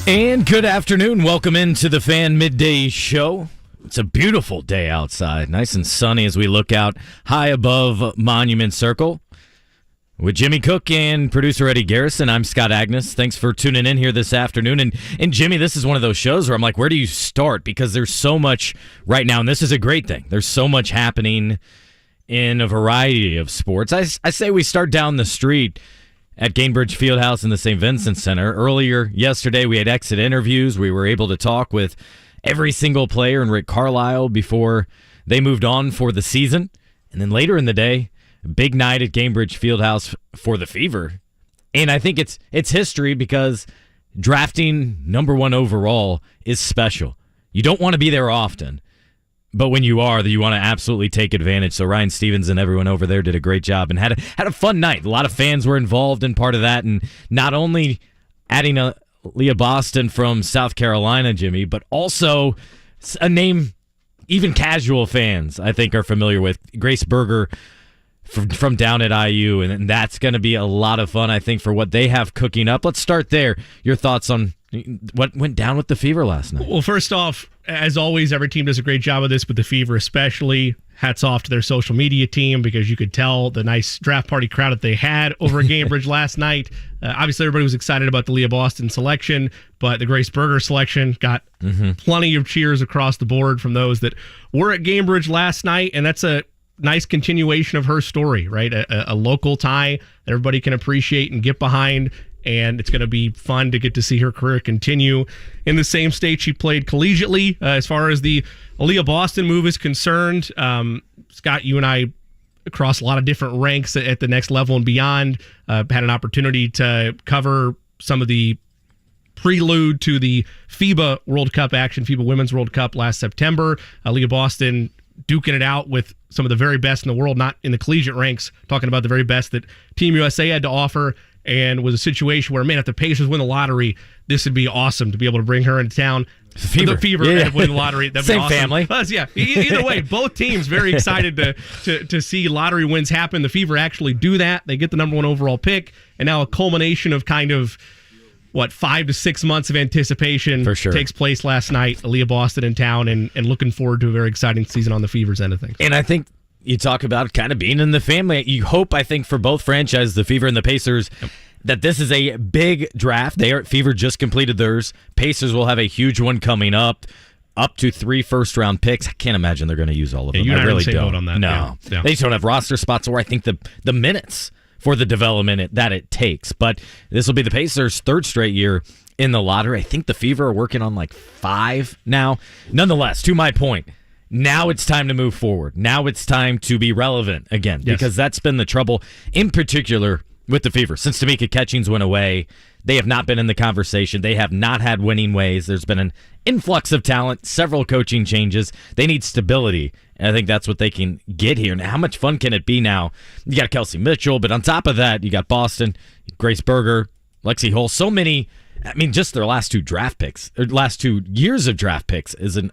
And good afternoon. Welcome into the Fan Midday Show. It's a beautiful day outside, nice and sunny as we look out high above Monument Circle. With Jimmy Cook and producer Eddie Garrison, I'm Scott Agness. Thanks for tuning in here this afternoon. And Jimmy, this is one of those shows where I'm like, where do you start? Because there's so much right now, and this is a great thing. There's so much happening in a variety of sports. I say we start down the street at Gainbridge Fieldhouse in the St. Vincent Center. Earlier yesterday, we had exit interviews. We were able to talk with every single player and Rick Carlisle before they moved on for the season. And then later in the day, big night at Gainbridge Fieldhouse for the Fever. And I think it's history because drafting number one overall is special. You don't want to be there often, but when you are, you want to absolutely take advantage. So Ryan Stevens and everyone over there did a great job and had a fun night. A lot of fans were involved in part of that, and not only adding Aliyah Boston from South Carolina, Jimmy, but also a name even casual fans, I think, are familiar with, Grace Berger from down at IU, and that's going to be a lot of fun, I think, for what they have cooking up. Let's start there. Your thoughts on what went down with the Fever last night? Well, first off, as always, every team does a great job of this, but the Fever especially. Hats off to their social media team because you could tell the nice draft party crowd that they had over at Gainbridge last night. Obviously, everybody was excited about the Aliyah Boston selection, but the Grace Berger selection got plenty of cheers across the board from those that were at Gainbridge last night, and that's a nice continuation of her story, right? A local tie that everybody can appreciate and get behind, and it's going to be fun to get to see her career continue in the same state she played collegiately. As far as the Aliyah Boston move is concerned, Scott, you and I, across a lot of different ranks at the next level and beyond, had an opportunity to cover some of the prelude to the FIBA World Cup action, FIBA Women's World Cup last September. Aliyah Boston duking it out with some of the very best in the world, not in the collegiate ranks, talking about the very best that Team USA had to offer, and was a situation where, man, if the Pacers win the lottery, this would be awesome to be able to bring her into town. The Fever and winning the lottery. That'd Same be awesome. family. Plus, yeah. Either way, both teams very excited to see lottery wins happen. The Fever actually do that. They get the number one overall pick, and now a culmination of kind of 5 to 6 months of anticipation for sure takes place last night. Aliyah Boston in town, and looking forward to a very exciting season on the Fever's end of things. And I think you talk about kind of being in the family. You hope, I think, for both franchises, the Fever and the Pacers, that this is a big draft. Fever just completed theirs. Pacers will have a huge one coming up to 3 first-round picks. I can't imagine they're going to use all of them. You I really don't. Vote on that. No. Yeah. They just don't have roster spots, or I think the minutes for the development that it takes. But this will be the Pacers' third straight year in the lottery. I think the Fever are working on 5 now. Nonetheless, to my point, now it's time to move forward. Now it's time to be relevant again, because that's been the trouble, in particular with the Fever. Since Tamika Catchings went away, they have not been in the conversation. They have not had winning ways. There's been an influx of talent, several coaching changes. They need stability, and I think that's what they can get here. Now, how much fun can it be now? You got Kelsey Mitchell, but on top of that, you got Boston, Grace Berger, Lexi Hull. So many, just their last 2 draft picks, or last 2 years of draft picks is an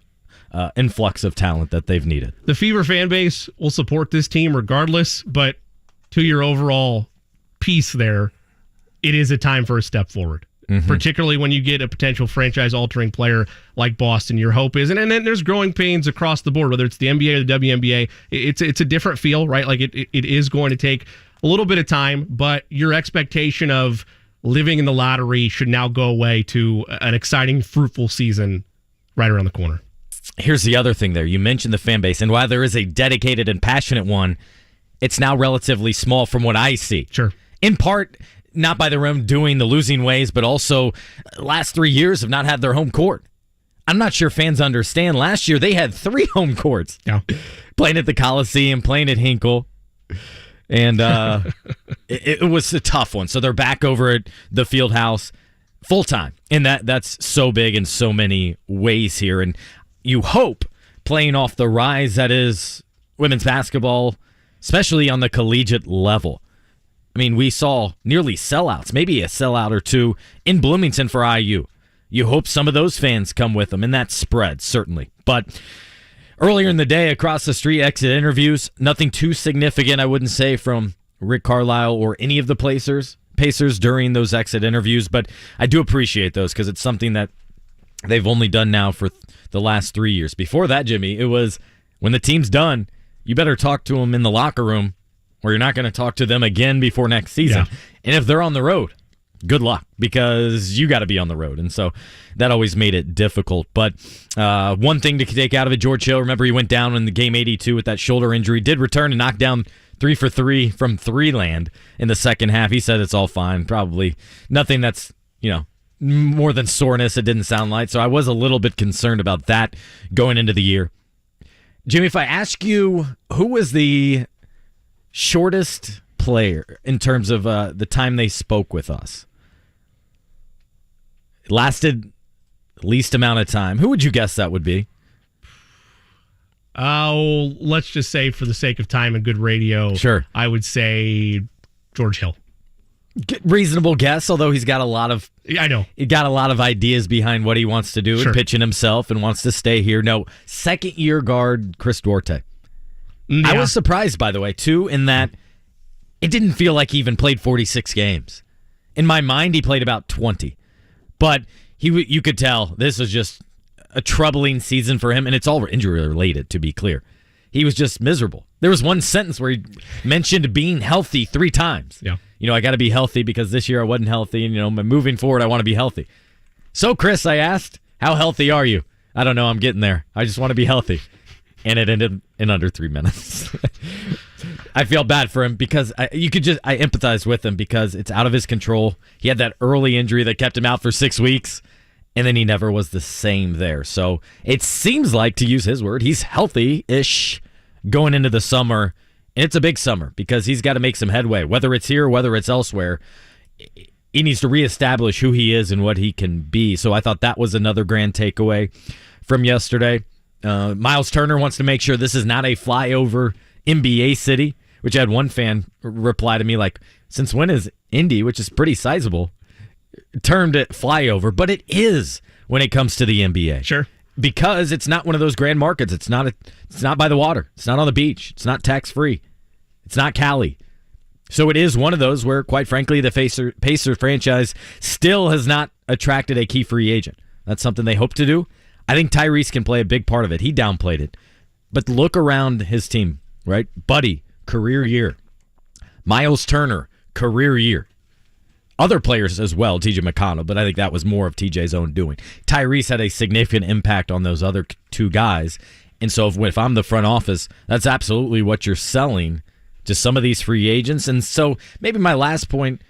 influx of talent that they've needed. The Fever fan base will support this team regardless, but to your overall piece there, it is a time for a step forward. Particularly when you get a potential franchise-altering player like Boston. Your hope is, and then there's growing pains across the board, whether it's the NBA or the WNBA. It's a different feel, right? It is going to take a little bit of time, but your expectation of living in the lottery should now go away to an exciting, fruitful season right around the corner. Here's the other thing there. You mentioned the fan base, and while there is a dedicated and passionate one, it's now relatively small from what I see. Sure. In part, not by their own doing, the losing ways, but also last 3 years have not had their home court. I'm not sure fans understand. Last year, they had 3 home courts. Yeah. Playing at the Coliseum, playing at Hinkle. And it was a tough one. So they're back over at the Fieldhouse full-time. And that's so big in so many ways here. And you hope, playing off the rise that is women's basketball, especially on the collegiate level. We saw nearly sellouts, maybe a sellout or 2 in Bloomington for IU. You hope some of those fans come with them, and that spread, certainly. But earlier in the day, across the street, exit interviews, nothing too significant, I wouldn't say, from Rick Carlisle or any of the Pacers Pacers during those exit interviews, but I do appreciate those because it's something that they've only done now for the last 3 years. Before that, Jimmy, it was when the team's done, you better talk to them in the locker room or you're not going to talk to them again before next season. Yeah. And if they're on the road, good luck because you got to be on the road. And so that always made it difficult. But one thing to take out of it, George Hill, remember he went down in the game 82 with that shoulder injury, did return and knock down 3 for 3 from 3 land in the second half. He said it's all fine. Probably nothing that's, more than soreness, it didn't sound like. So I was a little bit concerned about that going into the year. Jimmy, if I ask you who was the shortest player in terms of the time they spoke with us, it lasted least amount of time, who would you guess that would be? Oh, let's just say for the sake of time and good radio, sure, I would say George Hill. Reasonable guess, although he's got a lot of he got a lot of ideas behind what he wants to do and pitching himself and wants to stay here. No, second year guard Chris Duarte. Yeah. I was surprised, by the way, too, in that it didn't feel like he even played 46 games. In my mind, he played about 20, but you could tell this was just a troubling season for him, and it's all injury related, to be clear. He was just miserable. There was one sentence where he mentioned being healthy 3 times. Yeah. I got to be healthy because this year I wasn't healthy, and moving forward I want to be healthy. So, Chris, I asked, how healthy are you? I don't know, I'm getting there. I just want to be healthy. And it ended in under 3 minutes. I feel bad for him because I empathize with him because it's out of his control. He had that early injury that kept him out for 6 weeks, and then he never was the same there. So it seems like, to use his word, he's healthy-ish going into the summer. And it's a big summer because he's got to make some headway, whether it's here or whether it's elsewhere. He needs to reestablish who he is and what he can be. So I thought that was another grand takeaway from yesterday. Myles Turner wants to make sure this is not a flyover NBA city, which I had one fan reply to me like, since when is Indy, which is pretty sizable, termed it flyover? But it is when it comes to the NBA. Sure. Because it's not one of those grand markets. It's not by the water. It's not on the beach. It's not tax-free. It's not Cali. So it is one of those where, quite frankly, the Pacer franchise still has not attracted a key free agent. That's something they hope to do. I think Tyrese can play a big part of it. He downplayed it. But look around his team, right? Buddy, career year. Myles Turner, career year. Other players as well, TJ McConnell, but I think that was more of TJ's own doing. Tyrese had a significant impact on those other 2 guys. And so if I'm the front office, that's absolutely what you're selling to some of these free agents. And so maybe my last point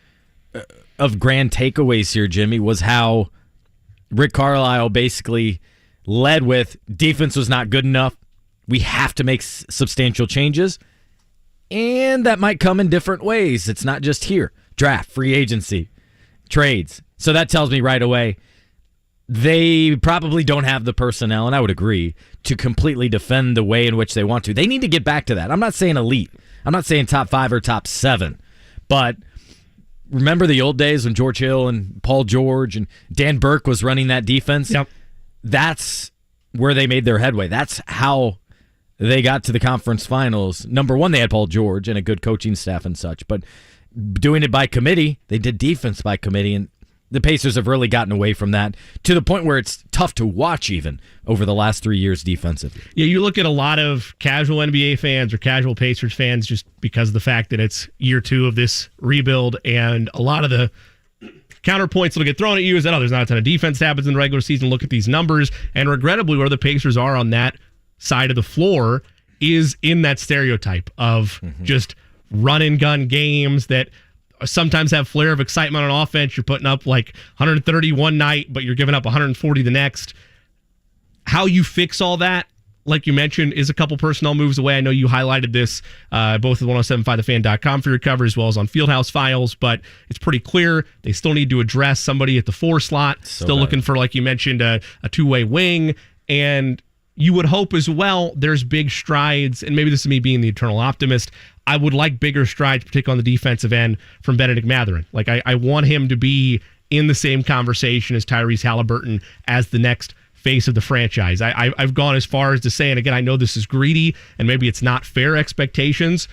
of grand takeaways here, Jimmy, was how Rick Carlisle basically led with defense was not good enough. We have to make substantial changes. And that might come in different ways. It's not just here. Draft, free agency, trades. So that tells me right away they probably don't have the personnel, and I would agree, to completely defend the way in which they want to. They need to get back to that. I'm not saying elite. I'm not saying top 5 or top 7. But remember the old days when George Hill and Paul George and Dan Burke was running that defense? Yep. That's where they made their headway. That's how they got to the conference finals. Number one, they had Paul George and a good coaching staff and such, but doing it by committee, they did defense by committee, and the Pacers have really gotten away from that to the point where it's tough to watch even over the last 3 years defensively. Yeah, you look at a lot of casual NBA fans or casual Pacers fans just because of the fact that it's year 2 of this rebuild, and a lot of the counterpoints that'll get thrown at you is that, there's not a ton of defense that happens in the regular season. Look at these numbers, and regrettably where the Pacers are on that side of the floor is in that stereotype of just run and gun games that sometimes have flair of excitement on offense. You're putting up like 130 one night, but you're giving up 140 the next. How you fix all that, like you mentioned, is a couple personnel moves away. I know you highlighted this both at 1075thefan.com for your cover as well as on Fieldhouse Files, but it's pretty clear they still need to address somebody at the 4 slot. Still looking for, like you mentioned, a two-way wing. And you would hope as well there's big strides, and maybe this is me being the eternal optimist, I would like bigger strides, particularly on the defensive end, from Benedict Mathurin. Like, I want him to be in the same conversation as Tyrese Halliburton as the next face of the franchise. I've gone as far as to say, and again, I know this is greedy, and maybe it's not fair expectations,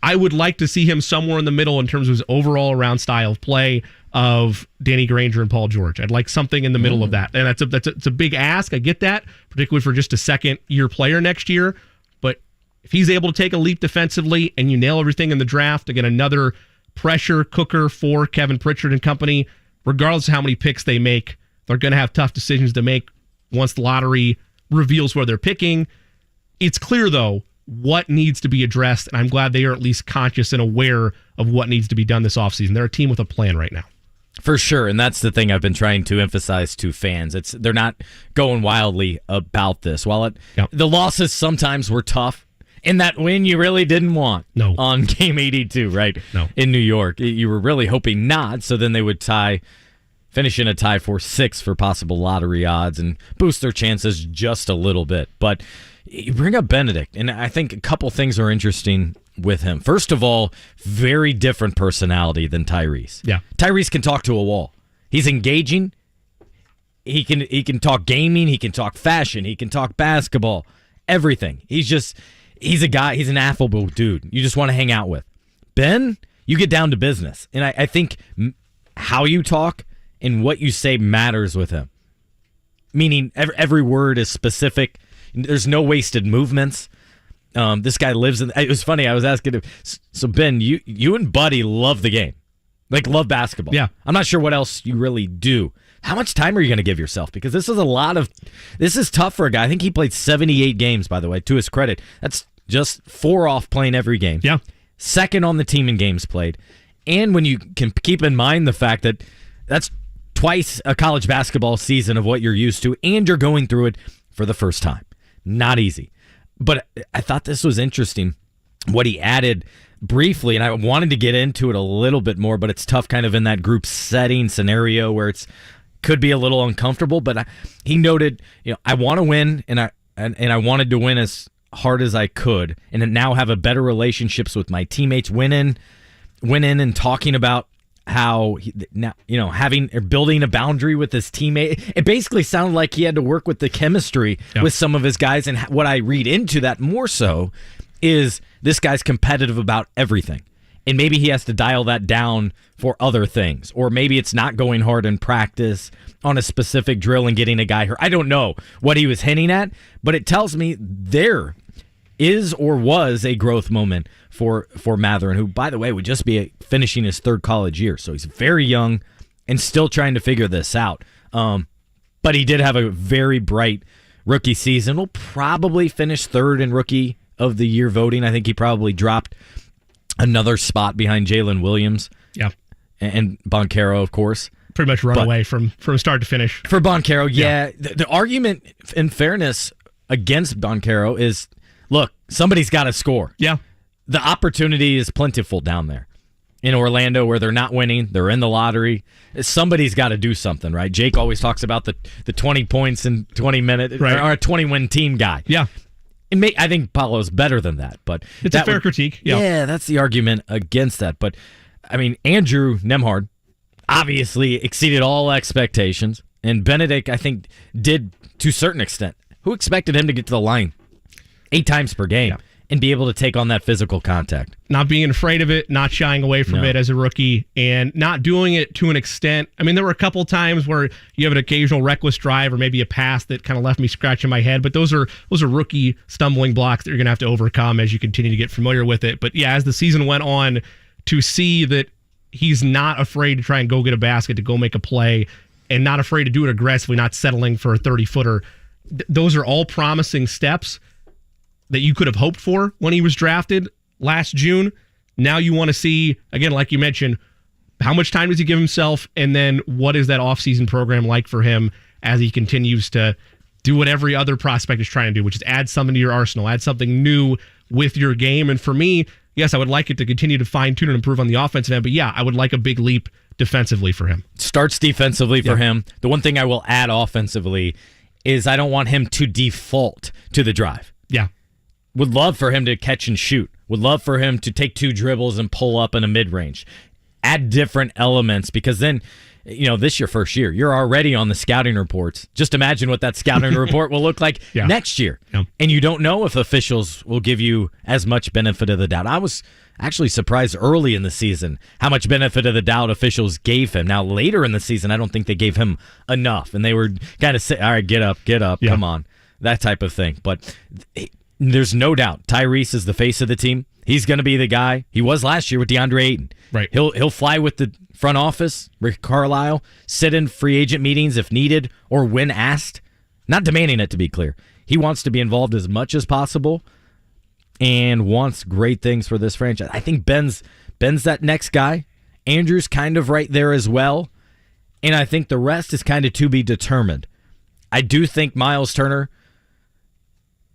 I would like to see him somewhere in the middle in terms of his overall around style of play of Danny Granger and Paul George. I'd like something in the middle of that. And it's a big ask. I get that, particularly for just a second-year player next year. But if he's able to take a leap defensively and you nail everything in the draft, again, another pressure cooker for Kevin Pritchard and company, regardless of how many picks they make, they're going to have tough decisions to make once the lottery reveals where they're picking. It's clear, though, what needs to be addressed, and I'm glad they are at least conscious and aware of what needs to be done this offseason. They're a team with a plan right now. For sure, and that's the thing I've been trying to emphasize to fans. They're not going wildly about this. While the losses sometimes were tough, in that win you really didn't want on Game 82, right? No. In New York. You were really hoping not, so then they would finish in a tie for 6 for possible lottery odds and boost their chances just a little bit. But you bring up Benedict, and I think a couple things are interesting with him. First of all, very different personality than Trayce. Yeah. Trayce can talk to a wall. He's engaging. He can talk gaming. He can talk fashion. He can talk basketball. Everything. He's a guy. He's an affable dude you just want to hang out with. Ben, you get down to business. And I think how you talk and what you say matters with him. Meaning every word is specific. There's no wasted movements. This guy lives in. It was funny. I was asking him. So Ben, you and Buddy love the game, love basketball. Yeah. I'm not sure what else you really do. How much time are you going to give yourself? Because this is tough for a guy. I think he played 78 games, by the way, to his credit. That's just 4 off playing every game. Yeah. Second on the team in games played, and when you can keep in mind the fact that that's twice a college basketball season of what you're used to, and you're going through it for the first time. Not easy. But I thought this was interesting, what he added briefly, and I wanted to get into it a little bit more, but it's tough kind of in that group setting scenario where could be a little uncomfortable. But he noted, I want to win, and I wanted to win as hard as I could, and now have a better relationships with my teammates. Went in and talking about how building a boundary with his teammate. It basically sounded like he had to work with the chemistry with some of his guys, and what I read into that more so is this guy's competitive about everything, and maybe he has to dial that down for other things, or maybe it's not going hard in practice on a specific drill and getting a guy hurt. I don't know what he was hinting at, but it tells me there is or was a growth moment for Mathurin, who, by the way, would just be finishing his 3rd college year. So he's very young and still trying to figure this out. But he did have a very bright rookie season. Will probably finish 3rd in rookie of the year voting. I think he probably dropped another spot behind Jalen Williams. Yeah. And Boncaro, of course. Pretty much run away from start to finish. For Boncaro, yeah. The argument, in fairness, against Boncaro is, look, somebody's got to score. Yeah. The opportunity is plentiful down there. In Orlando, where they're not winning, they're in the lottery. Somebody's got to do something, right? Jake always talks about the 20 points in 20 minutes, right, or a 20-win team guy. Yeah. I think Paulo's better than that, but it's a fair critique. Yeah, that's the argument against that. But, I mean, Andrew Nembhard obviously exceeded all expectations, and Benedict, I think, did to a certain extent. Who expected him to get to the line 8 times per game and be able to take on that physical contact? Not being afraid of it, not shying away from it as a rookie, and not doing it to an extent. I mean, there were a couple times where you have an occasional reckless drive or maybe a pass that kind of left me scratching my head, but those are rookie stumbling blocks that you're going to have to overcome as you continue to get familiar with it. But yeah, as the season went on, to see that he's not afraid to try and go get a basket, to go make a play, and not afraid to do it aggressively, not settling for a 30-footer, those are all promising steps that you could have hoped for when he was drafted last June. Now you want to see, again, like you mentioned, how much time does he give himself, and then what is that offseason program like for him as he continues to do what every other prospect is trying to do, which is add something to your arsenal, add something new with your game. And for me, yes, I would like it to continue to fine-tune and improve on the offensive end, but yeah, I would like a big leap defensively for him. Starts defensively for him. The one thing I will add offensively is I don't want him to default to the drive. Yeah. Would love for him to catch and shoot. Would love for him to take 2 dribbles and pull up in a mid-range. Add different elements, because then this your first year. You're already on the scouting reports. Just imagine what that scouting report will look like next year. Yeah. And you don't know if officials will give you as much benefit of the doubt. I was actually surprised early in the season how much benefit of the doubt officials gave him. Now, later in the season, I don't think they gave him enough. And they were kind of saying, all right, get up, come on, that type of thing. But there's no doubt Trayce is the face of the team. He's going to be the guy. He was last year with DeAndre Aiden. Right. He'll fly with the front office, Rick Carlisle, sit in free agent meetings if needed or when asked. Not demanding it, to be clear. He wants to be involved as much as possible and wants great things for this franchise. I think Ben's that next guy. Andrew's kind of right there as well. And I think the rest is kind of to be determined. I do think Myles Turner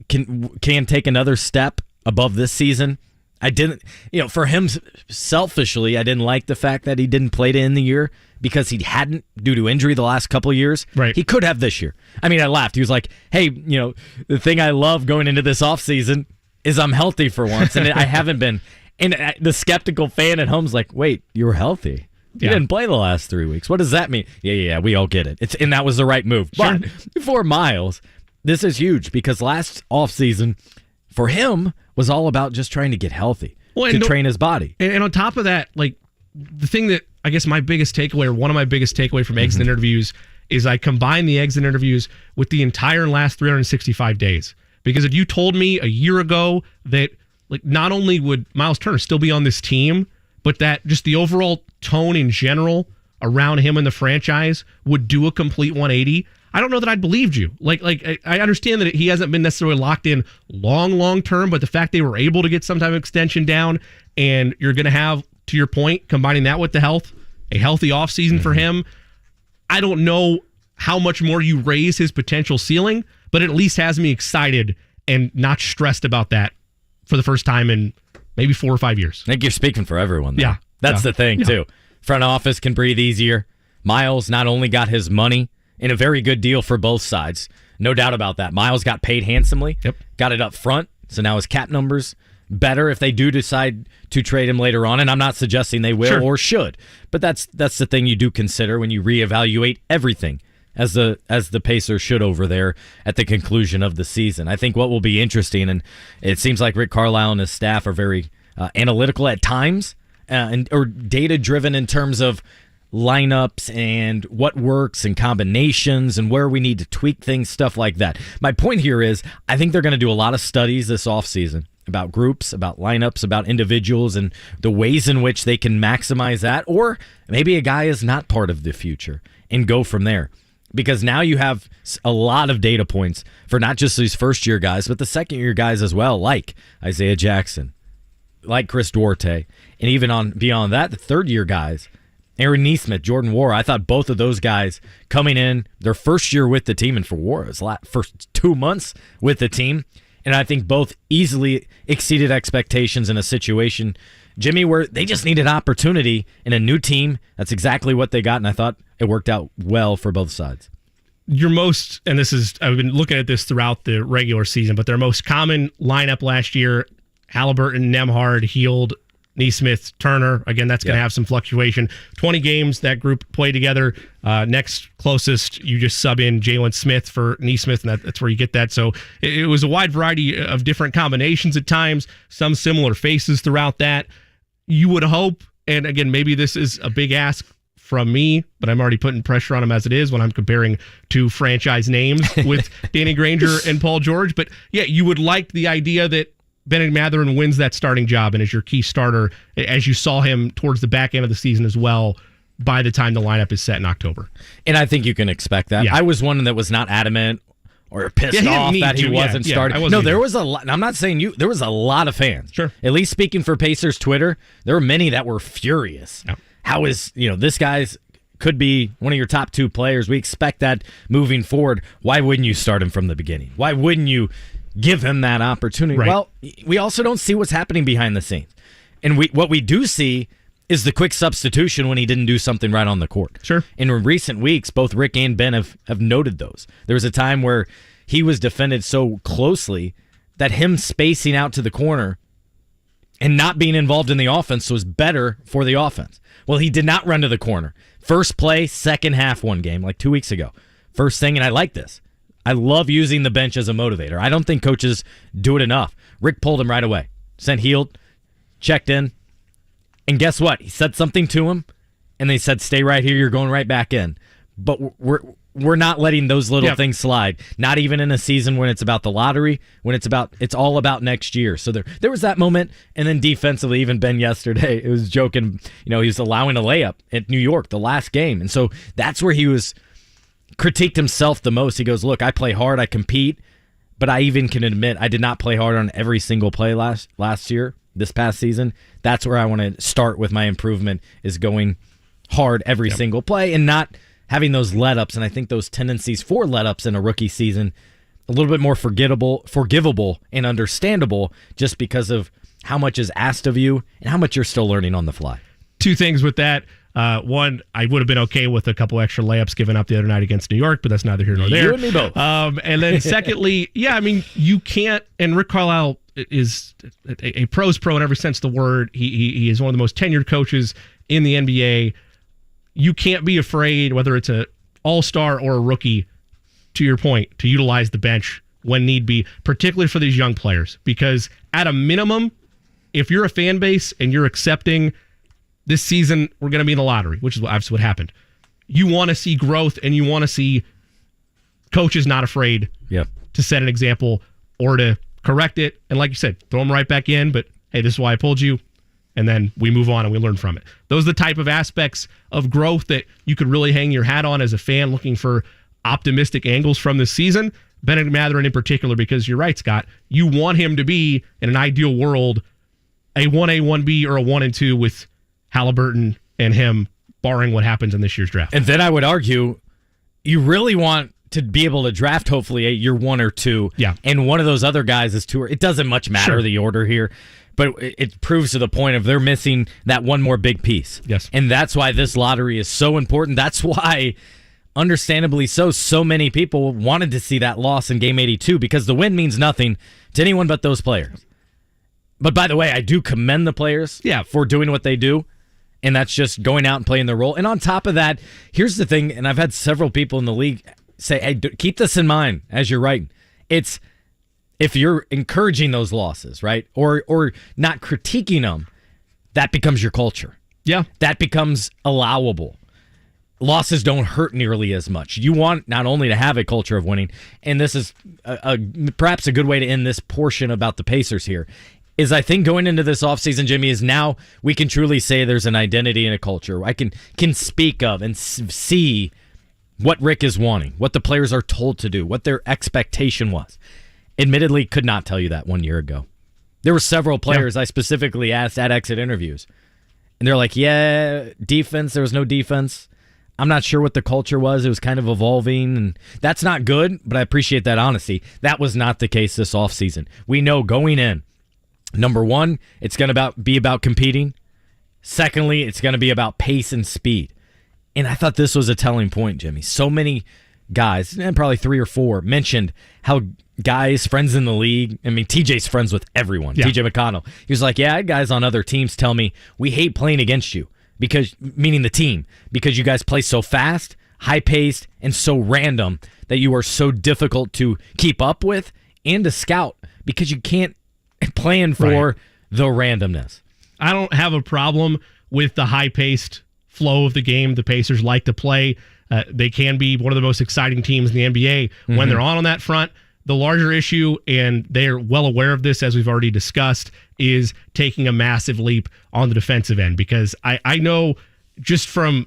can take another step above this season. I didn't, for him selfishly, I didn't like the fact that he didn't play to end the year because he hadn't due to injury the last couple of years. Right. He could have this year. I mean, I laughed. He was like, hey, the thing I love going into this offseason is I'm healthy for once, and I haven't been. And the skeptical fan at home's like, wait, you were healthy. You didn't play the last 3 weeks. What does that mean? Yeah, we all get it. And that was the right move. Sure. But for Myles, this is huge because last offseason for him was all about just trying to get healthy, to train his body. And on top of that, like the thing that I guess my biggest takeaway, or one of my biggest takeaway from exit interviews, is I combine the exit interviews with the entire last 365 days. Because if you told me a year ago that like not only would Myles Turner still be on this team, but that just the overall tone in general around him and the franchise would do a complete 180, I don't know that I believed you. Like I understand that he hasn't been necessarily locked in long term, but the fact they were able to get some type of extension down, and you're going to have, to your point, combining that with a healthy offseason for him, I don't know how much more you raise his potential ceiling, but it at least has me excited and not stressed about that for the first time in maybe 4 or 5 years. I think you're speaking for everyone, though. Yeah. That's the thing, too. Front office can breathe easier. Myles not only got his money in a very good deal for both sides, no doubt about that. Myles got paid handsomely, got it up front, so now his cap number's better if they do decide to trade him later on, and I'm not suggesting they will or should, but that's the thing you do consider when you reevaluate everything, as the Pacers should over there at the conclusion of the season. I think what will be interesting, and it seems like Rick Carlisle and his staff are very analytical at times, or data-driven in terms of lineups and what works and combinations and where we need to tweak things, stuff like that. My point here is I think they're going to do a lot of studies this offseason about groups, about lineups, about individuals, and the ways in which they can maximize that, or maybe a guy is not part of the future, and go from there. Because now you have a lot of data points for not just these first-year guys, but the second-year guys as well, like Isaiah Jackson, like Chris Duarte, and even beyond that, the third-year guys, Aaron Nesmith, Jordan Wara. I thought both of those guys coming in their first year with the team, and for Wara, his first 2 months with the team, and I think both easily exceeded expectations in a situation, Jimmy, where they just needed opportunity in a new team. That's exactly what they got, and I thought it worked out well for both sides. Your most, and I've been looking at this throughout the regular season, but their most common lineup last year, Halliburton, Nembhard, Hield, Nesmith, Turner. Again, that's going to have some fluctuation. 20 games that group played together. Next closest, you just sub in Jalen Smith for Nesmith, and that's where you get that. So it was a wide variety of different combinations at times, some similar faces throughout that. You would hope, and again, maybe this is a big ask from me, but I'm already putting pressure on him as it is when I'm comparing two franchise names with Danny Granger and Paul George. But yeah, you would like the idea that Bennett Mathurin wins that starting job and is your key starter, as you saw him towards the back end of the season as well, by the time the lineup is set in October. And I think you can expect that. Yeah. I was one that was not adamant or pissed off that he wasn't starting. No, there was a lot. I'm not saying you. There was a lot of fans. Sure. At least speaking for Pacers Twitter, there were many that were furious. Yeah. How is, this guy's could be one of your top two players. We expect that moving forward. Why wouldn't you start him from the beginning? Why wouldn't you give him that opportunity? Right. Well, we also don't see what's happening behind the scenes. And what we do see is the quick substitution when he didn't do something right on the court. Sure. In recent weeks, both Rick and Ben have noted those. There was a time where he was defended so closely that him spacing out to the corner And not being involved in the offense was better for the offense. Well, he did not run to the corner. First play, second half one game, like 2 weeks ago. First thing, and I like this. I love using the bench as a motivator. I don't think coaches do it enough. Rick pulled him right away. Sent Heald, checked in, and guess what? He said something to him, and they said, stay right here, you're going right back in. But we're not letting those little things slide. Not even in a season when it's about the lottery, when it's all about next year. So there was that moment, and then defensively, even Ben yesterday, it was joking, he was allowing a layup at New York, the last game. And so that's where he was critiqued himself the most. He goes, look, I play hard, I compete, but I even can admit I did not play hard on every single play last year, this past season. That's where I want to start with my improvement, is going hard every single play and not having those let-ups. And I think those tendencies for let-ups in a rookie season, a little bit more forgivable and understandable, just because of how much is asked of you and how much you're still learning on the fly. Two things with that. One, I would have been okay with a couple extra layups given up the other night against New York, but that's neither here nor there. You and me both. And then secondly, you can't, and Rick Carlisle is a pro's pro in every sense of the word. He is one of the most tenured coaches in the NBA. You can't be afraid, whether it's an all-star or a rookie, to your point, to utilize the bench when need be, particularly for these young players. Because at a minimum, if you're a fan base and you're accepting this season we're going to be in the lottery, which is obviously what happened, you want to see growth and you want to see coaches not afraid to set an example or to correct it. And like you said, throw them right back in, but hey, this is why I pulled you. And then we move on and we learn from it. Those are the type of aspects of growth that you could really hang your hat on as a fan looking for optimistic angles from this season. Bennett Mathurin in particular, because you're right, Scott. You want him to be, in an ideal world, a 1A, 1B, or a 1 and 2 with Halliburton and him, barring what happens in this year's draft. And then I would argue you really want to be able to draft, hopefully, your 1 or 2. Yeah. And one of those other guys is 2. It doesn't much matter the order here. But it proves to the point of they're missing that one more big piece. Yes. And that's why this lottery is so important. That's why, understandably so many people wanted to see that loss in Game 82, because the win means nothing to anyone but those players. But by the way, I do commend the players for doing what they do, and that's just going out and playing their role. And on top of that, here's the thing, and I've had several people in the league say, hey, keep this in mind as you're writing. It's, if you're encouraging those losses, right, or not critiquing them, that becomes your culture. Yeah. That becomes allowable. Losses don't hurt nearly as much. You want not only to have a culture of winning, and this is perhaps a good way to end this portion about the Pacers here, is I think going into this offseason, Jimmy, is now we can truly say there's an identity and a culture. I can speak of and see what Rick is wanting, what the players are told to do, what their expectation was. Admittedly, could not tell you that 1 year ago. There were several players I specifically asked at exit interviews, and they're like, defense, there was no defense. I'm not sure what the culture was. It was kind of evolving, and that's not good, but I appreciate that honesty. That was not the case this offseason. We know going in, number one, it's going to be about competing. Secondly, it's going to be about pace and speed. And I thought this was a telling point, Jimmy. So many guys, and probably 3 or 4, mentioned how guys, friends in the league, I mean, TJ's friends with everyone, TJ McConnell. He was like, I had guys on other teams tell me, we hate playing against you, because, meaning the team, because you guys play so fast, high-paced, and so random that you are so difficult to keep up with and to scout, because you can't plan for the randomness. I don't have a problem with the high-paced flow of the game the Pacers like to play. They can be one of the most exciting teams in the NBA when they're on that front. The larger issue, and they're well aware of this, as we've already discussed, is taking a massive leap on the defensive end. Because I know just from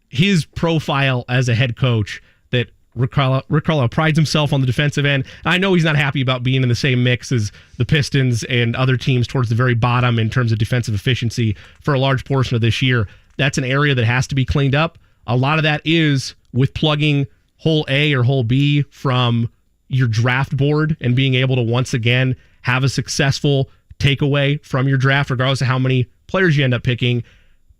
his profile as a head coach that Rick Carlisle prides himself on the defensive end. I know he's not happy about being in the same mix as the Pistons and other teams towards the very bottom in terms of defensive efficiency for a large portion of this year. That's an area that has to be cleaned up. A lot of that is with plugging hole A or hole B from your draft board and being able to once again have a successful takeaway from your draft, regardless of how many players you end up picking.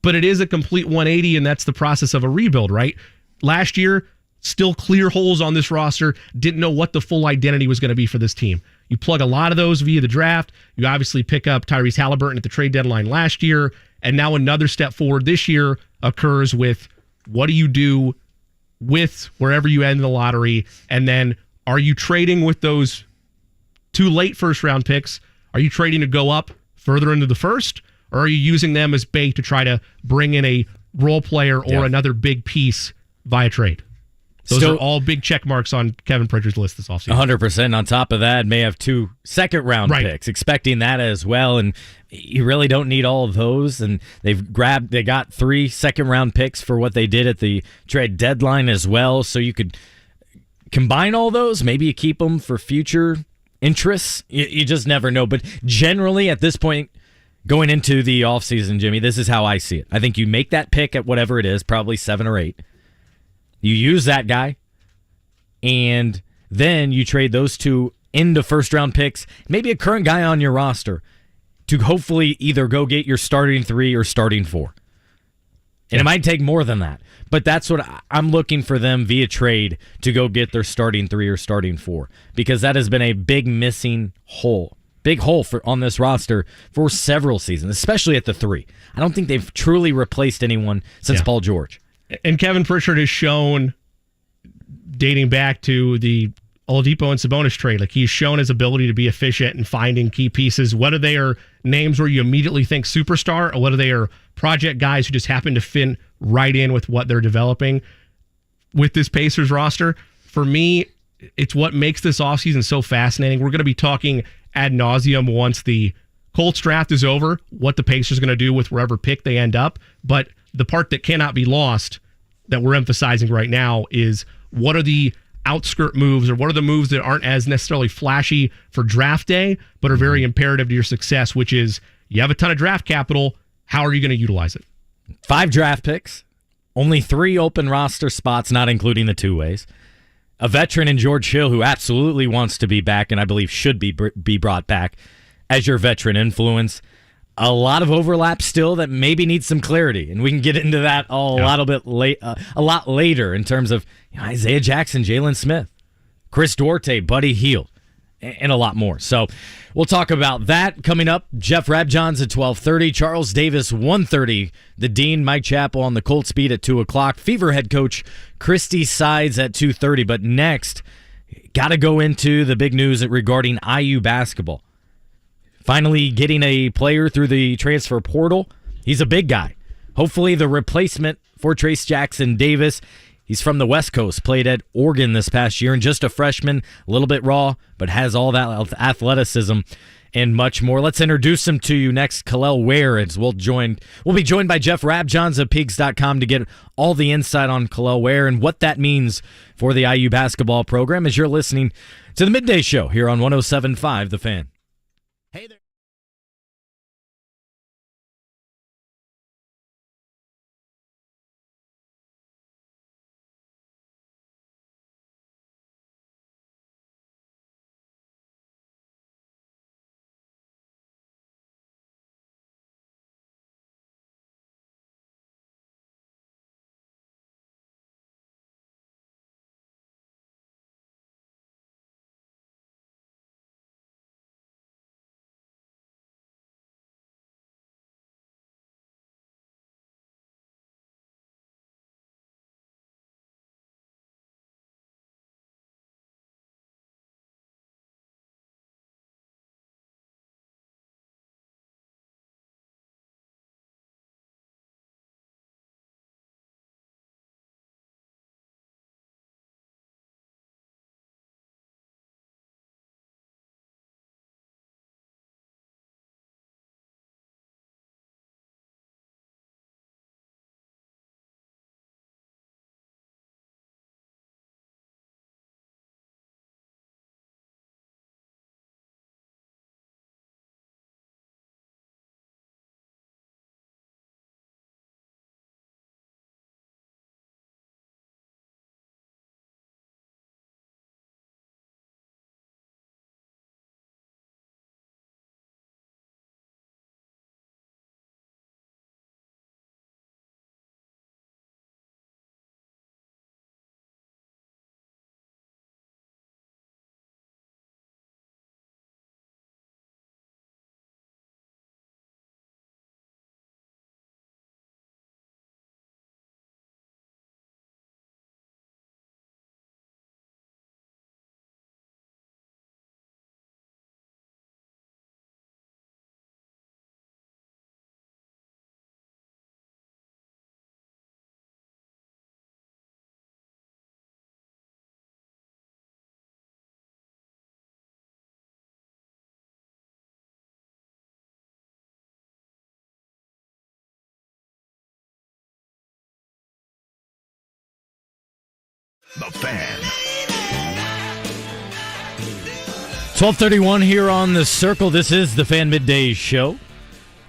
But it is a complete 180, and that's the process of a rebuild, right? Last year, still clear holes on this roster, didn't know what the full identity was going to be for this team. You plug a lot of those via the draft. You obviously pick up Tyrese Halliburton at the trade deadline last year, and now another step forward this year occurs with what do you do with wherever you end the lottery, and then are you trading with those 2 late first-round picks? Are you trading to go up further into the first, or are you using them as bait to try to bring in a role player or another big piece via trade? Those are all big check marks on Kevin Pritchard's list this offseason. 100%. On top of that, may have 2 second-round picks, expecting that as well. And you really don't need all of those. And they got 3 second-round picks for what they did at the trade deadline as well. So you could combine all those. Maybe you keep them for future interests. You just never know. But generally, at this point, going into the offseason, Jimmy, this is how I see it. I think you make that pick at whatever it is, probably 7 or 8. You use that guy, and then you trade those 2 into first-round picks, maybe a current guy on your roster, to hopefully either go get your starting 3 or starting 4. And it might take more than that, but that's what I'm looking for them via trade to go get their starting 3 or starting 4, because that has been a big missing hole. Big hole on this roster for several seasons, especially at the 3. I don't think they've truly replaced anyone since Paul George. And Kevin Pritchard has shown, dating back to the Oladipo and Sabonis trade, like he's shown his ability to be efficient in finding key pieces, whether they are names where you immediately think superstar or whether they are project guys who just happen to fit right in with what they're developing with this Pacers roster. For me, it's what makes this offseason so fascinating. We're going to be talking ad nauseum once the Colts draft is over, what the Pacers are going to do with wherever pick they end up. But the part that cannot be lost that we're emphasizing right now is what are the outskirt moves, or what are the moves that aren't as necessarily flashy for draft day, but are very imperative to your success, which is you have a ton of draft capital. How are you going to utilize it? 5 draft picks, only 3 open roster spots, not including the 2-ways. A veteran in George Hill who absolutely wants to be back and I believe should be brought back as your veteran influence. A lot of overlap still that maybe needs some clarity, and we can get into that a lot later in terms of Isaiah Jackson, Jalen Smith, Chris Duarte, Buddy Hield, and a lot more. So we'll talk about that coming up. Jeff Rabjohns at 12:30, Charles Davis 1:30, the Dean Mike Chappell on the Colts beat at 2 o'clock, Fever head coach Christie sides at 2:30. But next, got to go into the big news regarding IU basketball. Finally getting a player through the transfer portal. He's a big guy. Hopefully the replacement for Trayce Jackson-Davis. He's from the West Coast, played at Oregon this past year, and just a freshman, a little bit raw, but has all that athleticism and much more. Let's introduce him to you next. Kel'el Ware, as we'll be joined by Jeff Rabjohns of Pigs.com to get all the insight on Kel'el Ware and what that means for the IU basketball program as you're listening to the Midday Show here on 107.5 The Fan. Hey there. The Fan. 12:31 here on the Circle. This is the Fan Midday Show.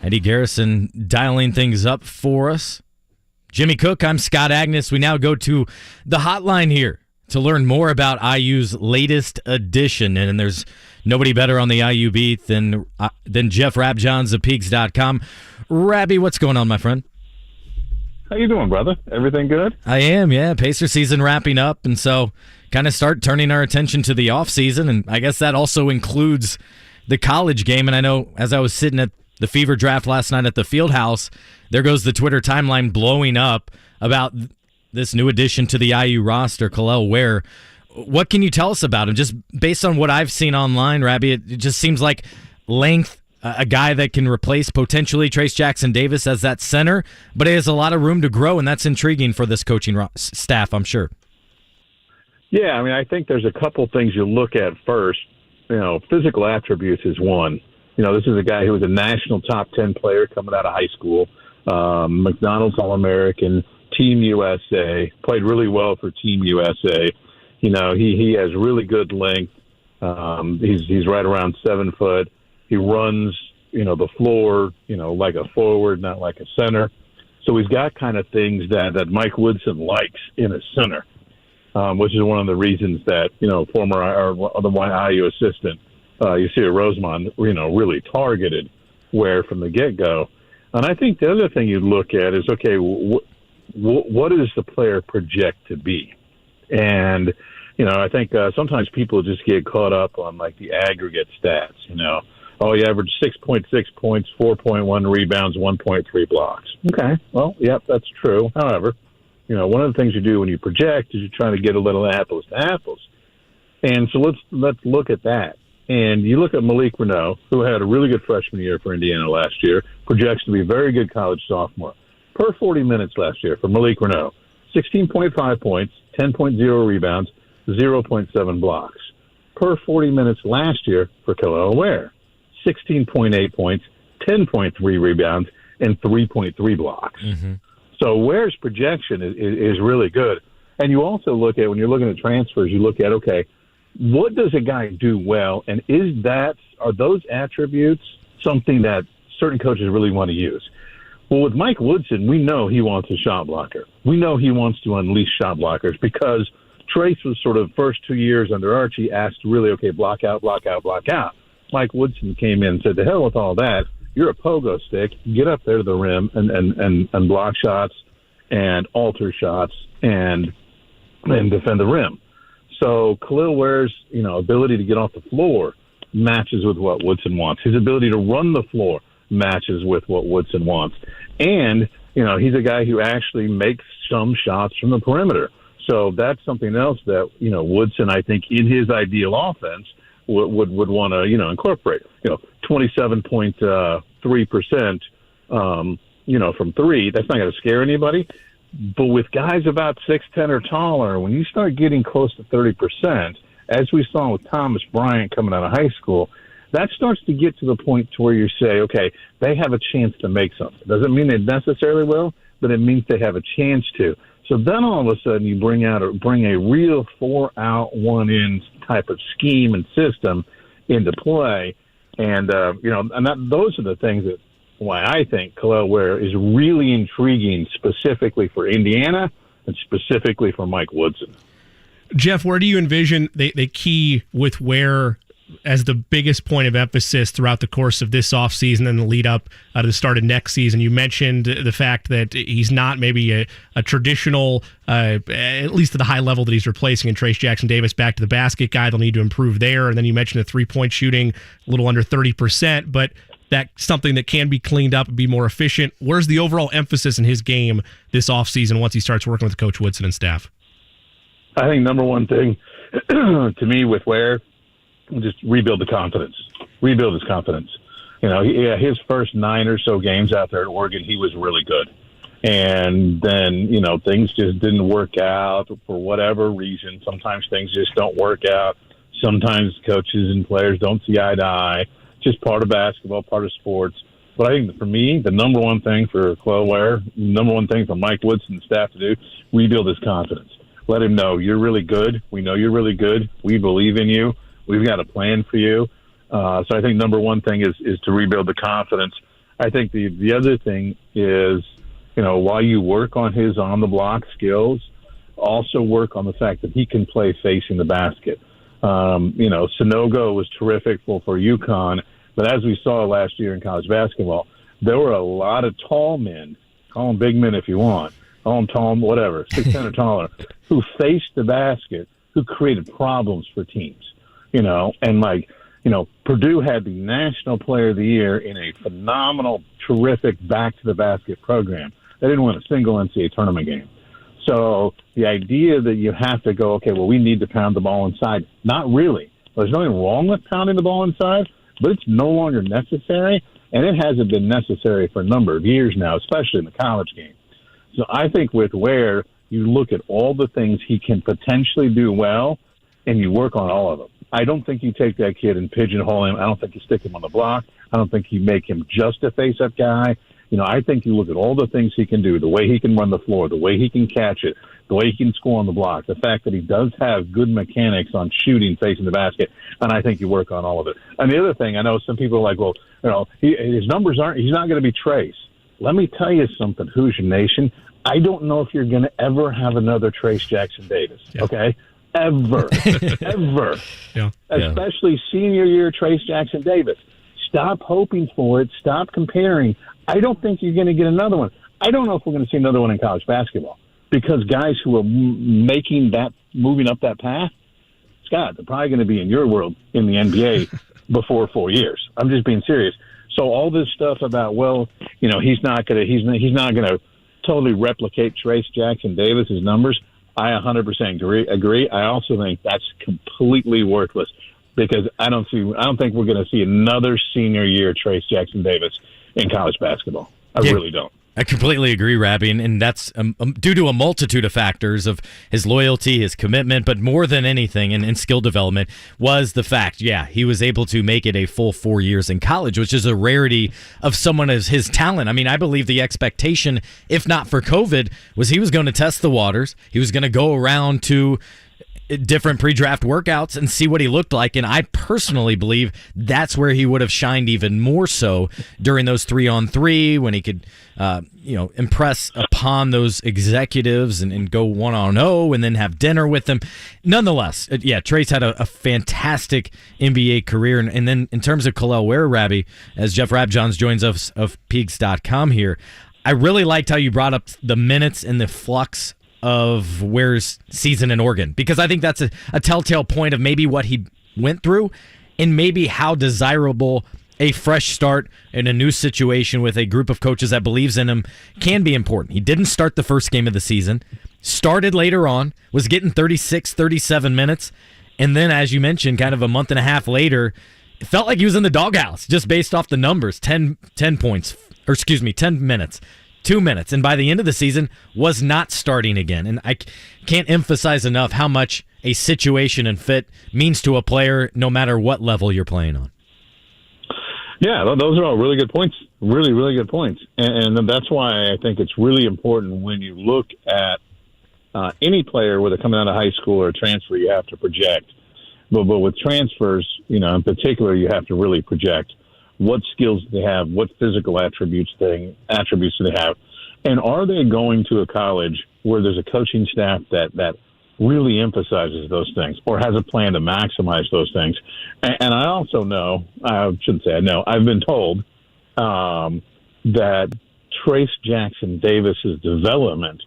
Eddie Garrison dialing things up for us. Jimmy Cook, I'm Scott Agness. We now go to the hotline here to learn more about IU's latest addition. And there's nobody better on the IU beat than Jeff Rabjohns of Peaks.com. Rabby, what's going on, my friend? How you doing, brother? Everything good? I am, yeah. Pacer season wrapping up, and so kind of start turning our attention to the offseason, and I guess that also includes the college game. And I know as I was sitting at the Fever draft last night at the Fieldhouse, there goes the Twitter timeline blowing up about this new addition to the IU roster, Kel'el Ware. What can you tell us about him? Just based on what I've seen online, Rabbi, it just seems like length, a guy that can replace potentially Trayce Jackson-Davis as that center, but he has a lot of room to grow, and that's intriguing for this coaching staff, I'm sure. Yeah, I mean, I think there's a couple things you look at first. You know, physical attributes is one. You know, this is a guy who was a national top 10 player coming out of high school, McDonald's All-American, Team USA, played really well for Team USA. You know, he has really good length. He's right around 7 foot. He runs, you know, the floor, you know, like a forward, not like a center. So he's got kind of things that Mike Woodson likes in a center, which is one of the reasons that, you know, the IU assistant, Yasir Rosemond, you know, really targeted Ware from the get-go. And I think the other thing you look at is, okay, what does the player project to be? And, you know, I think sometimes people just get caught up on, like, the aggregate stats, you know. Oh, he averaged 6.6 points, 4.1 rebounds, 1.3 blocks. Okay, well, yep, that's true. However, you know, one of the things you do when you project is you're trying to get a little apples to apples. And so let's look at that. And you look at Malik Reneau, who had a really good freshman year for Indiana last year, projects to be a very good college sophomore. Per 40 minutes last year for Malik Reneau, 16.5 points, 10.0 rebounds, 0.7 blocks. Per 40 minutes last year for Kel'el Ware, 16.8 points, 10.3 rebounds, and 3.3 blocks. Mm-hmm. So Ware's projection is really good. And you also look at, when you're looking at transfers, you look at, okay, what does a guy do well, and are those attributes something that certain coaches really want to use? Well, with Mike Woodson, we know he wants a shot blocker. We know he wants to unleash shot blockers because Trayce was sort of first 2 years under Archie asked really, okay, block out, block out, block out. Mike Woodson came in and said, to hell with all that. You're a pogo stick. Get up there to the rim and block shots and alter shots and defend the rim. So Kel'el Ware's, you know, ability to get off the floor matches with what Woodson wants. His ability to run the floor matches with what Woodson wants. And, you know, he's a guy who actually makes some shots from the perimeter. So that's something else that, you know, Woodson, I think, in his ideal offense would want to, you know, incorporate. You know, 27.3%, you know, from three. That's not going to scare anybody. But with guys about 6'10" or taller, when you start getting close to 30%, as we saw with Thomas Bryant coming out of high school, that starts to get to the point to where you say, okay, they have a chance to make something. Doesn't mean they necessarily will, but it means they have a chance to. So then all of a sudden you bring a real 4-out, 1-in type of scheme and system into play. And, you know, and those are the things that why I think Kel'el Ware is really intriguing specifically for Indiana and specifically for Mike Woodson. Jeff, where do you envision the key with Ware as the biggest point of emphasis throughout the course of this offseason and the lead up to the start of next season? You mentioned the fact that he's not maybe a traditional, at least at the high level that he's replacing in Trayce Jackson-Davis, back to the basket guy. They'll need to improve there. And then you mentioned the three-point shooting, a little under 30%, but that's something that can be cleaned up and be more efficient. Where's the overall emphasis in his game this offseason once he starts working with Coach Woodson and staff? I think number one thing to me with Ware, just rebuild the confidence. Rebuild his confidence. You know, his first 9 or so games out there at Oregon, he was really good. And then, you know, things just didn't work out for whatever reason. Sometimes things just don't work out. Sometimes coaches and players don't see eye to eye. Just part of basketball, part of sports. But I think for me, the number one thing for Kel'el Ware, number one thing for Mike Woodson and staff to do, rebuild his confidence. let him know you're really good. We know you're really good. We believe in you. We've got a plan for you. So I think number one thing is to rebuild the confidence. I think the other thing is, while you work on his on-the-block skills, also work on the fact that he can play facing the basket. Sanogo was terrific for UConn, but as we saw last year in college basketball, there were a lot of tall men, call them big men if you want, call them tall, whatever, 6'10" or taller, who faced the basket, who created problems for teams, Purdue had the National Player of the Year in a phenomenal, terrific back-to-the-basket program. They didn't win a single NCAA tournament game. So the idea that you have to go, okay, well, we need to pound the ball inside, not really. There's nothing wrong with pounding the ball inside, but it's no longer necessary, and it hasn't been necessary for a number of years now, especially in the college game. So I think with Ware, you look at all the things he can potentially do well, and you work on all of them. I don't think you take that kid and pigeonhole him. I don't think you stick him on the block. I don't think you make him just a face-up guy. I think you look at all the things he can do, the way he can run the floor, the way he can catch it, the way he can score on the block, the fact that he does have good mechanics on shooting facing the basket, and I think you work on all of it. And the other thing, I know some people are like, well, his numbers he's not going to be Trayce. Let me tell you something, Hoosier Nation. I don't know if you're going to ever have another Trayce Jackson-Davis, okay? Ever. Ever. Yeah. Especially senior year Trayce Jackson-Davis. Stop hoping for it. Stop comparing. I don't think you're going to get another one. I don't know if we're going to see another one in college basketball because guys who are moving up that path, Scott, they're probably going to be in your world in the NBA before 4 years. I'm just being serious. So all this stuff about, he's not going to totally replicate Trayce Jackson-Davis's numbers. I 100% agree. I also think that's completely worthless because I don't think we're going to see another senior year Trayce Jackson-Davis in college basketball. I really don't. I completely agree, Rabbi, and that's due to a multitude of factors of his loyalty, his commitment, but more than anything, and skill development, was the fact, he was able to make it a full 4 years in college, which is a rarity of someone as his talent. I mean, I believe the expectation, if not for COVID, was he was going to test the waters. He was going to go around to different pre-draft workouts and see what he looked like, and I personally believe that's where he would have shined even more so during those 3-on-3 when he could impress upon those executives and go 1-on-0 and then have dinner with them. Nonetheless, Trayce had a fantastic NBA career, and then in terms of Kel'el Ware, Rabbi, as Jeff Rabjohns joins us of Peaks.com here, I really liked how you brought up the minutes and the flux of Ware's season in Oregon, because I think that's a telltale point of maybe what he went through and maybe how desirable a fresh start in a new situation with a group of coaches that believes in him can be important. He didn't start the first game of the season, started later on, was getting 36, 37 minutes, and then, as you mentioned, kind of a month and a half later, it felt like he was in the doghouse just based off the numbers. 10 minutes. 2 minutes, and by the end of the season was not starting again. And I can't emphasize enough how much a situation and fit means to a player no matter what level you're playing on. Yeah, those are all really good points. Really, really good points. And that's why I think it's really important when you look at any player, whether coming out of high school or transfer, you have to project. But with transfers, in particular, you have to really project. What skills do they have? What physical attributes do they have? And are they going to a college where there's a coaching staff that really emphasizes those things or has a plan to maximize those things? And I also know, I shouldn't say I know, I've been told that Trayce Jackson-Davis's development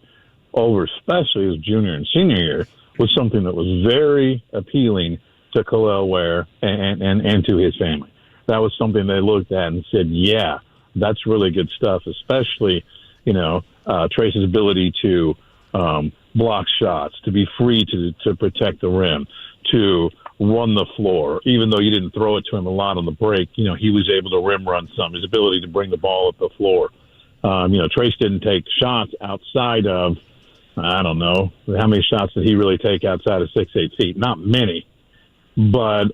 over especially his junior and senior year was something that was very appealing to Kel'el Ware and to his family. That was something they looked at and said, yeah, that's really good stuff, especially, Trayce's ability to block shots, to be free to protect the rim, to run the floor. Even though you didn't throw it to him a lot on the break, he was able to rim run some. His ability to bring the ball up the floor. Trayce didn't take shots outside of, I don't know, how many shots did he really take outside of 6'8" feet? Not many. But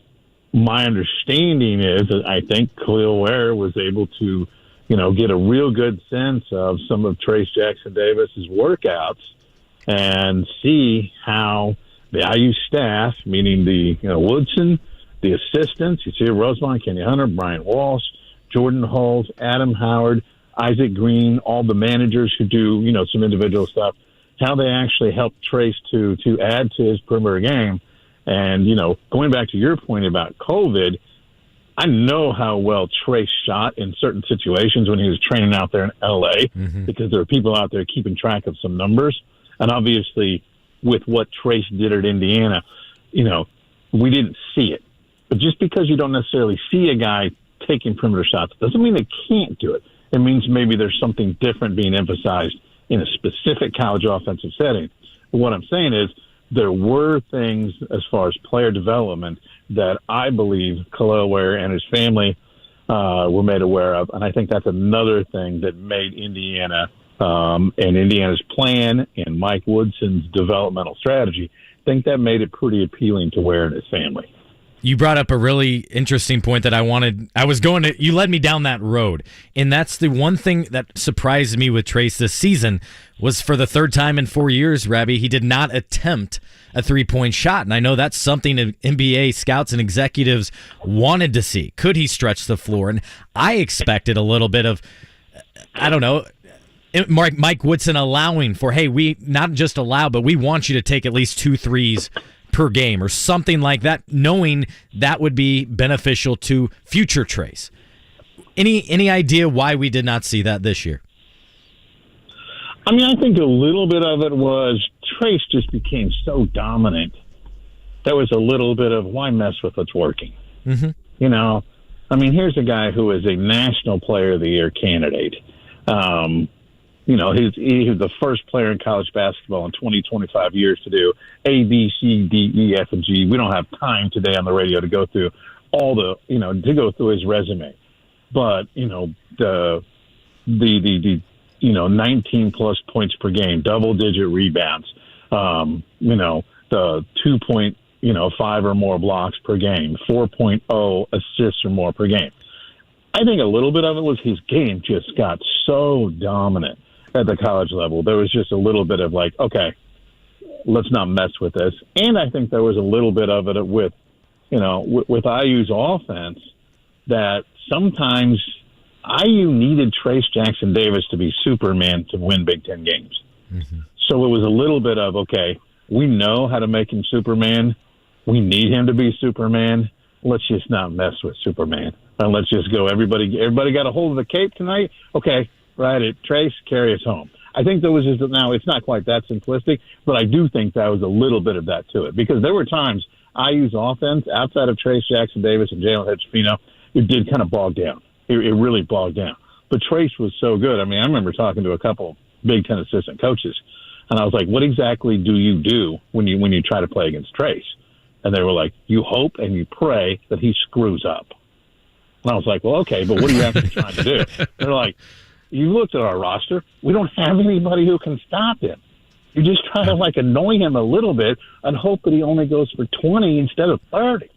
my understanding is that I think Kel'el Ware was able to, get a real good sense of some of Trayce Jackson-Davis's workouts and see how the IU staff, meaning the Woodson, the assistants, you see Rosemont, Kenny Hunter, Brian Walsh, Jordan Hulls, Adam Howard, Isaac Green, all the managers who do, some individual stuff, how they actually help Trayce to add to his perimeter game. And, going back to your point about COVID, I know how well Trayce shot in certain situations when he was training out there in L.A. Because there are people out there keeping track of some numbers. And obviously, with what Trayce did at Indiana, we didn't see it. But just because you don't necessarily see a guy taking perimeter shots doesn't mean they can't do it. It means maybe there's something different being emphasized in a specific college offensive setting. But what I'm saying is there were things as far as player development that I believe Kel'el Ware and his family were made aware of. And I think that's another thing that made Indiana and Indiana's plan and Mike Woodson's developmental strategy, I think that made it pretty appealing to Ware and his family. You brought up a really interesting point that you led me down that road. And that's the one thing that surprised me with Trayce this season was for the third time in 4 years, Rabbi, he did not attempt a three-point shot. And I know that's something that NBA scouts and executives wanted to see. Could he stretch the floor? And I expected a little bit of, Mike Woodson allowing for, hey, we not just allow, but we want you to take at least 2 threes per game or something like that, knowing that would be beneficial to future Trayce. Any idea why we did not see that this year? I think a little bit of it was Trayce just became so dominant. There was a little bit of why mess with what's working. Here's a guy who is a National Player of the Year candidate. He was the first player in college basketball in 25 years to do A, B, C, D, E, F, and G. We don't have time today on the radio to go through to go through his resume. But, the 19 plus points per game, double digit rebounds, the 2.5 or more blocks per game, 4.0 assists or more per game. I think a little bit of it was his game just got so dominant at the college level. There was just a little bit of like, okay, let's not mess with this. And I think there was a little bit of it with IU's offense that sometimes IU needed Trayce Jackson-Davis to be Superman to win Big Ten games. So it was a little bit of, okay, we know how to make him Superman. We need him to be Superman. Let's just not mess with Superman. And let's just go. Everybody got a hold of the cape tonight? Okay. Right, Trayce, carry us home. I think there was now it's not quite that simplistic, but I do think that was a little bit of that to it because there were times IU's offense outside of Trayce Jackson-Davis and Jalen Hedgefino, it did kind of bog down. It really bogged down. But Trayce was so good. I remember talking to a couple Big Ten assistant coaches, and I was like, "What exactly do you do when you try to play against Trayce?" And they were like, "You hope and you pray that he screws up." And I was like, "Well, okay, but what are you actually trying to do?" They're like, "You looked at our roster. We don't have anybody who can stop him. You just try to annoy him a little bit and hope that he only goes for 20 instead of 30.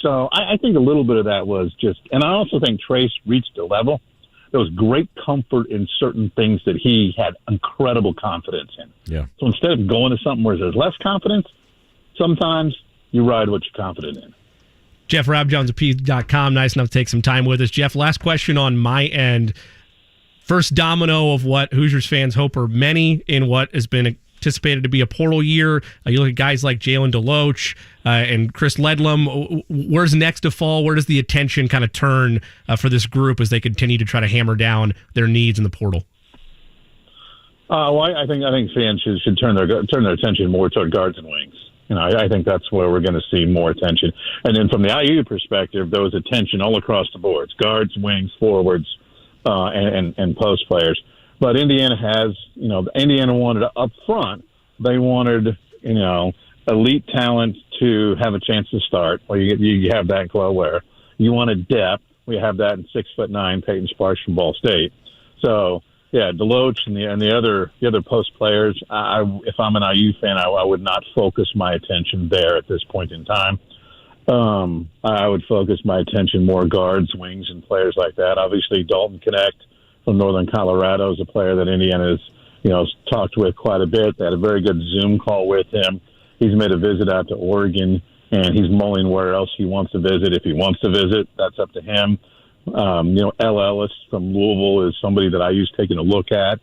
So I think a little bit of that was just, and I also think Trayce reached a level. There was great comfort in certain things that he had incredible confidence in. Yeah. So instead of going to something where there's less confidence, sometimes you ride what you're confident in. Jeff Rabjohns of P.com, nice enough to take some time with us. Jeff, last question on my end. First domino of what Hoosiers fans hope are many in what has been anticipated to be a portal year. You look at guys like Jalen DeLoach and Chris Ledlum. Where's next to fall? Where does the attention kind of turn for this group as they continue to try to hammer down their needs in the portal? I think fans should turn their attention more toward guards and wings. I think that's where we're going to see more attention. And then from the IU perspective, there was attention all across the boards: guards, wings, forwards, and post players. But Indiana has, Indiana wanted up front. They wanted, elite talent to have a chance to start. Well, you have that in Kel'el Ware. You wanted depth. We have that in 6'9" Peyton Sparks from Ball State. So yeah, DeLoach and the other post players. If I'm an IU fan, I would not focus my attention there at this point in time. I would focus my attention more guards, wings, and players like that. Obviously, Dalton Connect from Northern Colorado is a player that Indiana talked with quite a bit. They had a very good Zoom call with him. He's made a visit out to Oregon, and he's mulling where else he wants to visit. If he wants to visit, that's up to him. L. Ellis from Louisville is somebody that IU's taking a look at.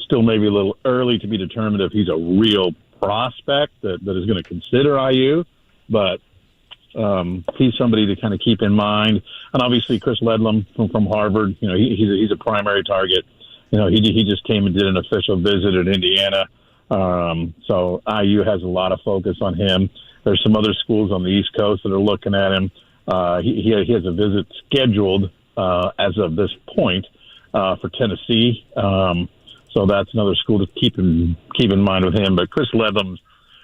Still maybe a little early to be determined if he's a real prospect that is going to consider IU, but he's somebody to kind of keep in mind. And obviously Chris Ledlam from Harvard, he's a primary target. He just came and did an official visit at Indiana. So IU has a lot of focus on him. There's some other schools on the East Coast that are looking at him. He has a visit scheduled as of this point for Tennessee. So that's another school to keep in mind with him. But Chris Ledlam's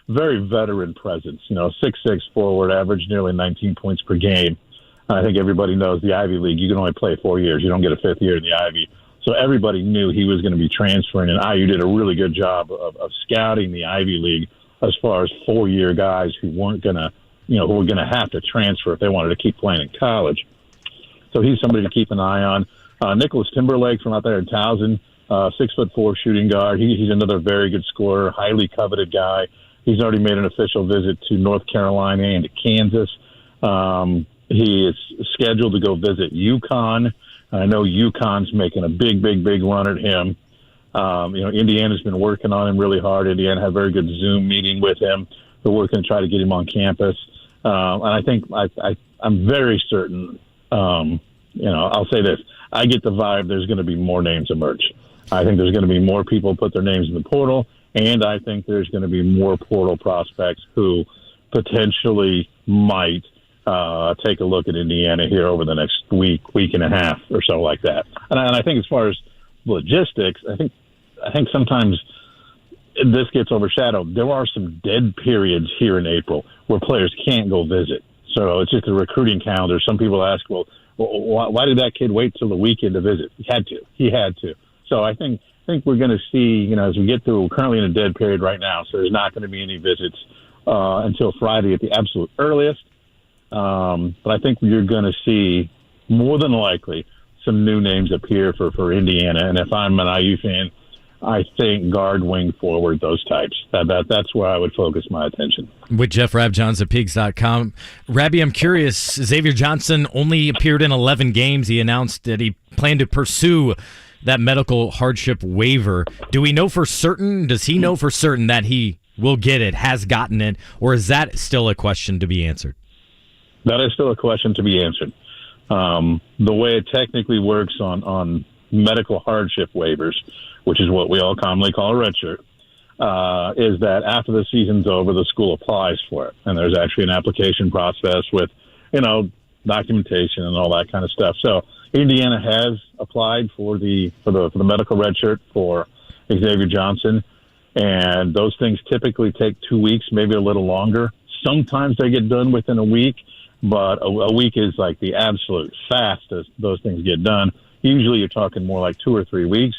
very veteran presence. 6'6" forward, average nearly 19 points per game. I think everybody knows the Ivy League. You can only play 4 years. You don't get a fifth year in the Ivy. So everybody knew he was going to be transferring, and IU did a really good job of scouting the Ivy League as far as 4-year guys who weren't going to, who were going to have to transfer if they wanted to keep playing in college. So he's somebody to keep an eye on. Nicholas Timberlake from out there in Towson, 6'4" shooting guard. He's another very good scorer, highly coveted guy. He's already made an official visit to North Carolina and to Kansas. He is scheduled to go visit UConn. I know UConn's making a big run at him. Indiana's been working on him really hard. Indiana had a very good Zoom meeting with him. They're working to try to get him on campus. And I think I'm very certain, I'll say this. I get the vibe there's going to be more names emerge. I think there's going to be more people put their names in the portal, and I think there's going to be more portal prospects who potentially might take a look at Indiana here over the next week and a half or so like that. And I think as far as logistics, I think sometimes this gets overshadowed. There are some dead periods here in April where players can't go visit. So it's just a recruiting calendar. Some people ask, well, why did that kid wait till the weekend to visit? He had to. So I think we're going to see, as we get through, we're currently in a dead period right now, so there's not going to be any visits until Friday at the absolute earliest. But I think you're going to see, more than likely, some new names appear for Indiana. And if I'm an IU fan, I think guard, wing, forward, those types. That's where I would focus my attention. With Jeff Rabjohns at Pigs.com. Rabbi, I'm curious, Xavier Johnson only appeared in 11 games. He announced that he planned to pursue that medical hardship waiver. Do we know for certain, does he know for certain that he will get it, has gotten it, or is that still a question to be answered? That is still a question to be answered. The way it technically works on medical hardship waivers, which is what we all commonly call a red shirt, is that after the season's over, the school applies for it. And there's actually an application process with, documentation and all that kind of stuff. So Indiana has applied for the medical red shirt for Xavier Johnson. And those things typically take 2 weeks, maybe a little longer. Sometimes they get done within a week, but a week is like the absolute fastest those things get done. Usually you're talking more like 2 or 3 weeks.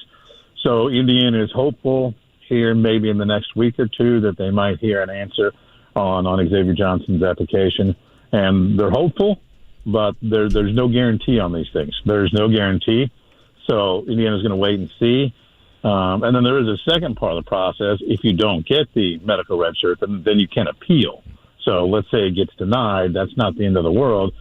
So Indiana is hopeful here maybe in the next week or two that they might hear an answer on Xavier Johnson's application. And they're hopeful, but there's no guarantee on these things. There's no guarantee. So Indiana's going to wait and see. And then there is a second part of the process. If you don't get the medical red shirt, then you can appeal. So let's say it gets denied. That's not the end of the world.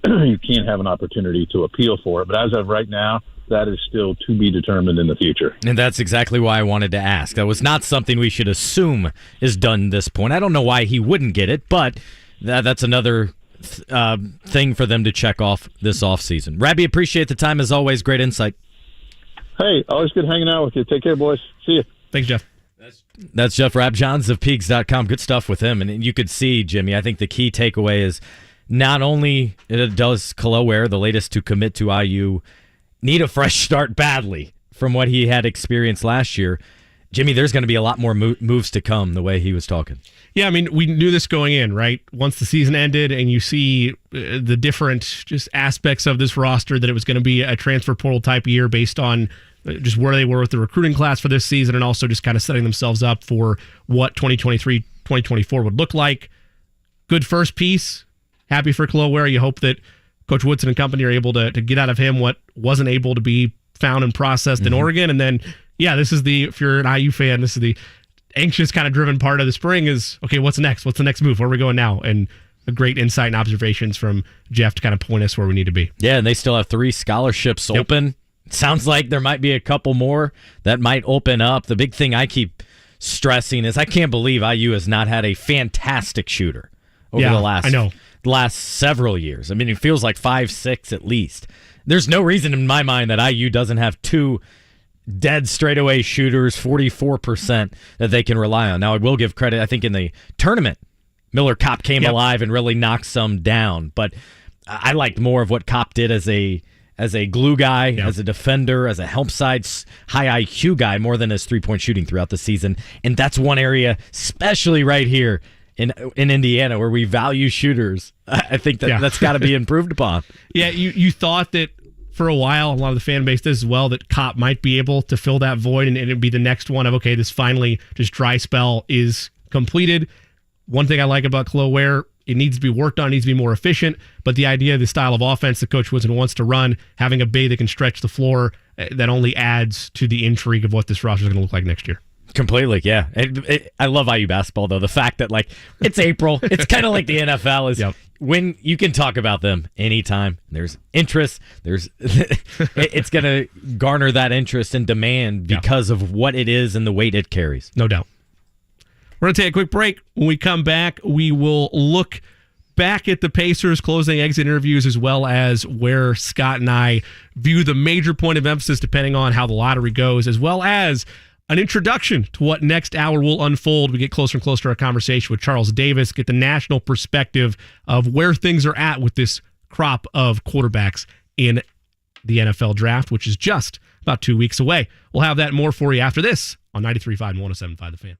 You can't have an opportunity to appeal for it. But as of right now, that is still to be determined in the future. And that's exactly why I wanted to ask. That was not something we should assume is done at this point. I don't know why he wouldn't get it, but that's another thing for them to check off this offseason. Rabbi, appreciate the time as always. Great insight. Hey, always good hanging out with you. Take care, boys. See you. Thanks, Jeff. That's Jeff Rabjohns of Peaks.com. Good stuff with him. And you could see, Jimmy, I think the key takeaway is not only does Kel'el Ware, the latest to commit to IU, need a fresh start badly from what he had experienced last year, Jimmy, there's going to be a lot more moves to come the way he was talking. Yeah, I mean, we knew this going in, right? Once the season ended and you see the different just aspects of this roster, that it was going to be a transfer portal type year based on just where they were with the recruiting class for this season and also just kind of setting themselves up for what 2023, 2024 would look like. Good first piece. Happy for Kel'el Ware. You hope that Coach Woodson and company are able to get out of him what wasn't able to be found and processed in Oregon, and then Yeah, if you're an IU fan, this is the anxious kind of driven part of the spring is, okay, what's next? What's the next move? Where are we going now? And a great insight and observations from Jeff to kind of point us where we need to be. Yeah, and they still have 3 scholarships open. Sounds like there might be a couple more that might open up. The big thing I keep stressing is I can't believe IU has not had a fantastic shooter over the last several years. I mean, it feels like 5, 6 at least. There's no reason in my mind that IU doesn't have 2 dead straightaway shooters, 44% that they can rely on. Now, I will give credit, I think in the tournament, Miller Kopp came alive and really knocked some down, but I liked more of what Kopp did as a glue guy, as a defender, as a help side, high IQ guy, more than his three-point shooting throughout the season. And that's one area, especially right here in Indiana, where we value shooters. I think that's got to be improved upon. Yeah, you thought that for a while, a lot of the fan base does as well, that Kopp might be able to fill that void, and it'd be the next one of, okay, this finally just dry spell is completed. One thing I like about Kel'el Ware, it needs to be worked on, it needs to be more efficient, but the idea of the style of offense that Coach Woodson wants to run, having a big that can stretch the floor, that only adds to the intrigue of what this roster is going to look like next year. Completely, yeah. I love IU basketball, though. The fact that, it's April. It's kind of like the NFL is when you can talk about them anytime. There's interest. It's going to garner that interest and demand because of what it is and the weight it carries. No doubt. We're going to take a quick break. When we come back, we will look back at the Pacers' closing exit interviews, as well as where Scott and I view the major point of emphasis depending on how the lottery goes, as well as an introduction to what next hour will unfold. We get closer and closer to our conversation with Charles Davis, get the national perspective of where things are at with this crop of quarterbacks in the NFL draft, which is just about 2 weeks away. We'll have that and more for you after this on 93.5 and 107.5 The Fan.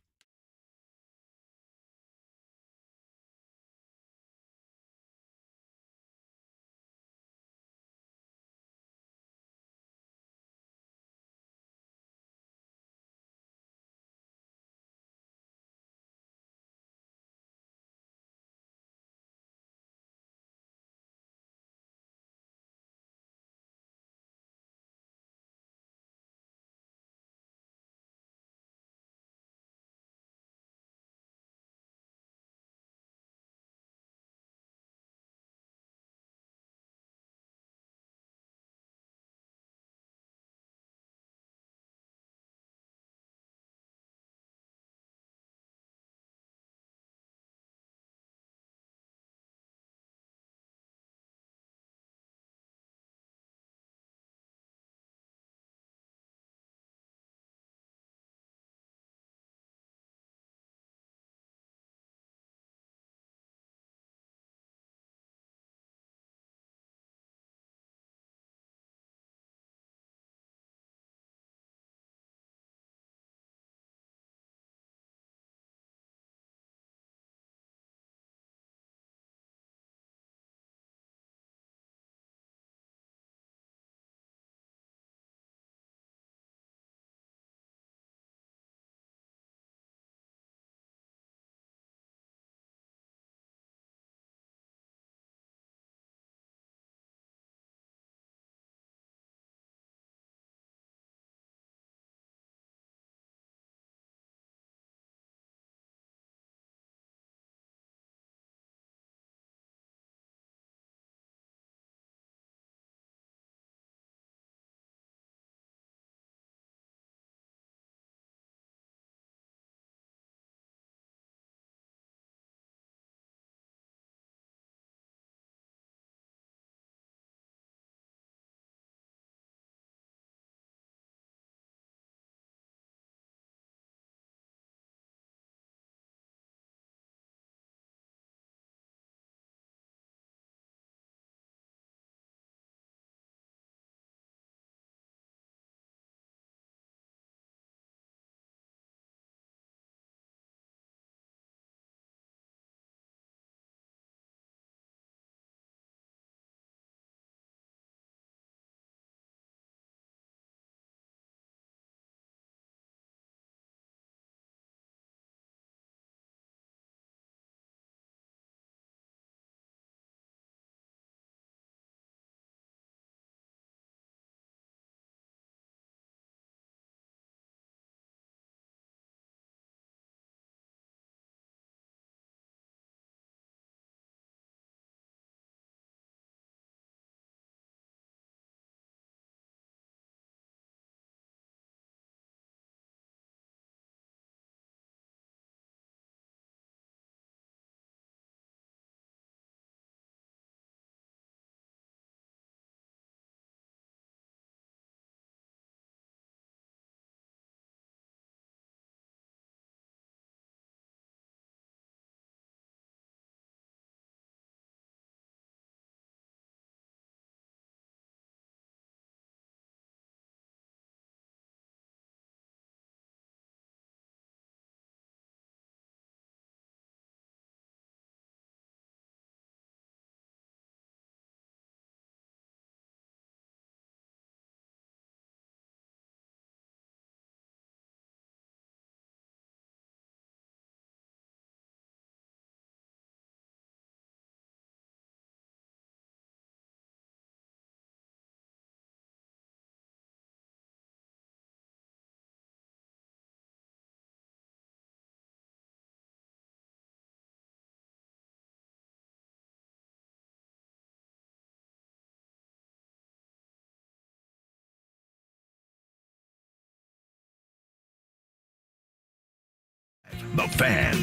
The Fan.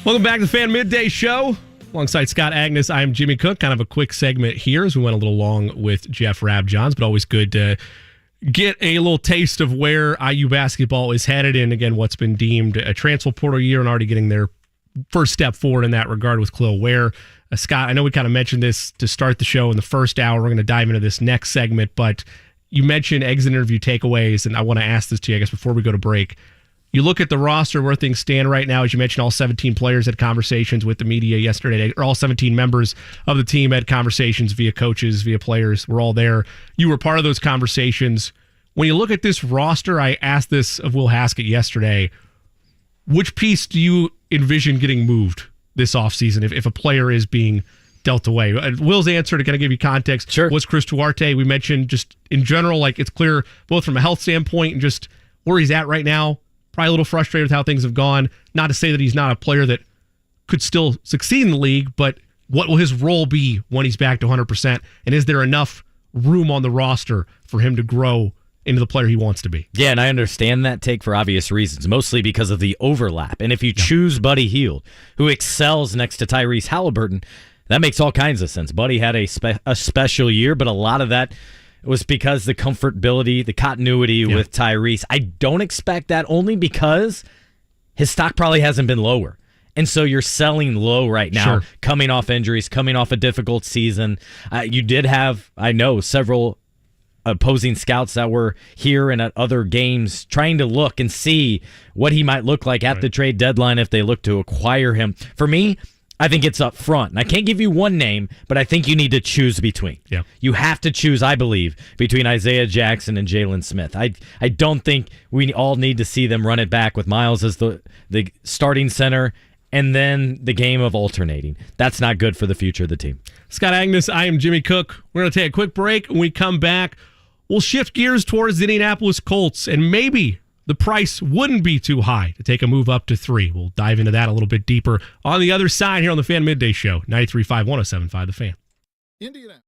Welcome back to the Fan Midday Show. Alongside Scott Agness, I'm Jimmy Cook. Kind of a quick segment here as we went a little long with Jeff Rabjohns, but always good to get a little taste of where IU basketball is headed in, again, what's been deemed a transfer portal year and already getting their first step forward in that regard with Kel'el Ware. Scott, I know we kind of mentioned this to start the show in the first hour. We're going to dive into this next segment, but you mentioned exit interview takeaways, and I want to ask this to you, I guess, before we go to break. You look at the roster where things stand right now. As you mentioned, all 17 players had conversations with the media yesterday, or all 17 members of the team had conversations via coaches, via players. We're all there. You were part of those conversations. When you look at this roster, I asked this of Will Haskett yesterday, which piece do you envision getting moved this offseason if a player is being dealt away? Will's answer, to kind of give you context, was Chris Duarte. We mentioned just in general, like it's clear both from a health standpoint and just where he's at right now. Probably a little frustrated with how things have gone. Not to say that he's not a player that could still succeed in the league, but what will his role be when he's back to 100%? And is there enough room on the roster for him to grow into the player he wants to be? Yeah, and I understand that take for obvious reasons, mostly because of the overlap. And if you choose Buddy Hield, who excels next to Tyrese Halliburton, that makes all kinds of sense. Buddy had a special year, but a lot of that was because the comfortability, the continuity with Tyrese. I don't expect that, only because his stock probably hasn't been lower. And so you're selling low right now, coming off injuries, coming off a difficult season. You did have, I know, several opposing scouts that were here and at other games trying to look and see what he might look like at the trade deadline if they look to acquire him. For me, I think it's up front. And I can't give you one name, but I think you need to choose between. Yeah. You have to choose, I believe, between Isaiah Jackson and Jalen Smith. I don't think we all need to see them run it back with Myles as the starting center and then the game of alternating. That's not good for the future of the team. Scott Agness, I am Jimmy Cook. We're going to take a quick break. When we come back, we'll shift gears towards the Indianapolis Colts, and maybe the price wouldn't be too high to take a move up to 3. We'll dive into that a little bit deeper on the other side here on the Fan Midday Show, 93.5, 107.5 The Fan. Indiana.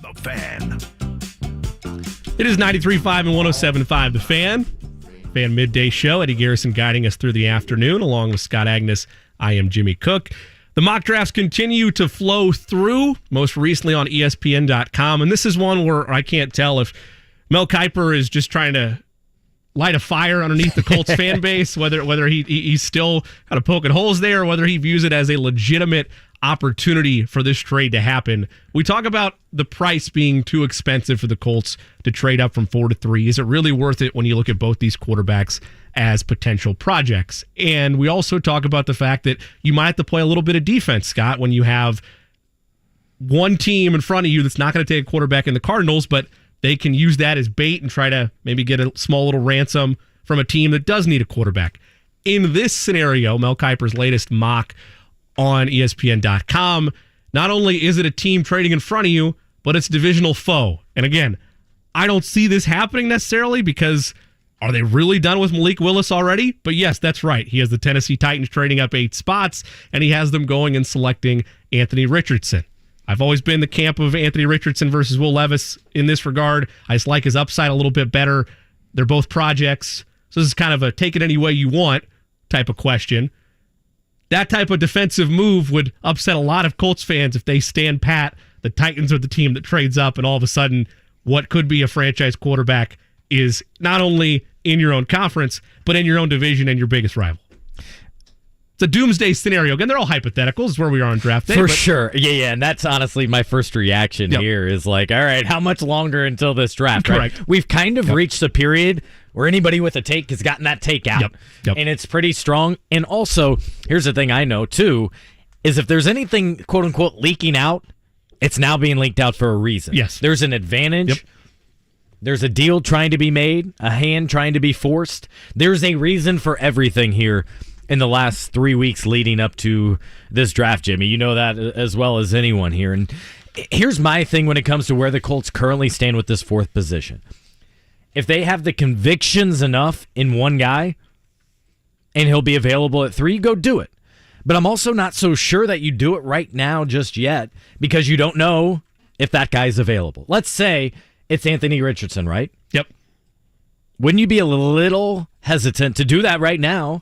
The Fan. It is 93.5 and 107.5 The Fan. Fan Midday Show. Eddie Garrison guiding us through the afternoon, along with Scott Agness. I am Jimmy Cook. The mock drafts continue to flow through, most recently on ESPN.com. And this is one where I can't tell if Mel Kiper is just trying to light a fire underneath the Colts fan base, whether he's still kind of poking holes there, or whether he views it as a legitimate opportunity for this trade to happen. We talk about the price being too expensive for the Colts to trade up from 4 to 3. Is it really worth it when you look at both these quarterbacks as potential projects? And we also talk about the fact that you might have to play a little bit of defense, Scott, when you have one team in front of you that's not going to take a quarterback in the Cardinals, but they can use that as bait and try to maybe get a small little ransom from a team that does need a quarterback. In this scenario, Mel Kiper's latest mock on ESPN.com, not only is it a team trading in front of you, but it's a divisional foe. And again, I don't see this happening necessarily, because are they really done with Malik Willis already? But yes, that's right. He has the Tennessee Titans trading up 8 spots, and he has them going and selecting Anthony Richardson. I've always been the camp of Anthony Richardson versus Will Levis in this regard. I just like his upside a little bit better. They're both projects, so this is kind of a take it any way you want type of question. That type of defensive move would upset a lot of Colts fans if they stand pat. The Titans are the team that trades up, and all of a sudden, what could be a franchise quarterback is not only in your own conference, but in your own division and your biggest rival. It's a doomsday scenario. Again, they're all hypotheticals. It's where we are on draft day. For sure. Yeah. And that's honestly my first reaction here is like, all right, how much longer until this draft? Correct. Right? We've kind of reached a period where anybody with a take has gotten that take out. Yep. And it's pretty strong. And also, here's the thing I know, too, is if there's anything, quote unquote, leaking out, it's now being leaked out for a reason. Yes. There's an advantage. Yep. There's a deal trying to be made, a hand trying to be forced. There's a reason for everything here in the last 3 weeks leading up to this draft, Jimmy. You know that as well as anyone here. And here's my thing when it comes to where the Colts currently stand with this 4th position. If they have the convictions enough in one guy and he'll be available at 3, go do it. But I'm also not so sure that you do it right now just yet, because you don't know if that guy's available. Let's say it's Anthony Richardson, right? Yep. Wouldn't you be a little hesitant to do that right now?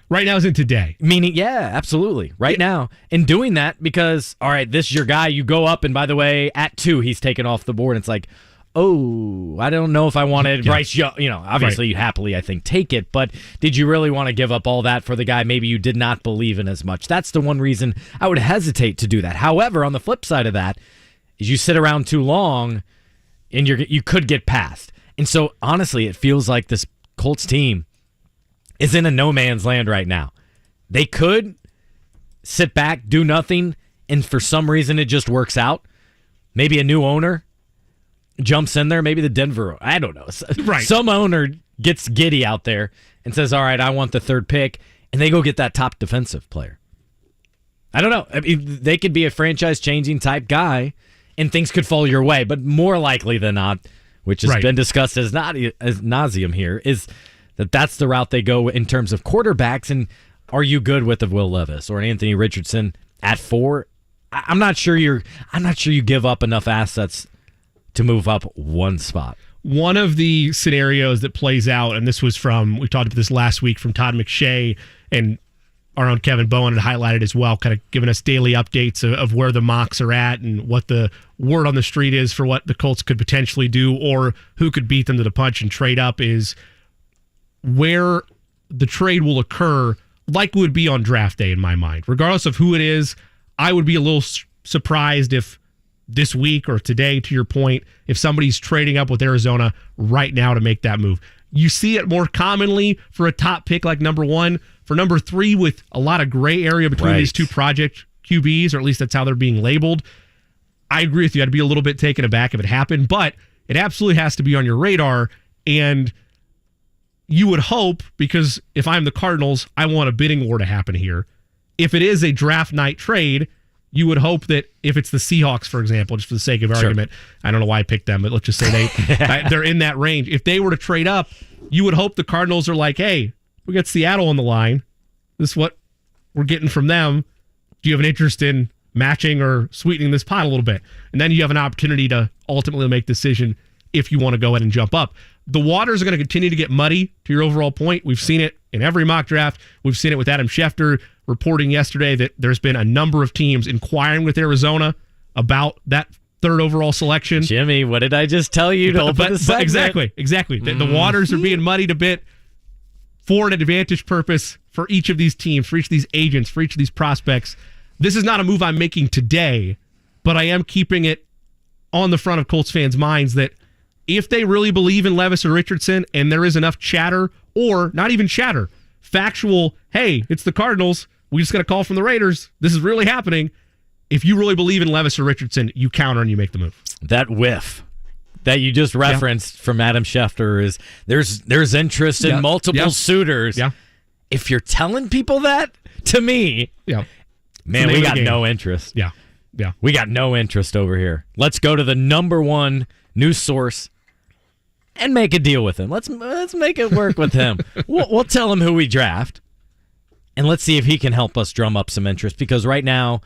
Right now is in today. Meaning, yeah, absolutely. Right now. And doing that because, all right, this is your guy. You go up, and by the way, at 2, he's taken off the board. And it's like, oh, I don't know if I wanted Bryce Young. You know, obviously, you'd happily, I think, take it. But did you really want to give up all that for the guy maybe you did not believe in as much? That's the one reason I would hesitate to do that. However, on the flip side of that is you sit around too long, and you could get passed. And so, honestly, it feels like this Colts team is in a no man's land right now. They could sit back, do nothing, and for some reason it just works out. Maybe a new owner jumps in there. Maybe the Denver, I don't know. Right. Some owner gets giddy out there and says, all right, I want the 3rd pick, and they go get that top defensive player. I don't know. I mean, they could be a franchise-changing type guy, and things could fall your way. But more likely than not, which has been discussed as nauseum here, is that's the route they go in terms of quarterbacks. And are you good with a Will Levis or an Anthony Richardson at 4? I'm not sure you give up enough assets to move up one spot. One of the scenarios that plays out, and this was we talked about this last week from Todd McShay, and our own Kevin Bowen had highlighted as well, kind of giving us daily updates of where the mocks are at and what the word on the street is for what the Colts could potentially do or who could beat them to the punch and trade up, is where the trade will occur, like would be on draft day in my mind. Regardless of who it is, I would be a little surprised if this week or today, to your point, if somebody's trading up with Arizona right now to make that move. You see it more commonly for a top pick like number 1. For number 3, with a lot of gray area between these two project QBs, or at least that's how they're being labeled. I agree with you. I'd be a little bit taken aback if it happened, but it absolutely has to be on your radar. And you would hope, because if I'm the Cardinals, I want a bidding war to happen here. If it is a draft night trade, you would hope that if it's the Seahawks, for example, just for the sake of argument, I don't know why I picked them, but let's just say they're in that range. If they were to trade up, you would hope the Cardinals are like, hey, we got Seattle on the line. This is what we're getting from them. Do you have an interest in matching or sweetening this pot a little bit? And then you have an opportunity to ultimately make a decision if you want to go ahead and jump up. The waters are going to continue to get muddy, to your overall point. We've seen it in every mock draft. We've seen it with Adam Schefter reporting yesterday that there's been a number of teams inquiring with Arizona about that third overall selection. Jimmy, what did I just tell you to open the segment? Exactly. The waters are being muddied a bit for an advantage purpose for each of these teams, for each of these agents, for each of these prospects. This is not a move I'm making today, but I am keeping it on the front of Colts fans' minds that if they really believe in Levis or Richardson and there is enough chatter, or not even chatter, factual, hey, it's the Cardinals, we just got a call from the Raiders, this is really happening. If you really believe in Levis or Richardson, you counter and you make the move. That whiff that you just referenced from Adam Schefter is there's interest in multiple suitors. Yeah. If you're telling people that, to me, man, we got no interest. Yeah. We got no interest over here. Let's go to the number one news source and make a deal with him. Let's make it work with him. We'll tell him who we draft, and let's see if he can help us drum up some interest, because right now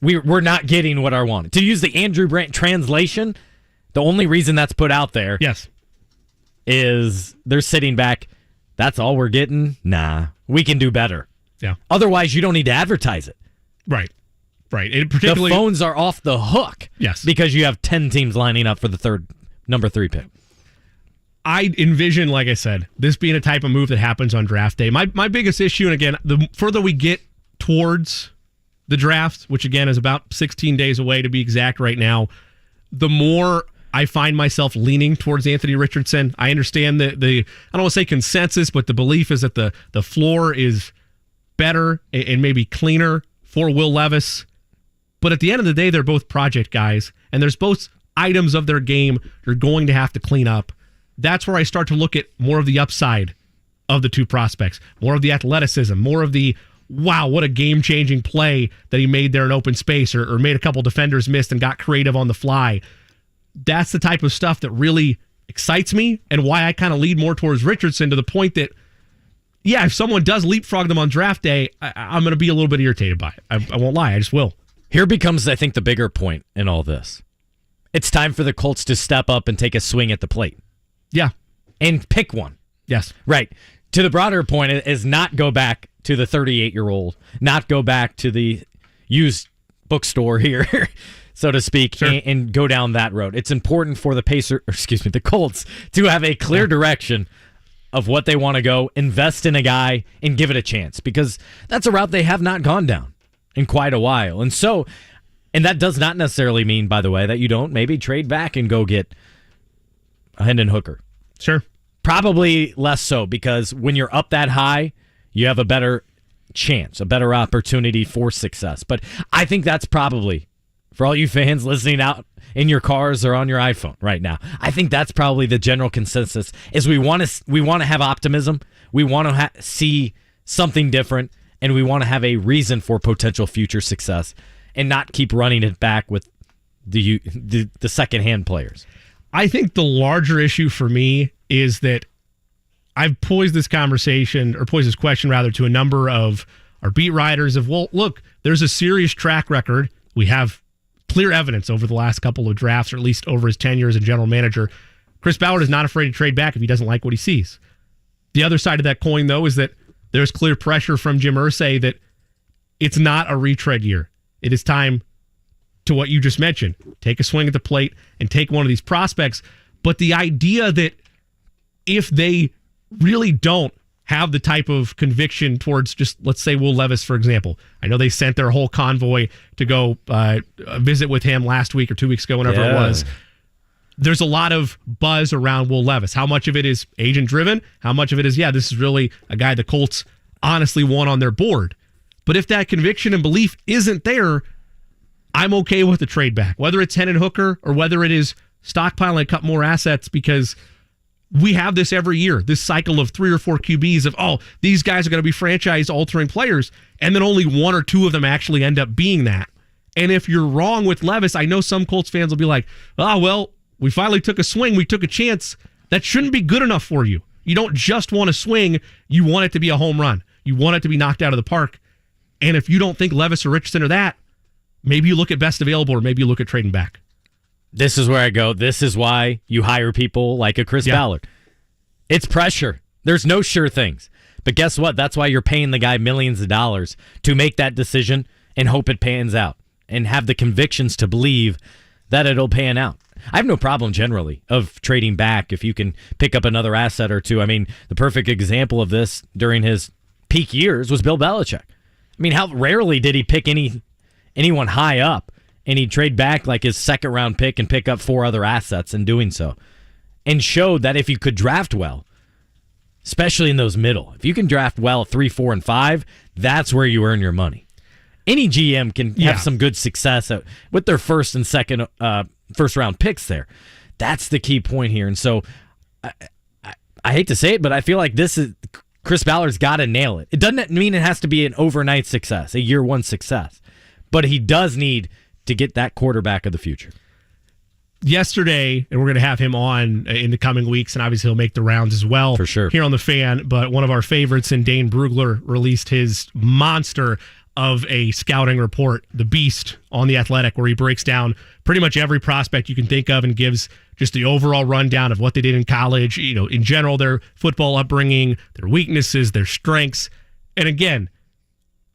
we're not getting what I wanted. To use the Andrew Brandt translation, the only reason that's put out there is they're sitting back. That's all we're getting? Nah, we can do better. Yeah. Otherwise, you don't need to advertise it. Right. And particularly, the phones are off the hook. Yes. Because you have 10 teams lining up for the number 3 pick. I envision, like I said, this being a type of move that happens on draft day. My biggest issue, and again, the further we get towards the draft, which again is about 16 days away to be exact right now, the more I find myself leaning towards Anthony Richardson. I understand the I don't want to say consensus, but the belief is that the floor is better and maybe cleaner for Will Levis. But at the end of the day, they're both project guys, and there's both items of their game you're going to have to clean up. That's where I start to look at more of the upside of the two prospects, more of the athleticism, more of the, wow, what a game-changing play that he made there in open space, or made a couple defenders miss and got creative on the fly. That's the type of stuff that really excites me, and why I kind of lead more towards Richardson, to the point that, yeah, if someone does leapfrog them on draft day, I'm going to be a little bit irritated by it. I won't lie, I just will. Here becomes, I think, the bigger point in all this. It's time for the Colts to step up and take a swing at the plate. Yeah. And pick one. Yes. Right. To the broader point is not go back to the 38-year-old, not go back to the used bookstore here, so to speak, sure, and go down that road. It's important for the the Colts to have a clear direction of what they want to go, invest in a guy, and give it a chance, because that's a route they have not gone down in quite a while. And that does not necessarily mean, by the way, that you don't maybe trade back and go get a Hendon Hooker. Sure. Probably less so, because when you're up that high, you have a better chance, a better opportunity for success. But I think that's probably, for all you fans listening out in your cars or on your iPhone right now, I think that's probably the general consensus, is we want to have optimism, we want to see something different, and we want to have a reason for potential future success, and not keep running it back with the second-hand players. I think the larger issue for me is that I've posed this question to a number of our beat writers of, well, look, there's a serious track record. We have clear evidence over the last couple of drafts, or at least over his tenure as a general manager. Chris Ballard is not afraid to trade back if he doesn't like what he sees. The other side of that coin, though, is that there's clear pressure from Jim Irsay that it's not a retread year. It is time to what you just mentioned. Take a swing at the plate and take one of these prospects. But the idea that if they really don't have the type of conviction towards, just let's say Will Levis, for example. I know they sent their whole convoy to go visit with him last week or 2 weeks ago, whenever it was. There's a lot of buzz around Will Levis. How much of it is agent driven? How much of it is, this is really a guy the Colts honestly want on their board? But if that conviction and belief isn't there, I'm okay with the trade back, whether it's Hendon Hooker or whether it is stockpiling a couple more assets, because we have this every year, this cycle of 3 or 4 QBs of, these guys are going to be franchise-altering players, and then only 1 or 2 of them actually end up being that. And if you're wrong with Levis, I know some Colts fans will be like, we finally took a swing, we took a chance. That shouldn't be good enough for you. You don't just want to swing, you want it to be a home run. You want it to be knocked out of the park. And if you don't think Levis or Richardson are that, maybe you look at best available, or maybe you look at trading back. This is where I go. This is why you hire people like a Chris Ballard. It's pressure. There's no sure things. But guess what? That's why you're paying the guy millions of dollars to make that decision and hope it pans out and have the convictions to believe that it'll pan out. I have no problem generally of trading back if you can pick up another asset or two. I mean, the perfect example of this during his peak years was Bill Belichick. I mean, how rarely did he pick anyone high up and he'd trade back like his second-round pick and pick up 4 other assets in doing so, and showed that if you could draft well, especially in those middle, if you can draft well 3, 4, and 5, that's where you earn your money. Any GM can have some good success with their first and second first-round picks there. That's the key point here. And so I hate to say it, but I feel like Chris Ballard's got to nail it. It doesn't mean it has to be an overnight success, a year one success, but he does need to get that quarterback of the future. Yesterday, and we're going to have him on in the coming weeks, and obviously he'll make the rounds as well for sure here on The Fan, but one of our favorites in Dane Brugler released his monster of a scouting report, The Beast, on The Athletic, where he breaks down pretty much every prospect you can think of and gives just the overall rundown of what they did in college, in general, their football upbringing, their weaknesses, their strengths. And again,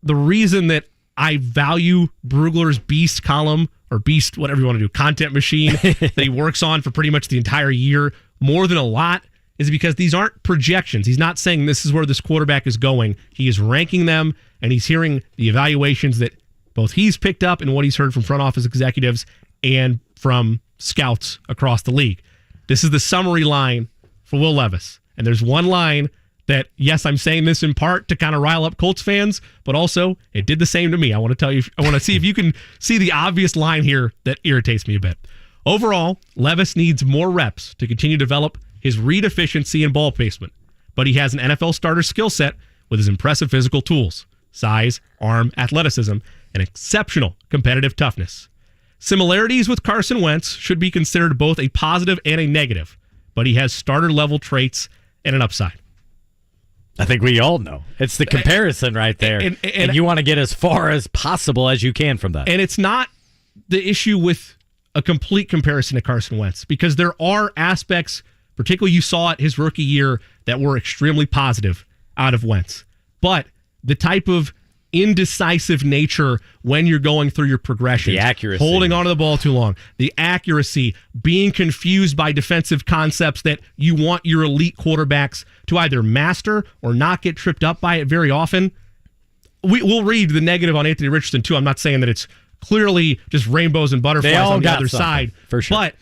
the reason that I value Brugler's Beast column, or Beast, whatever you want to do, content machine that he works on for pretty much the entire year, more than a lot, is because these aren't projections. He's not saying this is where this quarterback is going. He is ranking them, and he's hearing the evaluations that both he's picked up and what he's heard from front office executives and from scouts across the league. This is the summary line for Will Levis. And there's one line that, yes, I'm saying this in part to kind of rile up Colts fans, but also it did the same to me. I want to see if you can see the obvious line here that irritates me a bit. Overall, Levis needs more reps to continue to develop his read efficiency and ball placement, but he has an NFL starter skill set with his impressive physical tools, size, arm, athleticism, and exceptional competitive toughness. Similarities with Carson Wentz should be considered both a positive and a negative, but he has starter-level traits and an upside. I think we all know. It's the comparison right there. And you want to get as far as possible as you can from that. And it's not the issue with a complete comparison to Carson Wentz, because there are aspects, particularly you saw it his rookie year, that were extremely positive out of Wentz. But the type of indecisive nature when you're going through your progression, the accuracy, holding onto the ball too long, the accuracy, being confused by defensive concepts that you want your elite quarterbacks to either master or not get tripped up by it very often. We'll read the negative on Anthony Richardson too. I'm not saying that it's clearly just rainbows and butterflies on the other side, for sure. But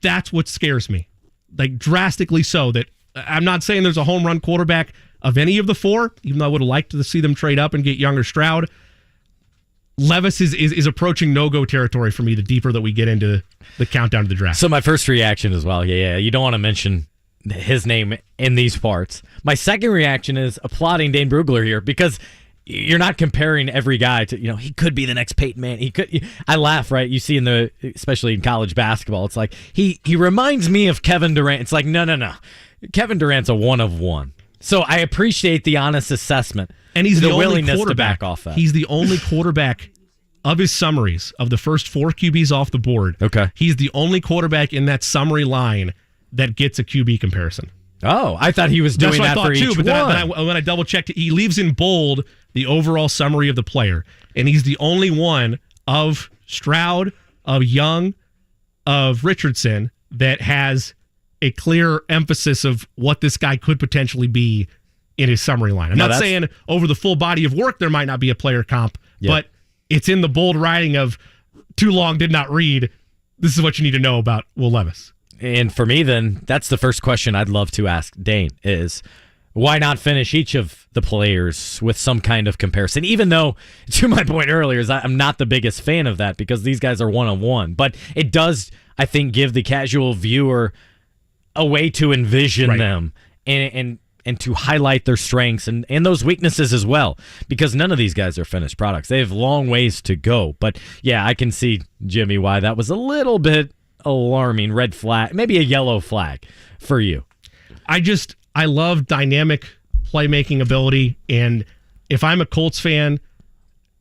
that's what scares me, like drastically so. That I'm not saying there's a home run quarterback of any of the 4, even though I would have liked to see them trade up and get younger Stroud. Levis is approaching no-go territory for me the deeper that we get into the countdown to the draft. So my first reaction as well, you don't want to mention his name in these parts. My second reaction is applauding Dane Brugler here, because you're not comparing every guy to, he could be the next Peyton Manning. I laugh, right? You see especially in college basketball, it's like, he reminds me of Kevin Durant. It's like, no. Kevin Durant's a one of one. So I appreciate the honest assessment, and he's the willingness only to back off that. He's the only quarterback of his summaries of the first 4 QBs off the board. Okay, he's the only quarterback in that summary line that gets a QB comparison. Oh, I thought he was doing that for each one. But when I double checked, he leaves in bold the overall summary of the player, and he's the only one of Stroud, of Young, of Richardson that has a clear emphasis of what this guy could potentially be in his summary line. I'm not saying over the full body of work there might not be a player comp, but it's in the bold writing of too long did not read. This is what you need to know about Will Levis. And for me, then, that's the first question I'd love to ask Dane is, why not finish each of the players with some kind of comparison? Even though, to my point earlier, is I'm not the biggest fan of that because these guys are one-on-one. But it does, I think, give the casual viewer a way to envision them and to highlight their strengths and those weaknesses as well, because none of these guys are finished products. They have long ways to go. But yeah, I can see, Jimmy, why that was a little bit alarming. Red flag, maybe a yellow flag for you. I love dynamic playmaking ability, and if I'm a Colts fan,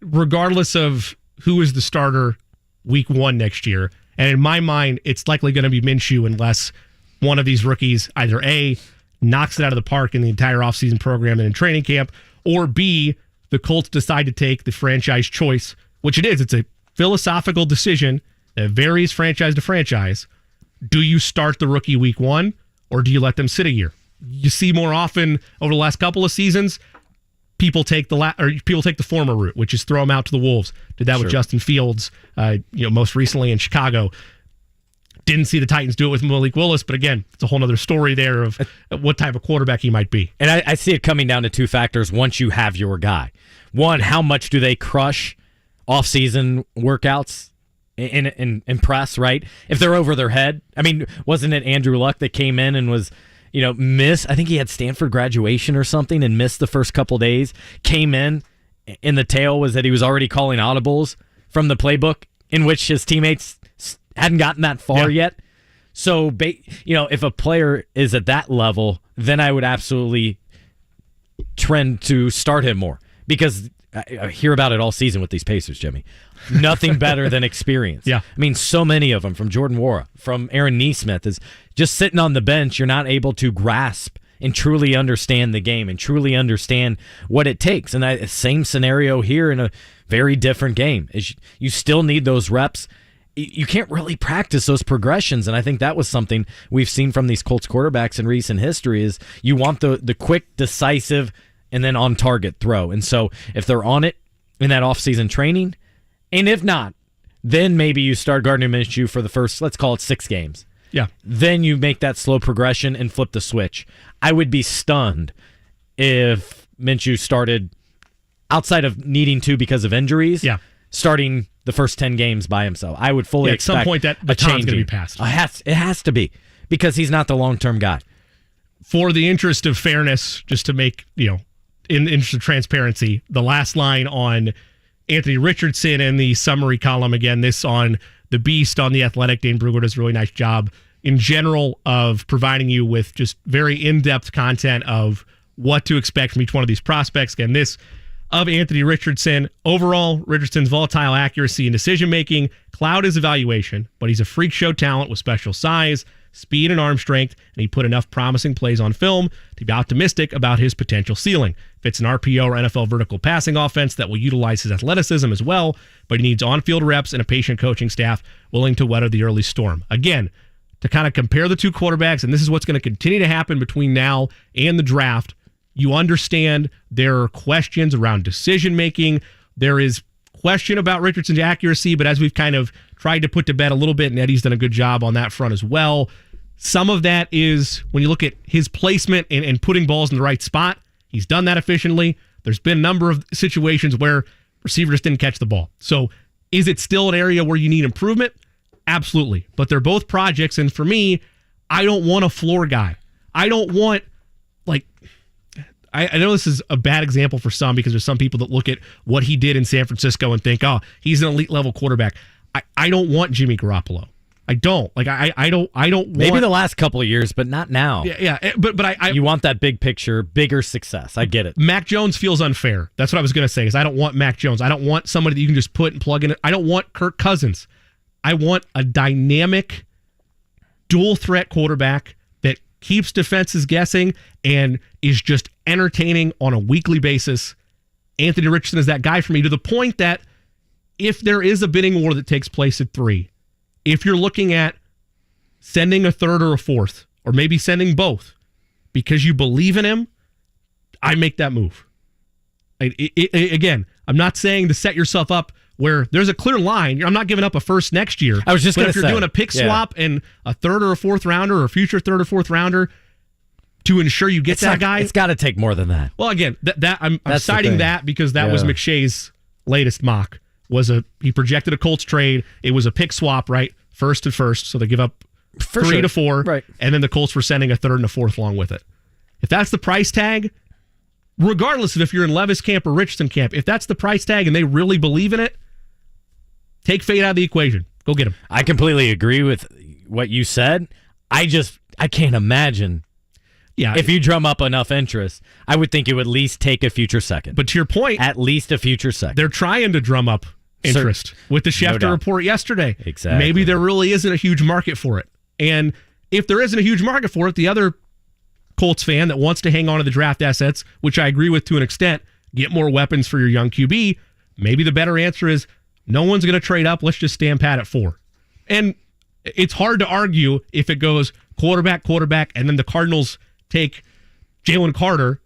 regardless of who is the starter week 1 next year, And in my mind, it's likely going to be Minshew unless one of these rookies either A, knocks it out of the park in the entire offseason program and in training camp, or B, the Colts decide to take the franchise choice, which it is. It's a philosophical decision that varies franchise to franchise. Do you start the rookie week 1, or do you let them sit a year? You see more often over the last couple of seasons, people take the former route, which is throw them out to the Wolves. Did that with Justin Fields, most recently in Chicago. Didn't see the Titans do it with Malik Willis, but again, it's a whole other story there of what type of quarterback he might be. And I see it coming down to two factors once you have your guy. One, how much do they crush off-season workouts and impress, right? If they're over their head. I mean, wasn't it Andrew Luck that came in and was, missed? I think he had Stanford graduation or something and missed the first couple days. Came in the tale was that he was already calling audibles from the playbook in which his teammates hadn't gotten that far yet. So, if a player is at that level, then I would absolutely trend to start him more because I hear about it all season with these Pacers, Jimmy. Nothing better than experience. Yeah. I mean, so many of them, from Jordan Nwora, from Aaron Nesmith, is just sitting on the bench. You're not able to grasp and truly understand the game and truly understand what it takes. And same scenario here in a very different game. You still need those reps. You can't really practice those progressions, and I think that was something we've seen from these Colts quarterbacks in recent history is you want the quick, decisive, and then on-target throw. And so if they're on it in that off-season training, and if not, then maybe you start Gardner Minshew for the first, let's call it 6 games. Yeah. Then you make that slow progression and flip the switch. I would be stunned if Minshew started, outside of needing to because of injuries, starting the first 10 games by himself. I would fully expect at some point that baton's going to be passed. It has to be because he's not the long-term guy. For the interest of fairness, just to make, in the interest of transparency, the last line on Anthony Richardson in the summary column, again, this on The Beast on The Athletic. Dane Brugler does a really nice job in general of providing you with just very in-depth content of what to expect from each one of these prospects. Again, this of Anthony Richardson. Overall, Richardson's volatile accuracy and decision-making cloud his evaluation, but he's a freak show talent with special size, speed, and arm strength, and he put enough promising plays on film to be optimistic about his potential ceiling. Fits an RPO or NFL vertical passing offense that will utilize his athleticism as well, but he needs on-field reps and a patient coaching staff willing to weather the early storm. Again, to kind of compare the two quarterbacks, and this is what's going to continue to happen between now and the draft, you understand there are questions around decision-making. There is question about Richardson's accuracy, but as we've kind of tried to put to bed a little bit, and Eddie's done a good job on that front as well, some of that is when you look at his placement and putting balls in the right spot, he's done that efficiently. There's been a number of situations where receivers just didn't catch the ball. So is it still an area where you need improvement? Absolutely. But they're both projects, and for me, I don't want a floor guy. I don't want, I know this is a bad example for some because there's some people that look at what he did in San Francisco and think, oh, he's an elite level quarterback. I don't want Jimmy Garoppolo. I don't. I don't want. Maybe the last couple of years, but not now. Yeah. But you want that big picture, bigger success. I get it. Mac Jones feels unfair. That's what I was going to say, is I don't want Mac Jones. I don't want somebody that you can just put and plug in. I don't want Kirk Cousins. I want a dynamic, dual threat quarterback that keeps defenses guessing and is just entertaining on a weekly basis. Anthony Richardson is that guy for me, to the point that if there is a bidding war that takes place at 3, if you're looking at sending a third or a fourth, or maybe sending both because you believe in him, I make that move. Again, I'm not saying to set yourself up where there's a clear line. I'm not giving up a first next year. I was just going to say, if you're doing a pick swap and a third or a fourth rounder or a future third or fourth rounder to ensure you get that guy, it's got to take more than that. Well, again, I'm citing that because that was McShay's latest mock. He projected a Colts trade. It was a pick swap, right? First to first, so they give up 3 to 4, right? And then the Colts were sending a third and a fourth along with it. If that's the price tag, regardless of if you're in Levis camp or Richardson camp, if that's the price tag and they really believe in it, take fate out of the equation. Go get him. I completely agree with what you said. I can't imagine. Yeah, if you drum up enough interest, I would think it would at least take a future second. But to your point, at least a future second. They're trying to drum up interest with the Schefter report yesterday. Exactly. Maybe there really isn't a huge market for it. And if there isn't a huge market for it, the other Colts fan that wants to hang on to the draft assets, which I agree with to an extent, get more weapons for your young QB, maybe the better answer is no one's going to trade up. Let's just stand pat at 4. And it's hard to argue if it goes quarterback, and then the Cardinals take Jalen Carter.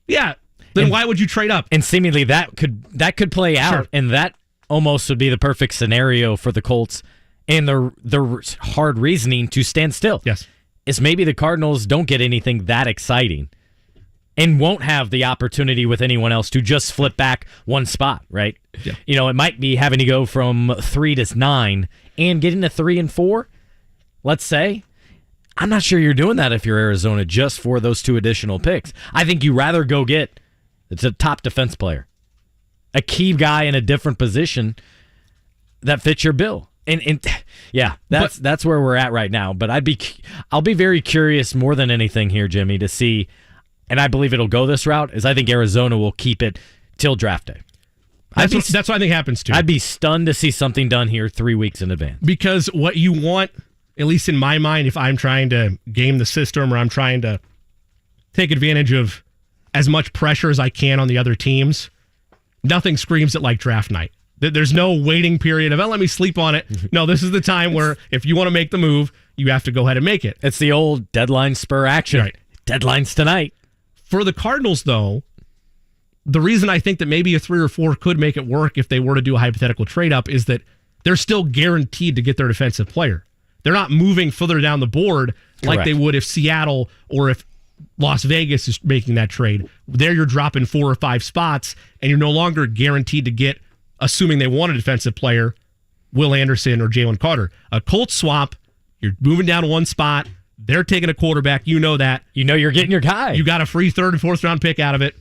Yeah, then why would you trade up? And seemingly that could play out, Sure. and that almost would be the perfect scenario for the Colts. And the hard reasoning to stand still. Yes. Is maybe the Cardinals don't get anything that exciting and won't have the opportunity with anyone else to just flip back one spot, right? Yeah. It might be having to go from 3 to 9 and getting to 3 and 4, let's say. I'm not sure you're doing that if you're Arizona just for those 2 additional picks. I think you rather go get a top defense player, a key guy in a different position that fits your bill. And yeah, that's where we're at right now. But I'll be very curious more than anything here, Jimmy, to see, and I believe it'll go this route, is I think Arizona will keep it till draft day. That's what I think happens too. I'd be stunned to see something done here 3 weeks in advance. Because what you want, at least in my mind, if I'm trying to game the system or I'm trying to take advantage of as much pressure as I can on the other teams, nothing screams it like draft night. There's no waiting period of, let me sleep on it. No, this is the time where if you want to make the move, you have to go ahead and make it. It's the old deadline spur action. Right. Deadline's tonight. For the Cardinals, though, the reason I think that maybe a 3 or 4 could make it work if they were to do a hypothetical trade-up is that they're still guaranteed to get their defensive player. They're not moving further down the board like Correct. they would if Seattle or if Las Vegas is making that trade. There you're dropping 4 or 5 spots, and you're no longer guaranteed to get, assuming they want a defensive player, Will Anderson or Jalen Carter. A Colts swap, you're moving down 1 spot. They're taking a quarterback. You know that. You know you're getting your guy. You got a free 3rd and 4th round pick out of it.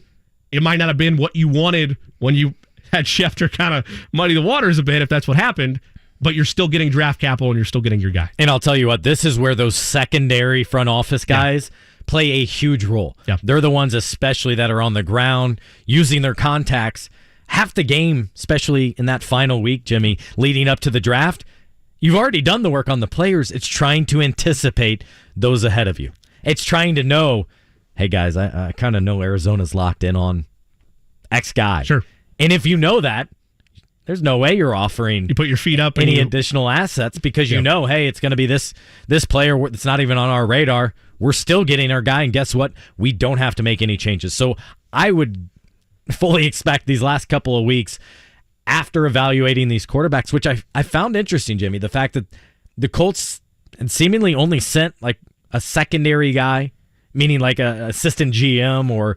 It might not have been what you wanted when you had Schefter kind of muddy the waters a bit, if that's what happened, but you're still getting draft capital and you're still getting your guy. And I'll tell you what, this is where those secondary front office guys play a huge role. Yeah. They're the ones especially that are on the ground, using their contacts. Half the game, especially in that final week, Jimmy, leading up to the draft, you've already done the work on the players. It's trying to anticipate those ahead of you. It's trying to know, hey, guys, I kind of know Arizona's locked in on X guy. Sure. And if you know that, there's no way you're offering You put your feet up. any additional assets because you know, hey, it's going to be this player that's not even on our radar. We're still getting our guy, and guess what? We don't have to make any changes. So I would fully expect these last couple of weeks, after evaluating these quarterbacks, which I found interesting, Jimmy, the fact that the Colts seemingly only sent like a secondary guy, meaning like a assistant GM or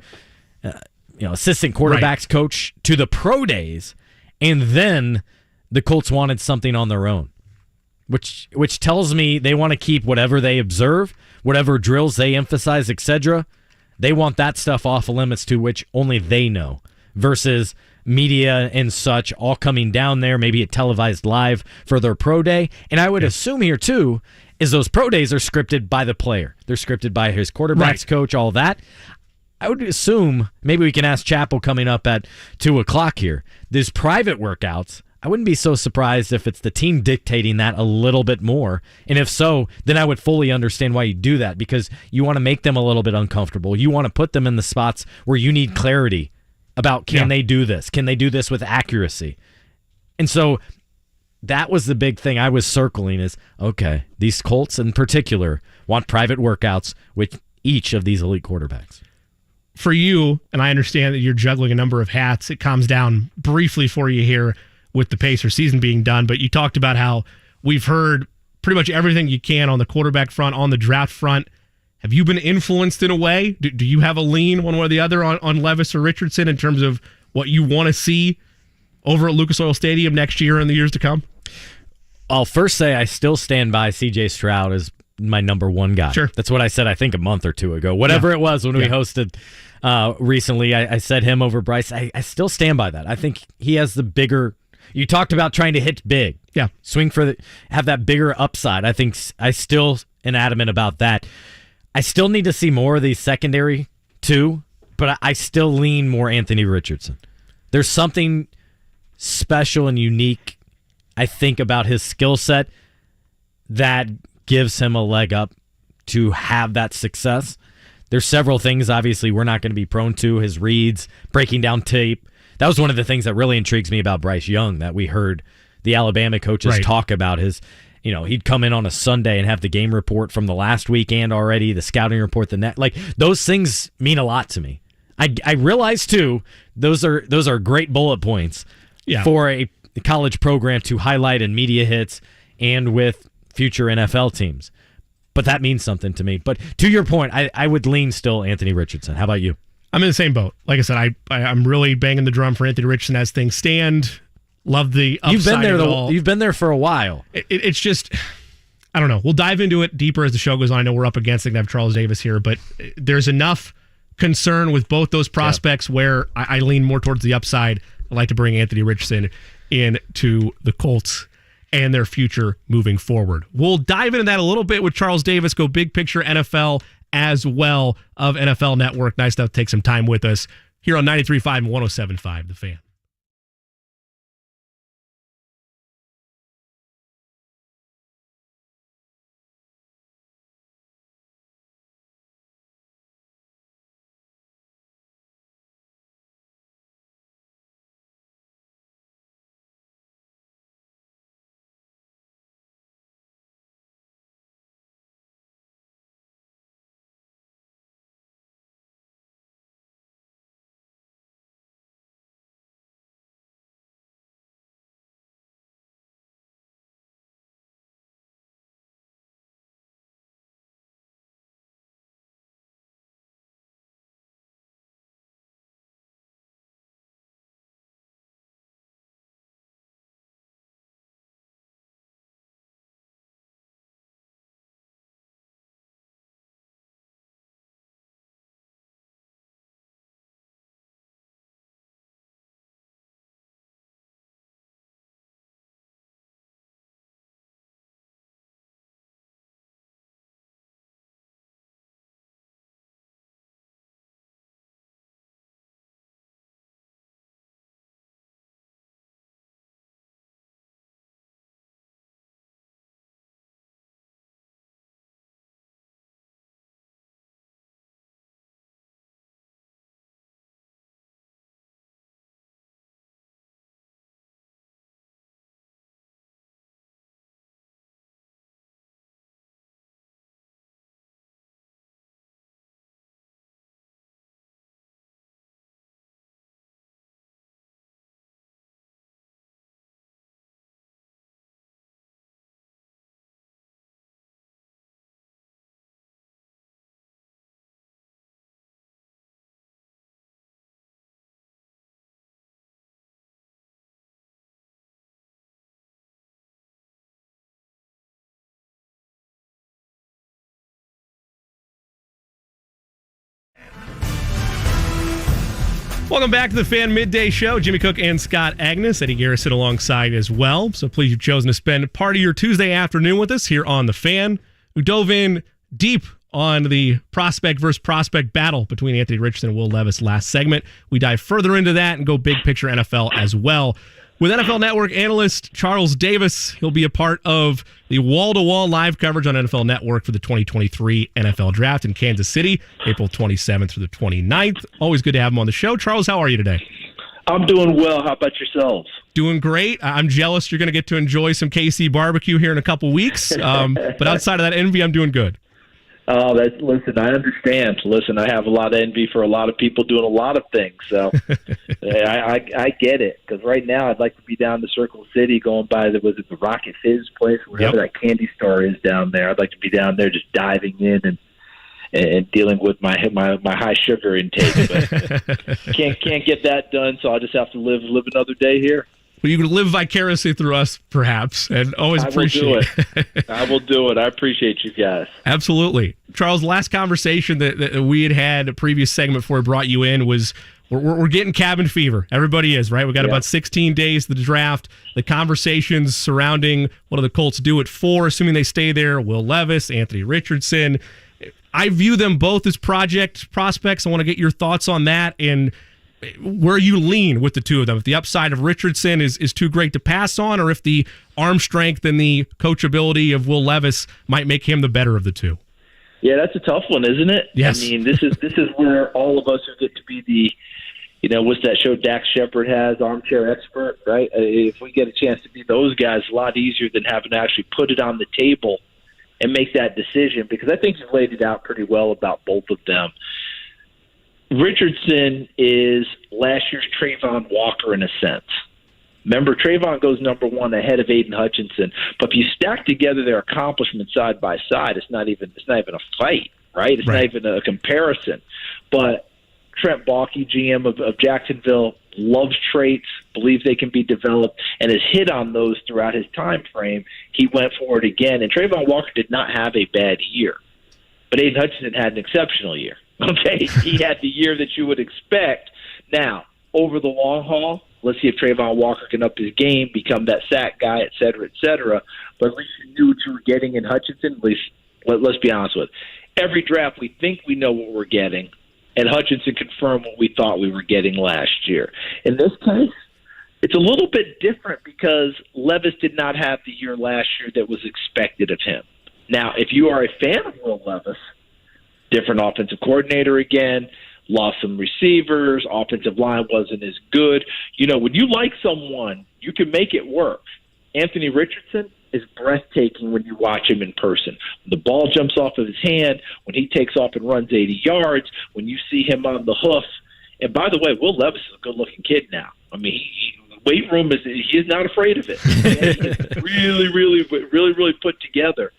assistant quarterbacks coach to the pro days, and then the Colts wanted something on their own, which tells me they want to keep whatever they observe, whatever drills they emphasize, etc. They want that stuff off limits to which only they know, versus media and such all coming down there, maybe a televised live for their pro day. And I would assume here too is those pro days are scripted by the player. They're scripted by his quarterbacks coach, all that. I would assume, maybe we can ask Chappell coming up at 2 o'clock here, these private workouts, I wouldn't be so surprised if it's the team dictating that a little bit more. And if so, then I would fully understand why you do that, because you want to make them a little bit uncomfortable. You want to put them in the spots where you need clarity about can they do this? Can they do this with accuracy? And so that was the big thing I was circling is, okay, these Colts in particular want private workouts with each of these elite quarterbacks. For you, and I understand that you're juggling a number of hats, it calms down briefly for you here with the Pacer season being done, but you talked about how we've heard pretty much everything you can on the quarterback front, on the draft front. Have you been influenced in a way? Do you have a lean one way or the other on Levis or Richardson in terms of what you want to see over at Lucas Oil Stadium next year and the years to come? I'll first say I still stand by C.J. Stroud as my number one guy. Sure. That's what I said, I think, a month or two ago. Whatever it was when we hosted recently, I said him over Bryce. I still stand by that. I think he has the bigger... You talked about trying to hit big. Yeah. Swing for have that bigger upside. I think I still am adamant about that. I still need to see more of these secondary too, but I still lean more Anthony Richardson. There's something special and unique, I think, about his skill set that gives him a leg up to have that success. There's several things, obviously, we're not going to be prone to. His reads, breaking down tape. That was one of the things that really intrigues me about Bryce Young that we heard the Alabama coaches talk about. He'd come in on a Sunday and have the game report from the last weekend already, the scouting report, those things mean a lot to me. I realize, too, those are great bullet points for a college program to highlight in media hits and with future NFL teams. But that means something to me. But to your point, I would lean still Anthony Richardson. How about you? I'm in the same boat. Like I said, I'm really banging the drum for Anthony Richardson as things stand. Love the upside of it all. You've been there for a while. It's just, I don't know. We'll dive into it deeper as the show goes on. I know we're up against it. I have Charles Davis here, but there's enough concern with both those prospects where I lean more towards the upside. I'd like to bring Anthony Richardson into the Colts and their future moving forward. We'll dive into that a little bit with Charles Davis, go big picture NFL as well of NFL Network. Nice enough to take some time with us here on 93.5 and 107.5 The Fan. Welcome back to the Fan Midday Show. Jimmy Cook and Scott Agness. Eddie Garrison alongside as well. So pleased you've chosen to spend part of your Tuesday afternoon with us here on the Fan. We dove in deep on the prospect versus prospect battle between Anthony Richardson and Will Levis last segment. We dive further into that and go big picture NFL as well. With NFL Network analyst Charles Davis, he'll be a part of the wall-to-wall live coverage on NFL Network for the 2023 NFL Draft in Kansas City, April 27th through the 29th. Always good to have him on the show. Charles, how are you today? I'm doing well. How about yourselves? Doing great. I'm jealous you're going to get to enjoy some KC barbecue here in a couple weeks. But outside of that envy, I'm doing good. Oh, listen, I understand. Listen, I have a lot of envy for a lot of people doing a lot of things. So I get it. Because right now I'd like to be down to Circle City going by the Rocket Fizz place, wherever that candy store is down there. I'd like to be down there just diving in and dealing with my high sugar intake. But can't get that done, so I'll just have to live another day here. Well, you can live vicariously through us, perhaps, and always appreciate it. I will do it. I appreciate you guys. Absolutely. Charles, last conversation that we had a previous segment before we brought you in was we're getting cabin fever. Everybody is, right? We got about 16 days to the draft. The conversations surrounding what do the Colts do at 4, assuming they stay there, Will Levis, Anthony Richardson. I view them both as project prospects. I want to get your thoughts on that. And where you lean with the two of them. If the upside of Richardson is too great to pass on, or if the arm strength and the coachability of Will Levis might make him the better of the two. Yeah, that's a tough one, isn't it? Yes. I mean, this is where all of us who get to be the, what's that show Dax Shepard has, Armchair Expert, right? If we get a chance to be those guys, a lot easier than having to actually put it on the table and make that decision, because I think you've laid it out pretty well about both of them. Richardson is last year's Trayvon Walker in a sense. Remember, Trayvon goes number one ahead of Aiden Hutchinson. But if you stack together their accomplishments side by side, it's not even a fight, right? It's not even a comparison. But Trent Baalke, GM of Jacksonville, loves traits, believes they can be developed, and has hit on those throughout his time frame. He went for it again. And Trayvon Walker did not have a bad year. But Aiden Hutchinson had an exceptional year. Okay, he had the year that you would expect. Now, over the long haul, let's see if Trayvon Walker can up his game, become that sack guy, et cetera, et cetera. But at least you knew what you were getting in Hutchinson. At least, let's be honest with it. Every draft, we think we know what we're getting, and Hutchinson confirmed what we thought we were getting last year. In this case, it's a little bit different because Levis did not have the year last year that was expected of him. Now, if you are a fan of Will Levis, different offensive coordinator again, lost some receivers, offensive line wasn't as good. When you like someone, you can make it work. Anthony Richardson is breathtaking when you watch him in person. When the ball jumps off of his hand, when he takes off and runs 80 yards, when you see him on the hoof. And by the way, Will Levis is a good-looking kid now. I mean, weight room he is not afraid of it. He is really put together.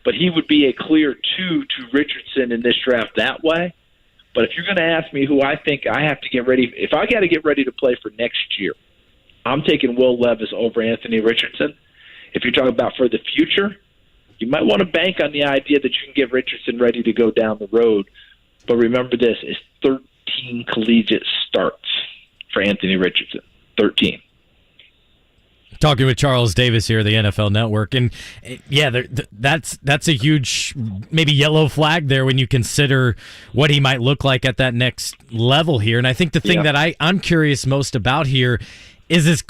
But he would be a clear 2 to Richardson in this draft that way. But if you're going to ask me who I think I have to get ready, if I got to get ready to play for next year, I'm taking Will Levis over Anthony Richardson. If you're talking about for the future, you might want to bank on the idea that you can get Richardson ready to go down the road. But remember this, it's 13 collegiate starts for Anthony Richardson. 13. Talking with Charles Davis here, the NFL Network, and yeah, that's a huge maybe yellow flag there when you consider what he might look like at that next level here. And I think the thing that I'm curious most about here is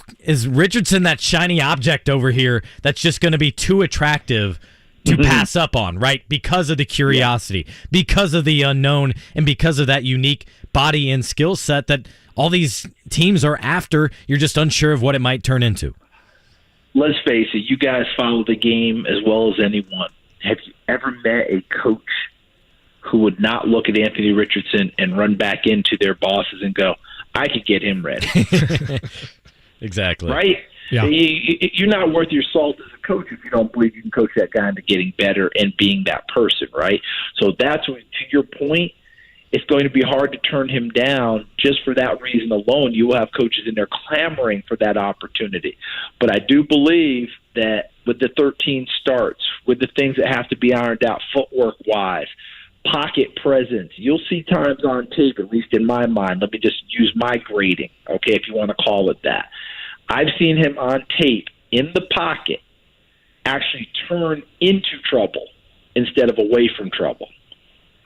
Richardson that shiny object over here that's just going to be too attractive to pass up on, right? Because of the curiosity, because of the unknown, and because of that unique body and skill set that all these teams are after. You're just unsure of what it might turn into. Let's face it, you guys follow the game as well as anyone. Have you ever met a coach who would not look at Anthony Richardson and run back into their bosses and go, I could get him ready? Exactly. Right? Yeah. You're not worth your salt as a coach if you don't believe you can coach that guy into getting better and being that person, right? So that's what, to your point, it's going to be hard to turn him down just for that reason alone. You will have coaches in there clamoring for that opportunity. But I do believe that with the 13 starts, with the things that have to be ironed out footwork-wise, pocket presence, you'll see times on tape, at least in my mind. Let me just use my grading, okay, if you want to call it that. I've seen him on tape in the pocket actually turn into trouble instead of away from trouble.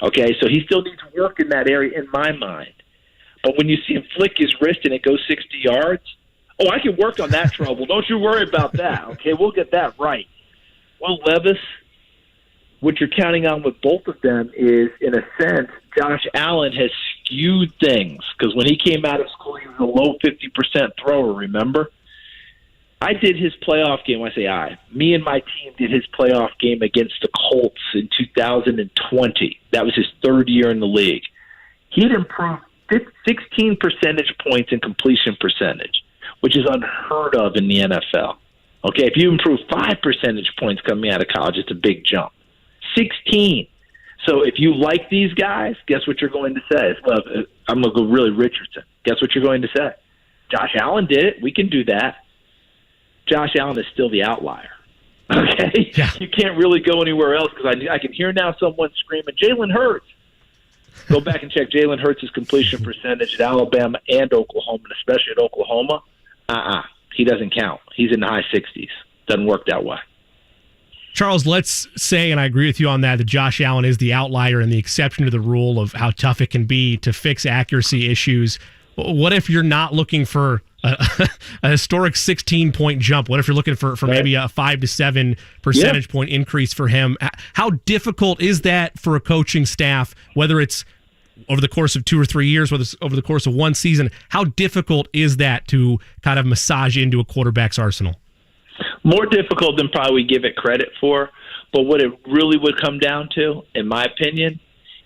Okay, so he still needs work in that area in my mind. But when you see him flick his wrist and it goes 60 yards, I can work on that trouble. Don't you worry about that. Okay, we'll get that right. Well, Levis, what you're counting on with both of them is, in a sense, Josh Allen has skewed things. Because when he came out of school, he was a low 50% thrower, remember? I did his playoff game. When I say me and my team did his playoff game against the Colts in 2020. That was his third year in the league. He'd improved 16 percentage points in completion percentage, which is unheard of in the NFL. Okay, if you improve 5 percentage points coming out of college, it's a big jump. 16. So if you like these guys, guess what you're going to say? Well, I'm going to go really Richardson. Guess what you're going to say? Josh Allen did it. We can do that. Josh Allen is still the outlier. Okay? Yeah. You can't really go anywhere else because I can hear now someone screaming, Jalen Hurts. Go back and check Jalen Hurts' completion percentage at Alabama and Oklahoma, and especially at Oklahoma. He doesn't count. He's in the high 60s. Doesn't work that way. Charles, let's say, and I agree with you on that Josh Allen is the outlier and the exception to the rule of how tough it can be to fix accuracy issues. What if you're not looking for a historic 16-point jump? What if you're looking for maybe a 5 to 7 percentage point increase for him? How difficult is that for a coaching staff, whether it's over the course of 2 or 3 years, whether it's over the course of one season? How difficult is that to kind of massage into a quarterback's arsenal? More difficult than probably we give it credit for. But what it really would come down to, in my opinion,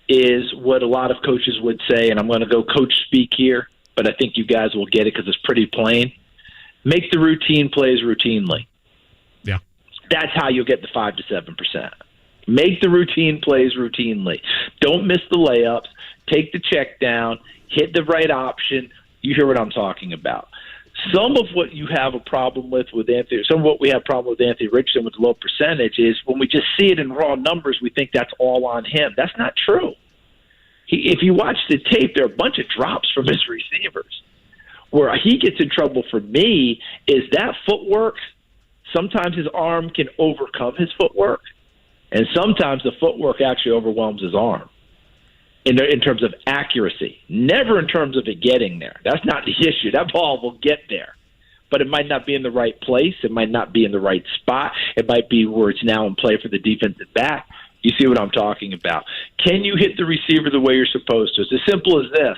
is what a lot of coaches would say, and I'm going to go coach speak here, but I think you guys will get it because it's pretty plain. Make the routine plays routinely. Yeah. That's how you'll get the 5 to 7%. Make the routine plays routinely. Don't miss the layups. Take the check down. Hit the right option. You hear what I'm talking about. Some of what you have a problem with Anthony, some of what we have a problem with Anthony Richardson with the low percentage is when we just see it in raw numbers, we think that's all on him. That's not true. If you watch the tape, there are a bunch of drops from his receivers. Where he gets in trouble for me is that footwork. Sometimes his arm can overcome his footwork, and sometimes the footwork actually overwhelms his arm. In terms of accuracy, never in terms of it getting there. That's not the issue. That ball will get there, but it might not be in the right place. It might not be in the right spot. It might be where it's now in play for the defensive back. You see what I'm talking about. Can you hit the receiver the way you're supposed to? It's as simple as this.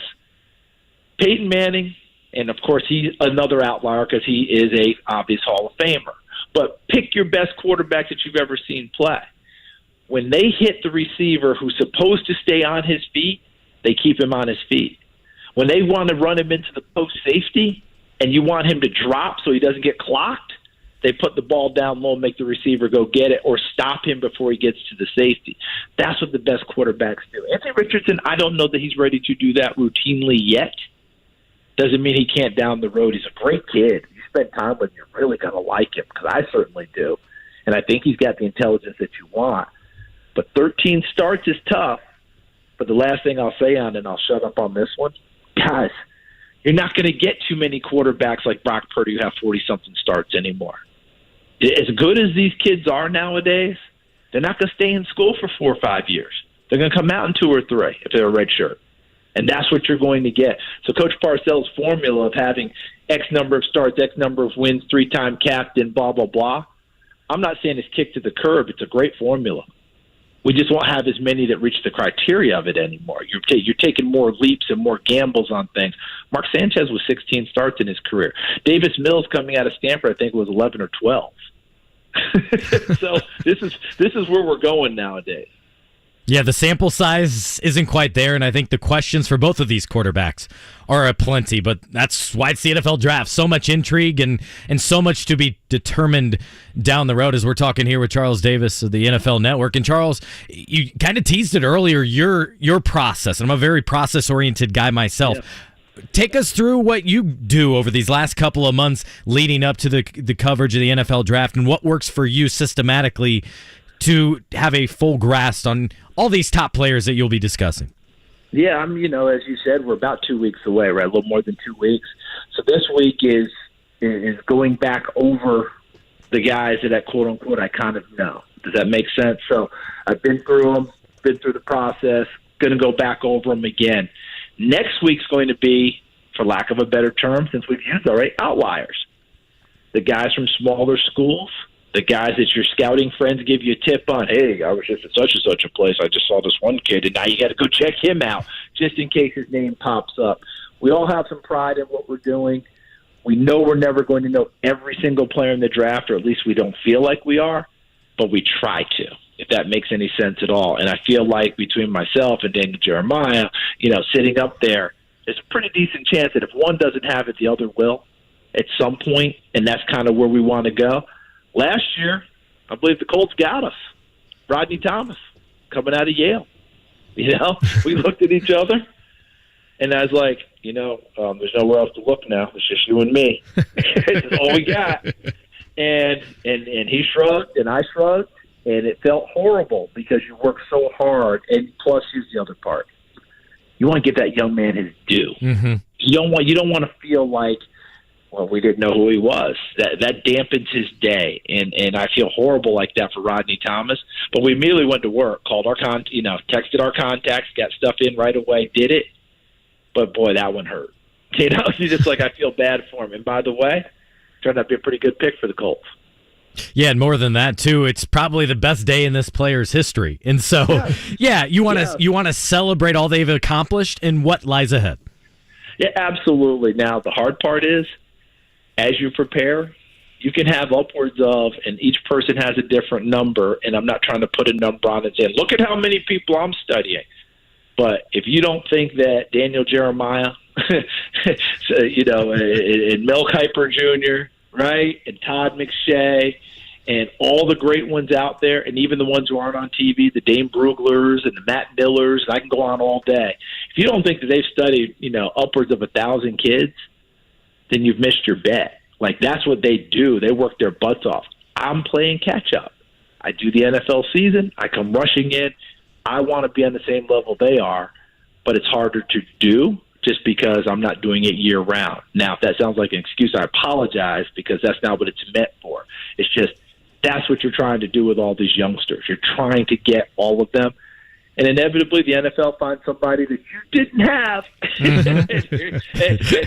Peyton Manning, and of course he's another outlier because he is a obvious Hall of Famer, but pick your best quarterback that you've ever seen play. When they hit the receiver who's supposed to stay on his feet, they keep him on his feet. When they want to run him into the post safety and you want him to drop so he doesn't get clocked, they put the ball down low and make the receiver go get it or stop him before he gets to the safety. That's what the best quarterbacks do. Anthony Richardson, I don't know that he's ready to do that routinely yet. Doesn't mean he can't down the road. He's a great kid. You spend time with him, you're really going to like him because I certainly do. And I think he's got the intelligence that you want. But 13 starts is tough. But the last thing I'll say on it, and I'll shut up on this one, guys, you're not going to get too many quarterbacks like Brock Purdy who have 40-something starts anymore. As good as these kids are nowadays, they're not going to stay in school for 4 or 5 years. They're going to come out in 2 or 3 if they're a red shirt. And that's what you're going to get. So Coach Parcells' formula of having X number of starts, X number of wins, 3-time captain, blah, blah, blah, I'm not saying it's kicked to the curb. It's a great formula. We just won't have as many that reach the criteria of it anymore. You're taking more leaps and more gambles on things. Mark Sanchez was 16 starts in his career. Davis Mills coming out of Stanford, I think, was 11 or 12. So this is where we're going nowadays. Yeah, the sample size isn't quite there, and I think the questions for both of these quarterbacks are aplenty, but that's why it's the NFL draft. So much intrigue and so much to be determined down the road as we're talking here with Charles Davis of the NFL Network. And Charles, you kind of teased it earlier, your process. I'm a very process-oriented guy myself. Yeah. Take us through what you do over these last couple of months leading up to the coverage of the NFL draft and what works for you systematically to have a full grasp on all these top players that you'll be discussing. Yeah, as you said, we're about 2 weeks away, right? A little more than 2 weeks. So this week is going back over the guys that quote unquote I kind of know. Does that make sense? So I've been through them, been through the process, going to go back over them again. Next week's going to be, for lack of a better term, since we've used already, outliers. The guys from smaller schools, the guys that your scouting friends give you a tip on. Hey, I was just at such and such a place. I just saw this one kid, and now you got to go check him out just in case his name pops up. We all have some pride in what we're doing. We know we're never going to know every single player in the draft, or at least we don't feel like we are, but we try to, if that makes any sense at all. And I feel like between myself and Daniel Jeremiah, sitting up there, there's a pretty decent chance that if one doesn't have it, the other will at some point, and that's kind of where we want to go. Last year, I believe the Colts got us. Rodney Thomas coming out of Yale. We looked at each other, and I was like, there's nowhere else to look now. It's just you and me. It's all we got. And he shrugged, and I shrugged, and it felt horrible because you work so hard. And plus, here's the other part: you want to give that young man his due. Mm-hmm. You don't want to feel like, well, we didn't know who he was. That dampens his day, and I feel horrible like that for Rodney Thomas. But we immediately went to work, called our texted our contacts, got stuff in right away, did it. But boy, that one hurt. You know, he's just like, I feel bad for him. And by the way, turned out to be a pretty good pick for the Colts. Yeah, and more than that too, it's probably the best day in this player's history. And so, you want to celebrate all they've accomplished and what lies ahead. Yeah, absolutely. Now, the hard part is, as you prepare, you can have upwards of, and each person has a different number, and I'm not trying to put a number on it and say, look at how many people I'm studying. But if you don't think that Daniel Jeremiah, and Mel Kiper Jr., right, and Todd McShay, and all the great ones out there, and even the ones who aren't on TV, the Dane Bruglers and the Matt Millers, and I can go on all day. If you don't think that they've studied, upwards of 1,000 kids, then you've missed your bet. Like, that's what they do. They work their butts off. I'm playing catch-up. I do the NFL season. I come rushing in. I want to be on the same level they are, but it's harder to do just because I'm not doing it year-round. Now, if that sounds like an excuse, I apologize, because that's not what it's meant for. It's just that's what you're trying to do with all these youngsters. You're trying to get all of them. And inevitably, the NFL finds somebody that you didn't have, and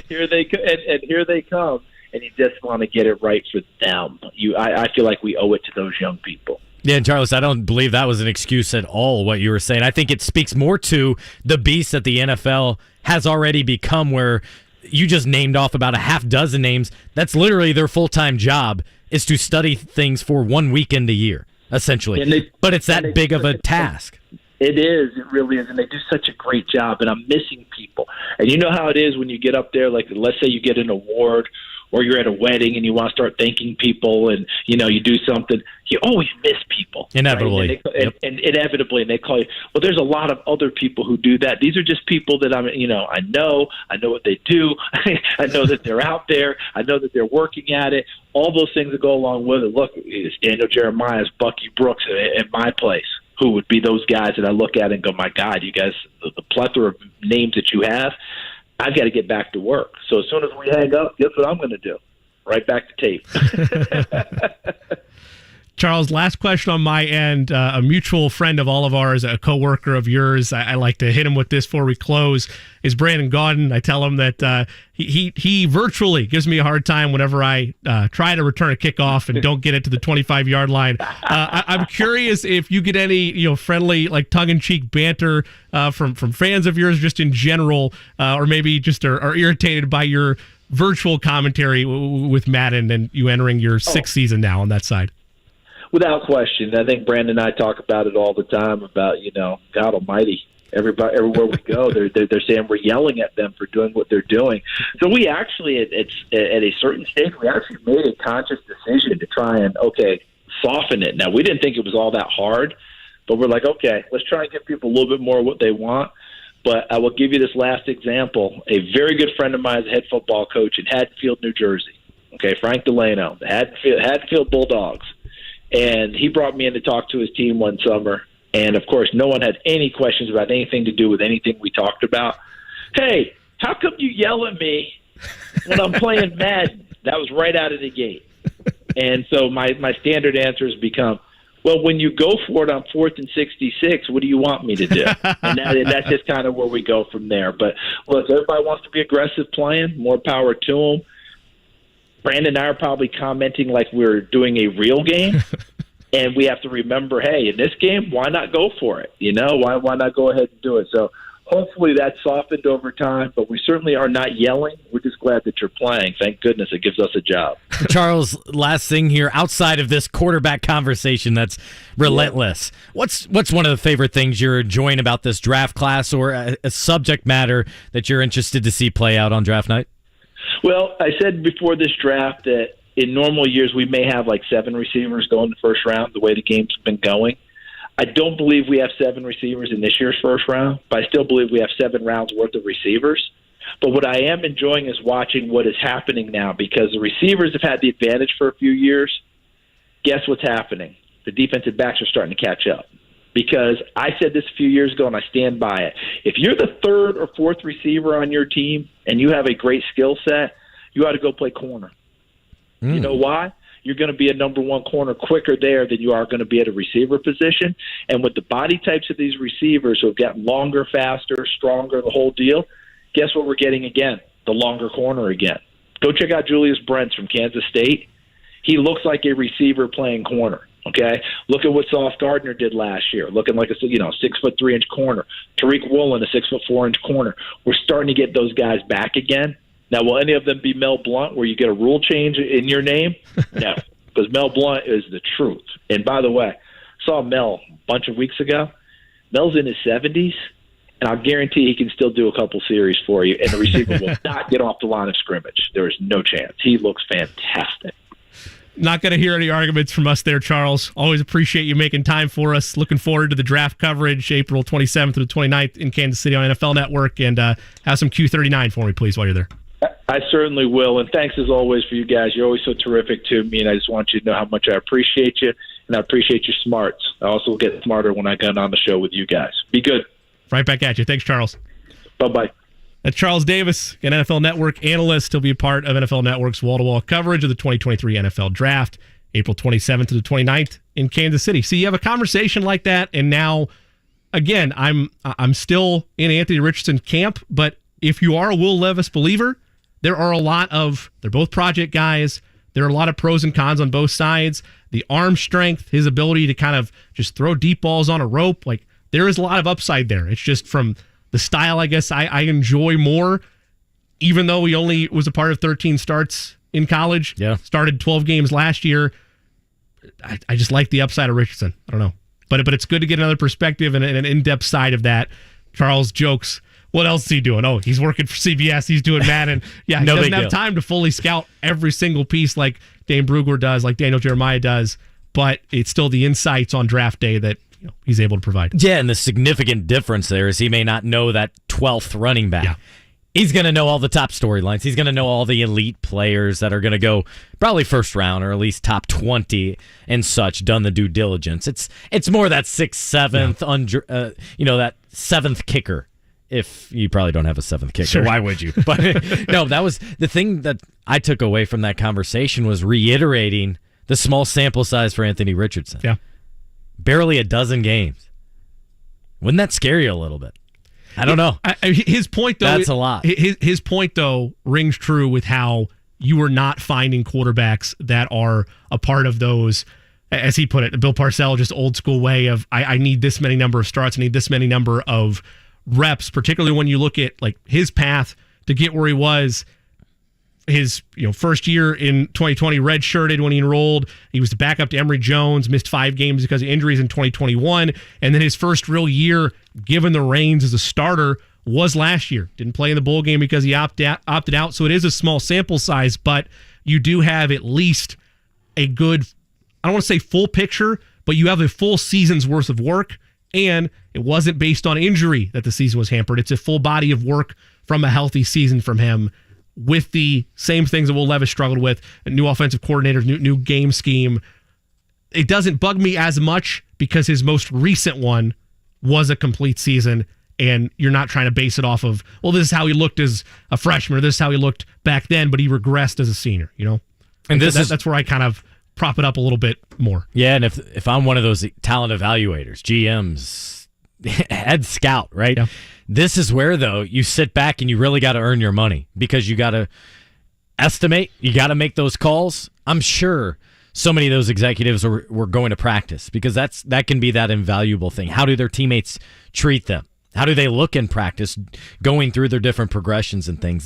here they come, and you just want to get it right for them. I feel like we owe it to those young people. Yeah, and Charles, I don't believe that was an excuse at all, what you were saying. I think it speaks more to the beast that the NFL has already become, where you just named off about a half dozen names. That's literally their full-time job, is to study things for 1 weekend a year, essentially. But it's that big of a task. It is. It really is. And they do such a great job, and I'm missing people. And you know how it is when you get up there, like let's say you get an award or you're at a wedding and you want to start thanking people, and you do something, you always miss people. Inevitably. Right? And inevitably, and they call you, well, there's a lot of other people who do that. These are just people that I know what they do. I know that they're out there. I know that they're working at it. All those things that go along with it. Look, it's Daniel Jeremiah, Bucky Brooks at my place, who would be those guys that I look at and go, my God, you guys, the plethora of names that you have, I've got to get back to work. So as soon as we hang up, guess what I'm going to do? Right back to tape. Charles, last question on my end. A mutual friend of all of ours, a coworker of yours, I like to hit him with this before we close, is Brandon Gaudin. I tell him that he virtually gives me a hard time whenever I try to return a kickoff and don't get it to the 25-yard line. I'm curious if you get any friendly, like tongue-in-cheek banter from fans of yours just in general, or maybe just are irritated by your virtual commentary with Madden and you entering your sixth season now on that side. Without question. I think Brandon and I talk about it all the time about, God almighty, everywhere we go, they're saying we're yelling at them for doing what they're doing. So we actually, at a certain stage, we actually made a conscious decision to try and, soften it. Now, we didn't think it was all that hard, but we're like, okay, let's try and give people a little bit more of what they want. But I will give you this last example. A very good friend of mine is a head football coach in Haddonfield, New Jersey. Frank Delano, the Haddonfield Bulldogs. And he brought me in to talk to his team one summer. And, of course, no one had any questions about anything to do with anything we talked about. Hey, how come you yell at me when I'm playing Madden? That was right out of the gate. And so my standard answer has become, well, when you go for it on 4th and 66, what do you want me to do? And that's just kind of where we go from there. But, look, everybody wants to be aggressive playing. More power to them. Brandon and I are probably commenting like we're doing a real game, and we have to remember, hey, in this game, why not go for it? Why not go ahead and do it? So hopefully that's softened over time, but we certainly are not yelling. We're just glad that you're playing. Thank goodness it gives us a job. Charles, last thing here, outside of this quarterback conversation that's relentless, what's one of the favorite things you're enjoying about this draft class, or a subject matter that you're interested to see play out on draft night? Well, I said before this draft that in normal years we may have like 7 receivers go in the first round, the way the game's been going. I don't believe we have 7 receivers in this year's first round, but I still believe we have 7 rounds worth of receivers. But what I am enjoying is watching what is happening now, because the receivers have had the advantage for a few years. Guess what's happening? The defensive backs are starting to catch up. Because I said this a few years ago, and I stand by it. If you're the 3rd or 4th receiver on your team and you have a great skill set, you ought to go play corner. You know why? You're going to be a number 1 corner quicker there than you are going to be at a receiver position. And with the body types of these receivers who have gotten longer, faster, stronger, the whole deal, guess what we're getting again? the longer corner again. Go check out Julius Brents from Kansas State. He looks like a receiver playing corner. Okay, look at what Sauce Gardner did last year, looking like a 6'3" corner. Tariq Woolen, a 6'4" corner. We're starting to get those guys back again. Now, will any of them be Mel Blount, where you get a rule change in your name? No, because Mel Blount is the truth. And by the way, saw Mel a bunch of weeks ago. Mel's in his 70s, and I'll guarantee he can still do a couple series for you, and the receiver will not get off the line of scrimmage. There is no chance. He looks fantastic. Not going to hear any arguments from us there, Charles. Always appreciate you making time for us. Looking forward to the draft coverage, April 27th through the 29th in Kansas City on NFL Network. And have some Q39 for me, please, while you're there. I certainly will. And thanks, as always, for you guys. You're always so terrific to me, and I just want you to know how much I appreciate you, and I appreciate your smarts. I also get smarter when I get on the show with you guys. Be good. Right back at you. Thanks, Charles. Bye-bye. That's Charles Davis, an NFL Network analyst. He'll be a part of NFL Network's wall-to-wall coverage of the 2023 NFL Draft, April 27th to the 29th in Kansas City. So you have a conversation like that, and now, again, I'm still in Anthony Richardson camp, but if you are a Will Levis believer, there are a lot of, they're both project guys. There are a lot of pros and cons on both sides. The arm strength, his ability to kind of just throw deep balls on a rope, like there is a lot of upside there. It's just from the style, I guess, I enjoy more, even though he only was a part of 13 starts in college. Yeah. Started 12 games last year. I just like the upside of Richardson. I don't know. But it's good to get another perspective and an in-depth side of that. Charles jokes, what else is he doing? Oh, he's working for CBS. He's doing Madden. Yeah, he doesn't have time to fully scout every single piece like Dane Brugler does, like Daniel Jeremiah does. But it's still the insights on draft day that he's able to provide. Yeah, and the significant difference there is he may not know that 12th running back. Yeah. He's going to know all the top storylines. He's going to know all the elite players that are going to go probably first round or at least top 20 and such, done the due diligence. It's more that 6th, 7th, that 7th kicker. If you probably don't have a 7th kicker, sure. Why would you? But no, that was the thing that I took away from that conversation was reiterating the small sample size for Anthony Richardson. Yeah. Barely a dozen games. Wouldn't that scare you a little bit? I don't know. His point, though, that's a lot. His point, though, rings true with how you are not finding quarterbacks that are a part of those, as he put it, Bill Parcells, just old school way of I need this many number of starts, I need this many number of reps, particularly when you look at like his path to get where he was. His first year in 2020, redshirted when he enrolled. He was the backup to Emory Jones, missed 5 games because of injuries in 2021. And then his first real year given the reins as a starter was last year. Didn't play in the bowl game because he opted out. So it is a small sample size, but you do have at least a good, I don't want to say full picture, but you have a full season's worth of work. And it wasn't based on injury that the season was hampered. It's a full body of work from a healthy season from him, with the same things that Will Levis struggled with, new offensive coordinators, new game scheme. It doesn't bug me as much because his most recent one was a complete season, and you're not trying to base it off of, well, this is how he looked as a freshman, or this is how he looked back then, but he regressed as a senior, And that's where I kind of prop it up a little bit more. Yeah, and if I'm one of those talent evaluators, GMs, head scout, right? Yeah. This is where, though, you sit back and you really got to earn your money because you got to estimate, you got to make those calls. I'm sure so many of those executives were going to practice because that can be that invaluable thing. How do their teammates treat them? How do they look in practice, going through their different progressions and things?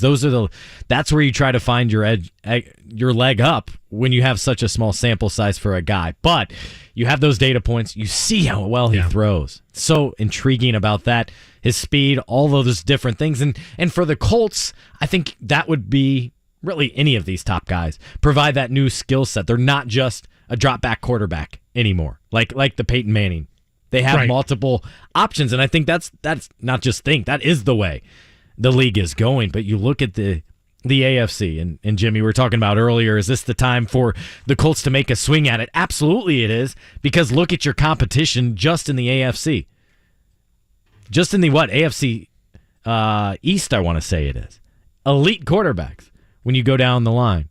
That's where you try to find your leg up when you have such a small sample size for a guy. But you have those data points. You see how well he throws. So intriguing about that, his speed, all of those different things. And for the Colts, I think that would be really any of these top guys provide that new skill set. They're not just a drop back quarterback anymore, like the Peyton Manning. They have multiple options, and I think that's not just that is the way the league is going. But you look at the AFC, and Jimmy, we were talking about earlier, is this the time for the Colts to make a swing at it? Absolutely it is, because look at your competition just in the AFC. Just in the AFC East, I want to say it is. Elite quarterbacks when you go down the line.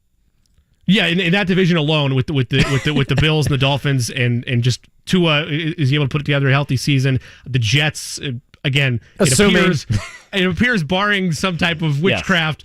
Yeah, in that division alone, with the Bills and the Dolphins, and just Tua is able to put together a healthy season. The Jets, again, Assuming. it appears barring some type of witchcraft,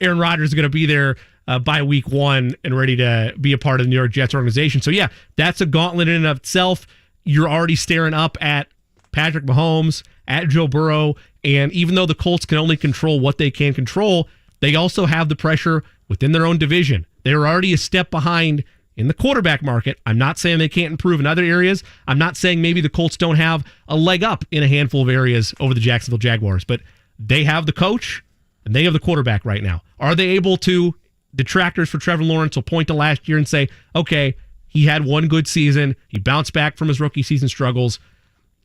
Aaron Rodgers is going to be there by week 1 and ready to be a part of the New York Jets organization. So, yeah, that's a gauntlet in and of itself. You're already staring up at Patrick Mahomes, at Joe Burrow, and even though the Colts can only control what they can control, they also have the pressure within their own division. They're already a step behind in the quarterback market. I'm not saying they can't improve in other areas. I'm not saying maybe the Colts don't have a leg up in a handful of areas over the Jacksonville Jaguars, but they have the coach and they have the quarterback right now. Are they able to, detractors for Trevor Lawrence will point to last year and say, okay, he had one good season. He bounced back from his rookie season struggles.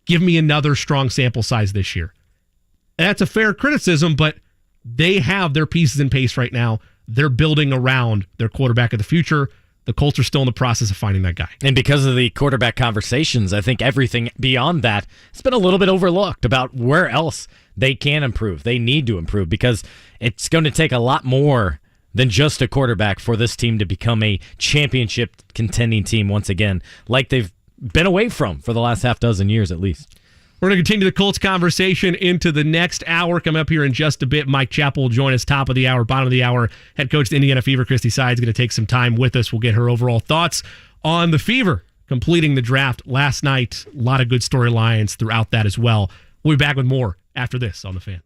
Give me another strong sample size this year. And that's a fair criticism, but they have their pieces in place right now. They're building around their quarterback of the future. The Colts are still in the process of finding that guy. And because of the quarterback conversations, I think everything beyond that has been a little bit overlooked about where else they can improve. They need to improve because it's going to take a lot more than just a quarterback for this team to become a championship contending team once again, like they've been away from for the last half dozen years at least. We're going to continue the Colts conversation into the next hour. Coming up here in just a bit, Mike Chappell will join us top of the hour, bottom of the hour. Head coach of the Indiana Fever, Christie is going to take some time with us. We'll get her overall thoughts on the Fever completing the draft last night. A lot of good storylines throughout that as well. We'll be back with more after this on The Fan.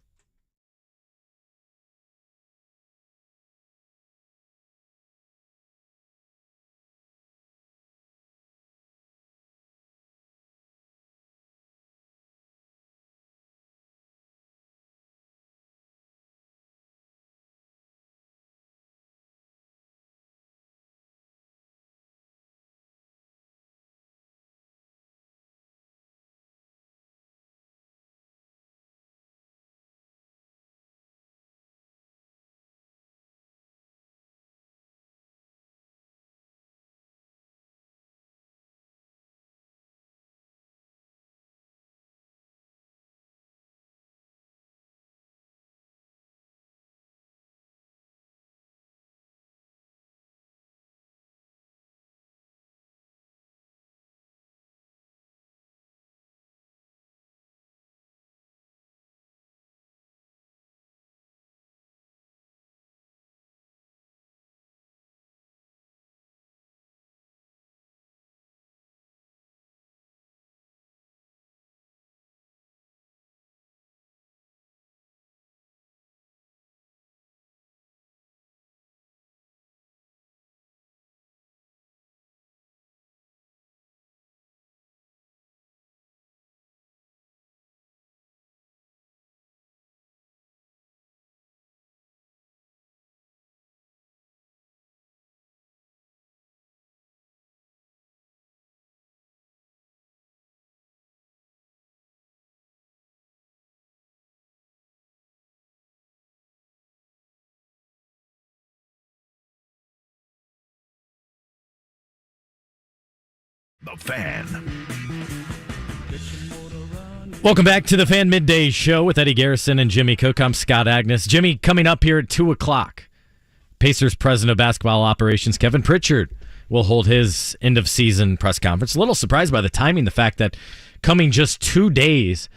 The Fan. Welcome back to the Fan Midday Show with Eddie Garrison and Jimmy Cook. I'm Scott Agness. Jimmy, coming up here at 2 o'clock, Pacers president of basketball operations, Kevin Pritchard, will hold his end-of-season press conference. A little surprised by the timing, the fact that coming just 2 days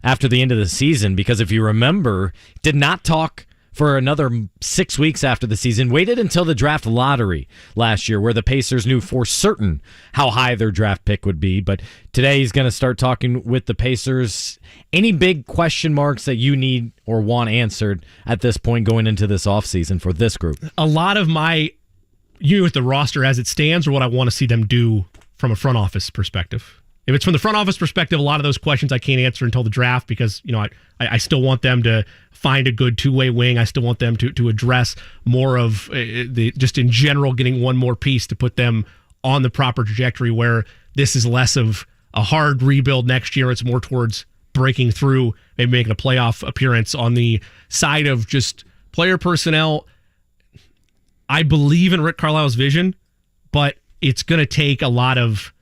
after the end of the season, because if you remember, did not talk for another 6 weeks after the season, waited until the draft lottery last year where the Pacers knew for certain how high their draft pick would be. But today he's going to start talking with the Pacers. Any big question marks that you need or want answered at this point going into this offseason for this group? A lot of my with the roster as it stands or what I want to see them do from a front office perspective. If it's from the front office perspective, a lot of those questions I can't answer until the draft because, I still want them to find a good two-way wing. I still want them to address more of just in general getting one more piece to put them on the proper trajectory where this is less of a hard rebuild next year. It's more towards breaking through, maybe making a playoff appearance on the side of just player personnel. I believe in Rick Carlisle's vision, but it's going to take a lot of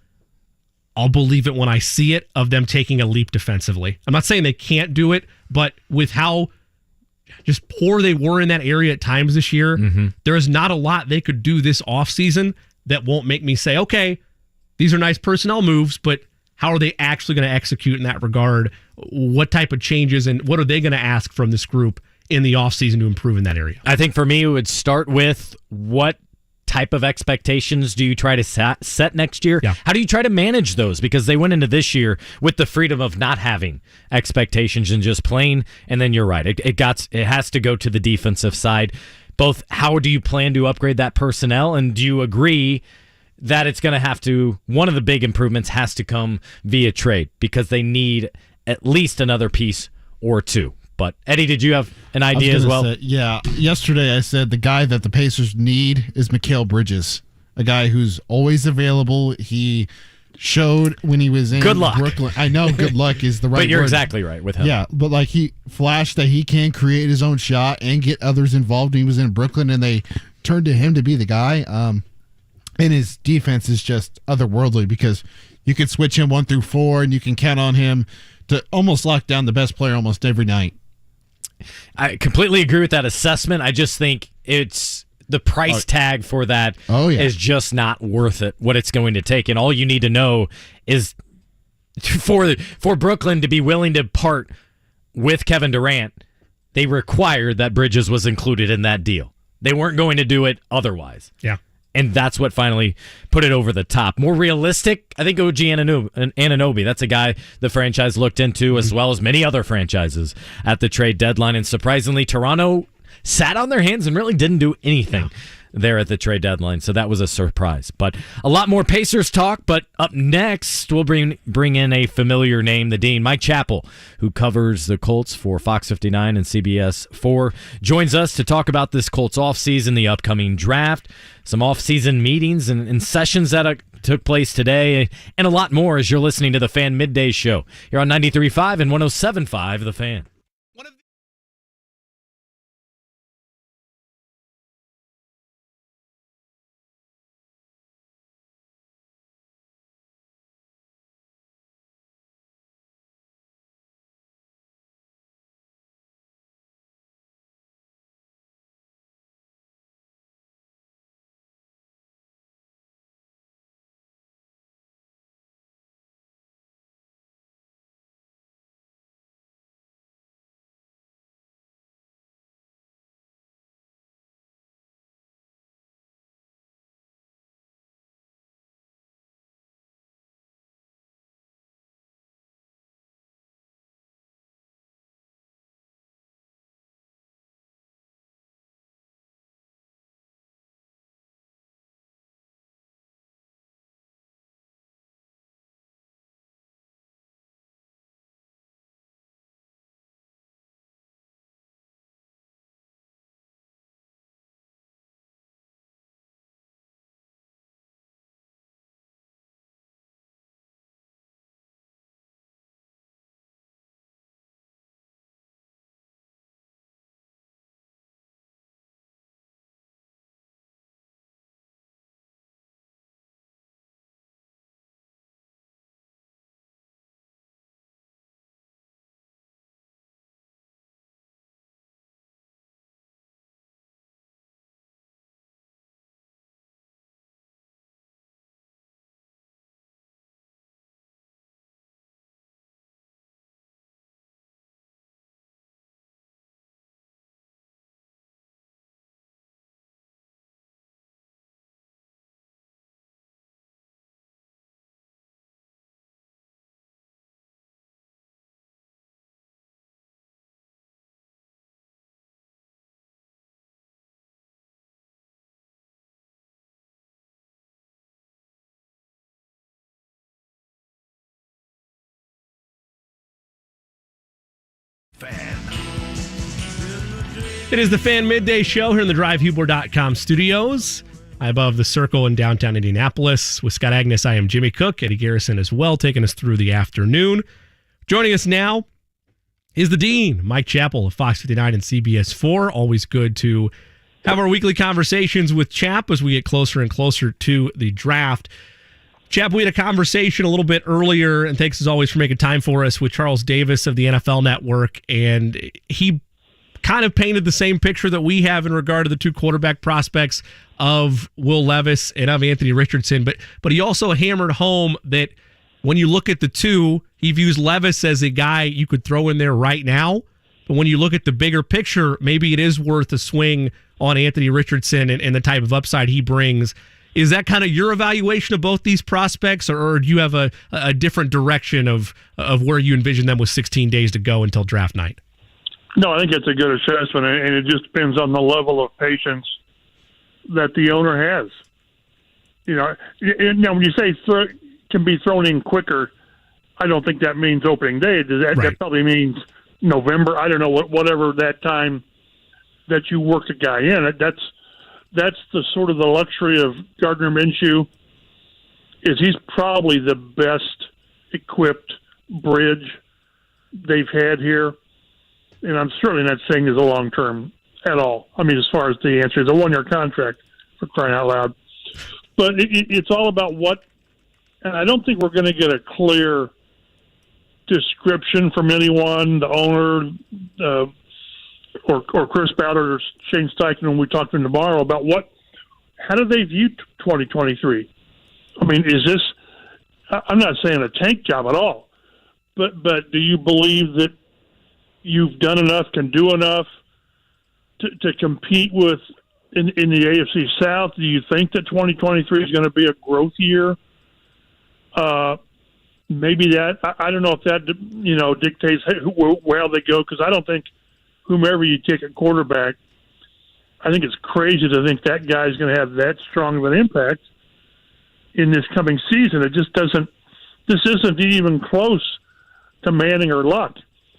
I'll believe it when I see it, of them taking a leap defensively. I'm not saying they can't do it, but with how just poor they were in that area at times this year, there is not a lot they could do this offseason that won't make me say, okay, these are nice personnel moves, but how are they actually going to execute in that regard what type of changes and what are they going to ask from this group in the offseason to improve in that area? I think for me, it would start with what type of expectations do you try to set next year? Yeah. How do you try to manage those? Because they went into this year with the freedom of not having expectations and just playing. And then you're right. It has to go to the defensive side. Both, how do you plan to upgrade that personnel? And do you agree that it's going to have to, one of the big improvements has to come via trade because they need at least another piece or two. But, Eddie, did you have an idea as well? Yeah. Yesterday I said the guy that the Pacers need is Mikal Bridges, a guy who's always available. He showed when he was in good luck. Brooklyn. I know good luck is the right word. But you're exactly right with him. Yeah, but like he flashed that he can create his own shot and get others involved when he was in Brooklyn, and they turned to him to be the guy. And his defense is just otherworldly because you can switch him 1 through 4, and you can count on him to almost lock down the best player almost every night. I completely agree with that assessment. I just think it's the price tag for that is just not worth it, what it's going to take. And all you need to know is for Brooklyn to be willing to part with Kevin Durant, they required that Bridges was included in that deal. They weren't going to do it otherwise. Yeah. And that's what finally put it over the top. More realistic, I think OG Anunoby. That's a guy the franchise looked into as well as many other franchises at the trade deadline. And surprisingly, Toronto sat on their hands and really didn't do anything there at the trade deadline. So that was a surprise. But a lot more Pacers talk. But up next, we'll bring in a familiar name, the Dean, Mike Chappell, who covers the Colts for Fox 59 and CBS4, joins us to talk about this Colts offseason, the upcoming draft, some offseason meetings and sessions that took place today, and a lot more as you're listening to the Fan Midday Show here on 93.5 and 107.5 The Fan. Fan. It is the Fan Midday Show here in the DriveHubler.com studios. High above the Circle in downtown Indianapolis. With Scott Agness, I am Jimmy Cook. Eddie Garrison as well, taking us through the afternoon. Joining us now is the Dean, Mike Chappell of Fox 59 and CBS4. Always good to have our weekly conversations with Chap as we get closer and closer to the draft. Chap, we had a conversation a little bit earlier, and thanks as always for making time for us, with Charles Davis of the NFL Network, and he kind of painted the same picture that we have in regard to the two quarterback prospects of Will Levis and of Anthony Richardson, but he also hammered home that when you look at the two, he views Levis as a guy you could throw in there right now. But when you look at the bigger picture, maybe it is worth a swing on Anthony Richardson and the type of upside he brings. Is that kind of your evaluation of both these prospects, or do you have a different direction of where you envision them with 16 days to go until draft night? No, I think it's a good assessment, and it just depends on the level of patience that the owner has. Now when you say can be thrown in quicker, I don't think that means opening day. That probably means November. I don't know, whatever that time that you work a guy in. That's the sort of the luxury of Gardner Minshew, is he's probably the best equipped bridge they've had here. And I'm certainly not saying there's a long term at all. I mean, as far as the answer, it's a 1-year contract, for crying out loud. But it's all about what, and I don't think we're going to get a clear description from anyone, the owner, or Chris Ballard or Shane Steichen when we talk to them tomorrow about how do they view 2023? I mean, is this, I'm not saying a tank job at all, but do you believe that you've done enough, can do enough to compete with in the AFC South? Do you think that 2023 is going to be a growth year? Maybe that, I don't know if that, dictates where they go, because I don't think whomever you take at quarterback, I think it's crazy to think that guy's going to have that strong of an impact in this coming season. It just doesn't, this isn't even close to Manning or Luck.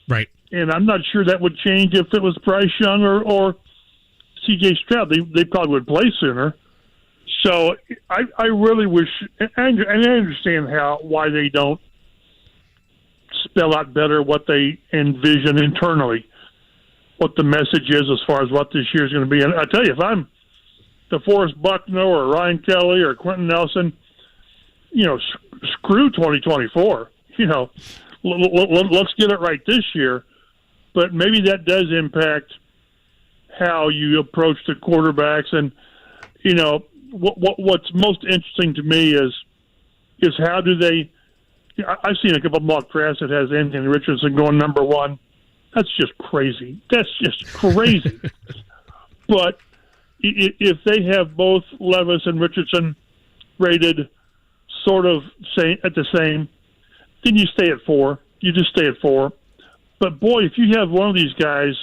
Right. And I'm not sure that would change if it was Bryce Young or C.J. Stroud. They probably would play sooner. So I really wish, and I understand why they don't spell out better what they envision internally, what the message is as far as what this year is going to be. And I tell you, if I'm DeForest Buckner or Ryan Kelly or Quentin Nelson, screw 2024. Let's get it right this year. But maybe that does impact how you approach the quarterbacks. And what's most interesting to me is how do they? I've seen a couple of mock drafts that has Anthony Richardson going number 1. That's just crazy. But if they have both Levis and Richardson rated sort of at the same, then you stay at 4. You just stay at 4. But boy, if you have one of these guys,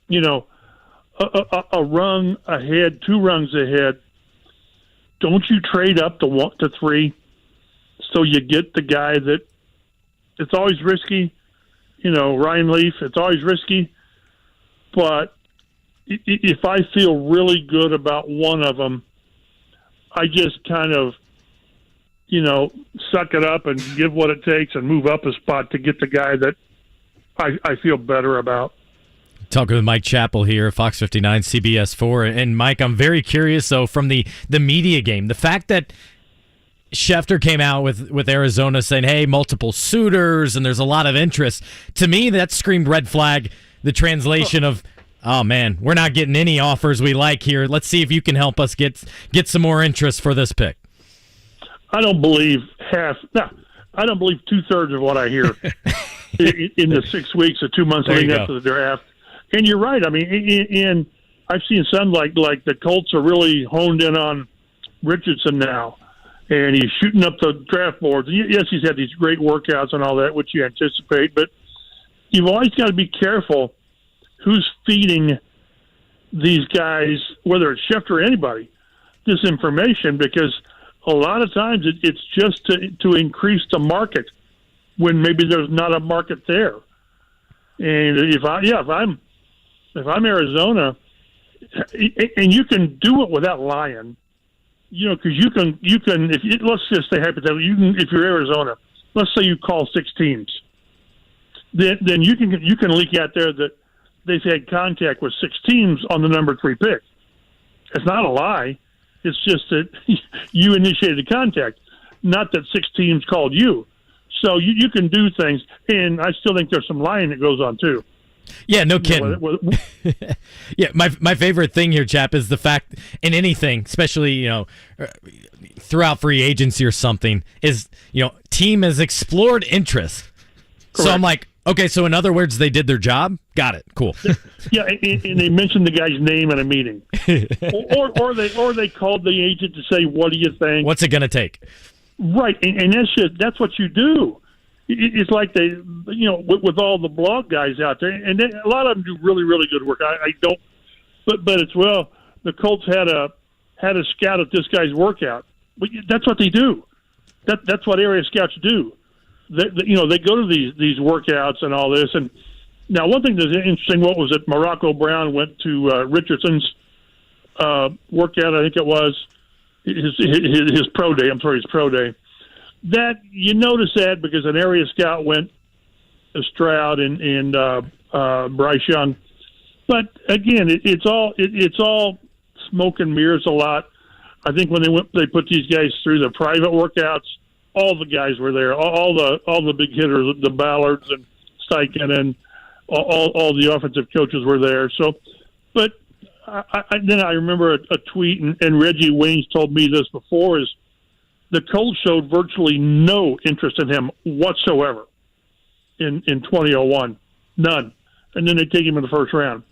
a rung ahead, 2 rungs ahead, don't you trade up to 3 so you get the guy that it's always risky? Ryan Leaf, it's always risky. But if I feel really good about one of them, I just kind of, suck it up and give what it takes and move up a spot to get the guy that I feel better about. Talking with Mike Chappell here, Fox 59, CBS4. And Mike, I'm very curious, though, from the media game, the fact that Schefter came out with Arizona saying, hey, multiple suitors, and there's a lot of interest. To me, that screamed red flag, the translation of, oh, man, we're not getting any offers we like here. Let's see if you can help us get some more interest for this pick. I don't believe I don't believe 2/3 of what I hear in the 6 weeks or 2 months leading up to the draft. And you're right. I mean, and I've seen some like the Colts are really honed in on Richardson now, and he's shooting up the draft boards. Yes, he's had these great workouts and all that, which you anticipate, but you've always got to be careful who's feeding these guys, whether it's Schefter or anybody, this information, because a lot of times it's just to increase the market when maybe there's not a market there. And if I'm Arizona, and you can do it without lying, because you can. Let's just say hypothetically, if you're Arizona, let's say you call 6 teams, then you can leak out there that they've had contact with 6 teams on the number 3 pick. It's not a lie. It's just that you initiated the contact, not that 6 teams called you. So you can do things, and I still think there's some lying that goes on too. Yeah, no kidding. Yeah, my favorite thing here, Chap, is the fact in anything, especially throughout free agency or something is, team has explored interest. Correct. So I'm like, okay, so in other words, they did their job? Got it. Cool. Yeah, and they mentioned the guy's name in a meeting. or they called the agent to say, what do you think? What's it going to take? Right, and that's what you do. It's like they, with all the blog guys out there, and a lot of them do really, really good work. I don't, but it's, the Colts had a scout at this guy's workout. But that's what they do. That's what area scouts do. They go to these workouts and all this. And now, one thing that's interesting, what was it? Morocco Brown went to Richardson's workout. I think it was his pro day. I'm sorry, his pro day. That you notice that because an area scout went to Stroud and Bryce Young. But again, it's all smoke and mirrors a lot. I think when they put these guys through the private workouts, all the guys were there, all the big hitters, the Ballards and Steichen and all the offensive coaches were there. So, but then I remember a tweet, and Reggie Wayne's told me this before, is the Colts showed virtually no interest in him whatsoever in 2001, none. And then they take him in the first round.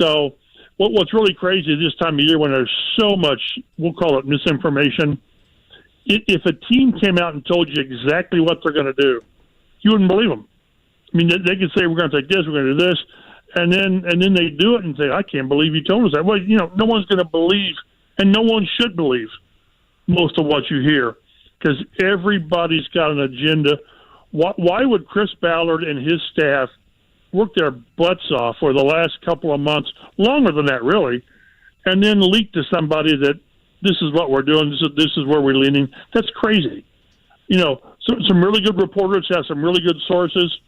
So what's really crazy this time of year when there's so much, we'll call it misinformation, if a team came out and told you exactly what they're going to do, you wouldn't believe them. I mean, they could say, we're going to take this, we're going to do this, and then they do it and say, I can't believe you told us that. Well, no one's going to believe, and no one should believe most of what you hear, because everybody's got an agenda. Why would Chris Ballard and his staff work their butts off for the last couple of months, longer than that really, and then leak to somebody that this is what we're doing, this is where we're leaning? That's crazy. Some really good reporters have some really good sources,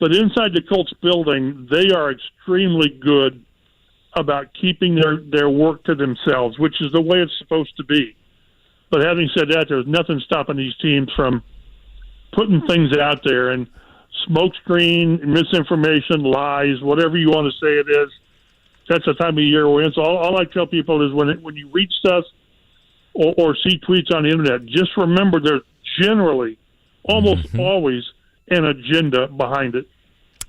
but inside the Colts building, they are extremely good about keeping their work to themselves, which is the way it's supposed to be. But having said that, there's nothing stopping these teams from putting things out there, and smokescreen, misinformation, lies, whatever you want to say it is. That's the time of year we're in. So all I tell people is when you read stuff or see tweets on the internet, just remember there's generally, almost always, an agenda behind it.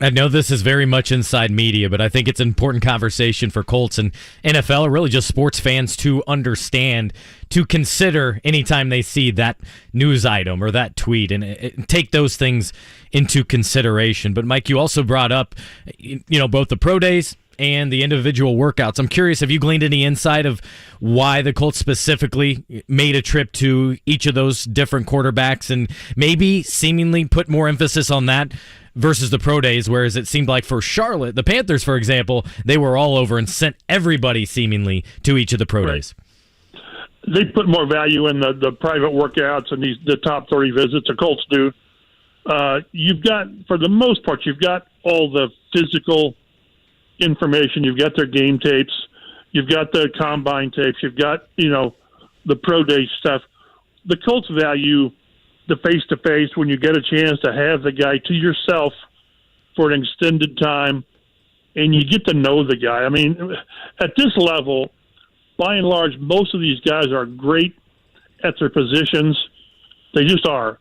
I know this is very much inside media, but I think it's an important conversation for Colts and NFL, or really just sports fans, to understand, to consider anytime they see that news item or that tweet, and take those things into consideration. But Mike, you also brought up, both the pro days and the individual workouts. I'm curious, have you gleaned any insight of why the Colts specifically made a trip to each of those different quarterbacks and maybe seemingly put more emphasis on that versus the pro days, whereas it seemed like for Charlotte, the Panthers, for example, they were all over and sent everybody seemingly to each of the pro days? They put more value in the private workouts and the top 30 visits. The Colts do. You've got, for the most part, you've got all the physical information. You've got their game tapes. You've got the combine tapes. You've got, the pro day stuff. The Colts value the face-to-face when you get a chance to have the guy to yourself for an extended time, and you get to know the guy. I mean, at this level, by and large, most of these guys are great at their positions. They just are.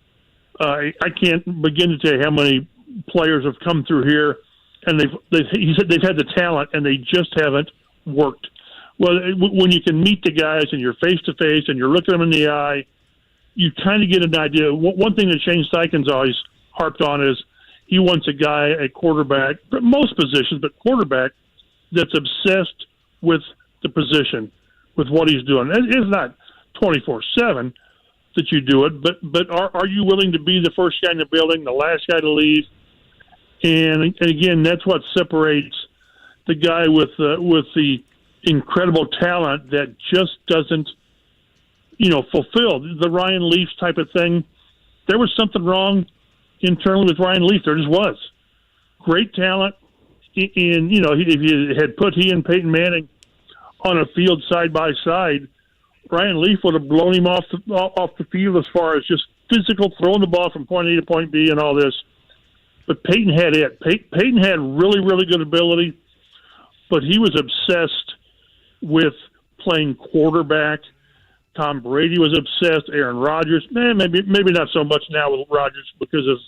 I can't begin to tell you how many players have come through here, and he said they've had the talent, and they just haven't worked. Well, when you can meet the guys and you're face-to-face and you're looking them in the eye, you kind of get an idea. One thing that Shane Steichen's always harped on is he wants a quarterback, most positions, but quarterback that's obsessed with the position, with what he's doing. It's not 24/7 that you do it, but are you willing to be the first guy in the building, the last guy to leave? And again, that's what separates the guy with the incredible talent that just doesn't fulfill the Ryan Leaf type of thing. There was something wrong internally with Ryan Leaf. There just was. Great talent. And, if you had put he and Peyton Manning on a field side by side, Ryan Leaf would have blown him off the field as far as just physical, throwing the ball from point A to point B and all this. But Peyton had it. Peyton had really, really good ability, but he was obsessed with playing quarterback. Tom Brady was obsessed. Aaron Rodgers, maybe not so much now with Rodgers because of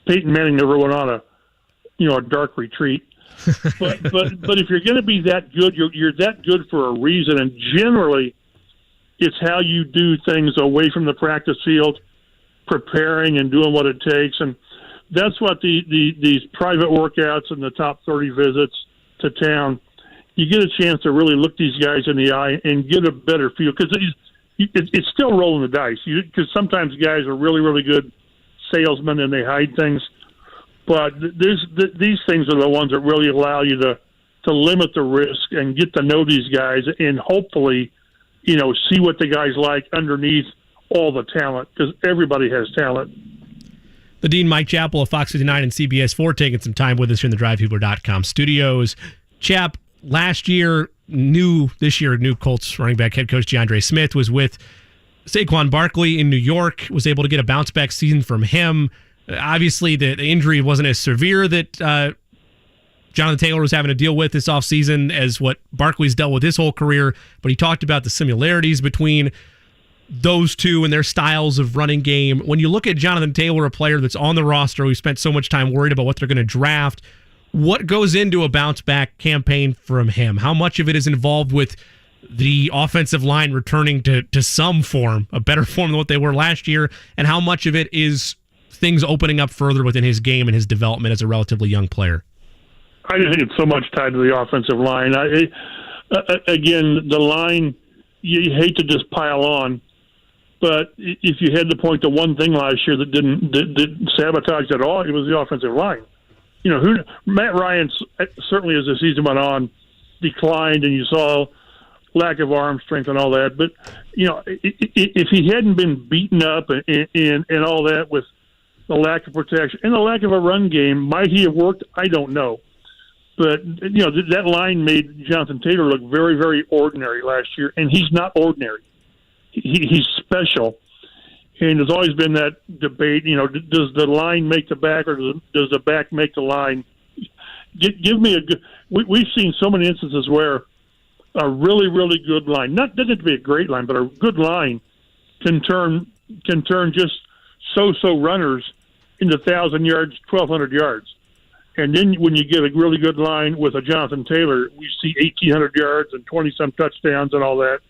Peyton Manning never went on a dark retreat. but if you're going to be that good, you're that good for a reason, and generally, it's how you do things away from the practice field, preparing and doing what it takes, and that's what these private workouts and the top 30 visits to town. You get a chance to really look these guys in the eye and get a better feel because it's still rolling the dice. Because sometimes guys are really, really good salesmen and they hide things, but these things are the ones that really allow you to limit the risk and get to know these guys and hopefully, see what the guys like underneath all the talent because everybody has talent. The Dean Mike Chappell of Fox59 and CBS4 taking some time with us here in the DriveHooper.com studios. Chap, last year, this year, new Colts running back head coach DeAndre Smith was with Saquon Barkley in New York, was able to get a bounce-back season from him. Obviously, the injury wasn't as severe that Jonathan Taylor was having to deal with this offseason as what Barkley's dealt with his whole career, but he talked about the similarities between those two and their styles of running game. When you look at Jonathan Taylor, a player that's on the roster, we spent so much time worried about what they're going to draft, what goes into a bounce-back campaign from him? How much of it is involved with the offensive line returning to some form, a better form than what they were last year, and how much of it is things opening up further within his game and his development as a relatively young player? I just think it's so much tied to the offensive line. Again, the line, you hate to just pile on, but if you had to point to one thing last year that didn't sabotage at all, it was the offensive line. Matt Ryan certainly as the season went on declined, and you saw lack of arm strength and all that. But if he hadn't been beaten up and all that with the lack of protection and the lack of a run game, might he have worked? I don't know. But that line made Jonathan Taylor look very, very ordinary last year, and he's not ordinary. He's special. And there's always been that debate, does the line make the back or does the back make the line? Give me a good – we've seen so many instances where a really, really good line, doesn't have to be a great line, but a good line can turn just so-so runners into 1,000 yards, 1,200 yards. And then when you get a really good line with a Jonathan Taylor, we see 1,800 yards and 20-some touchdowns and all that.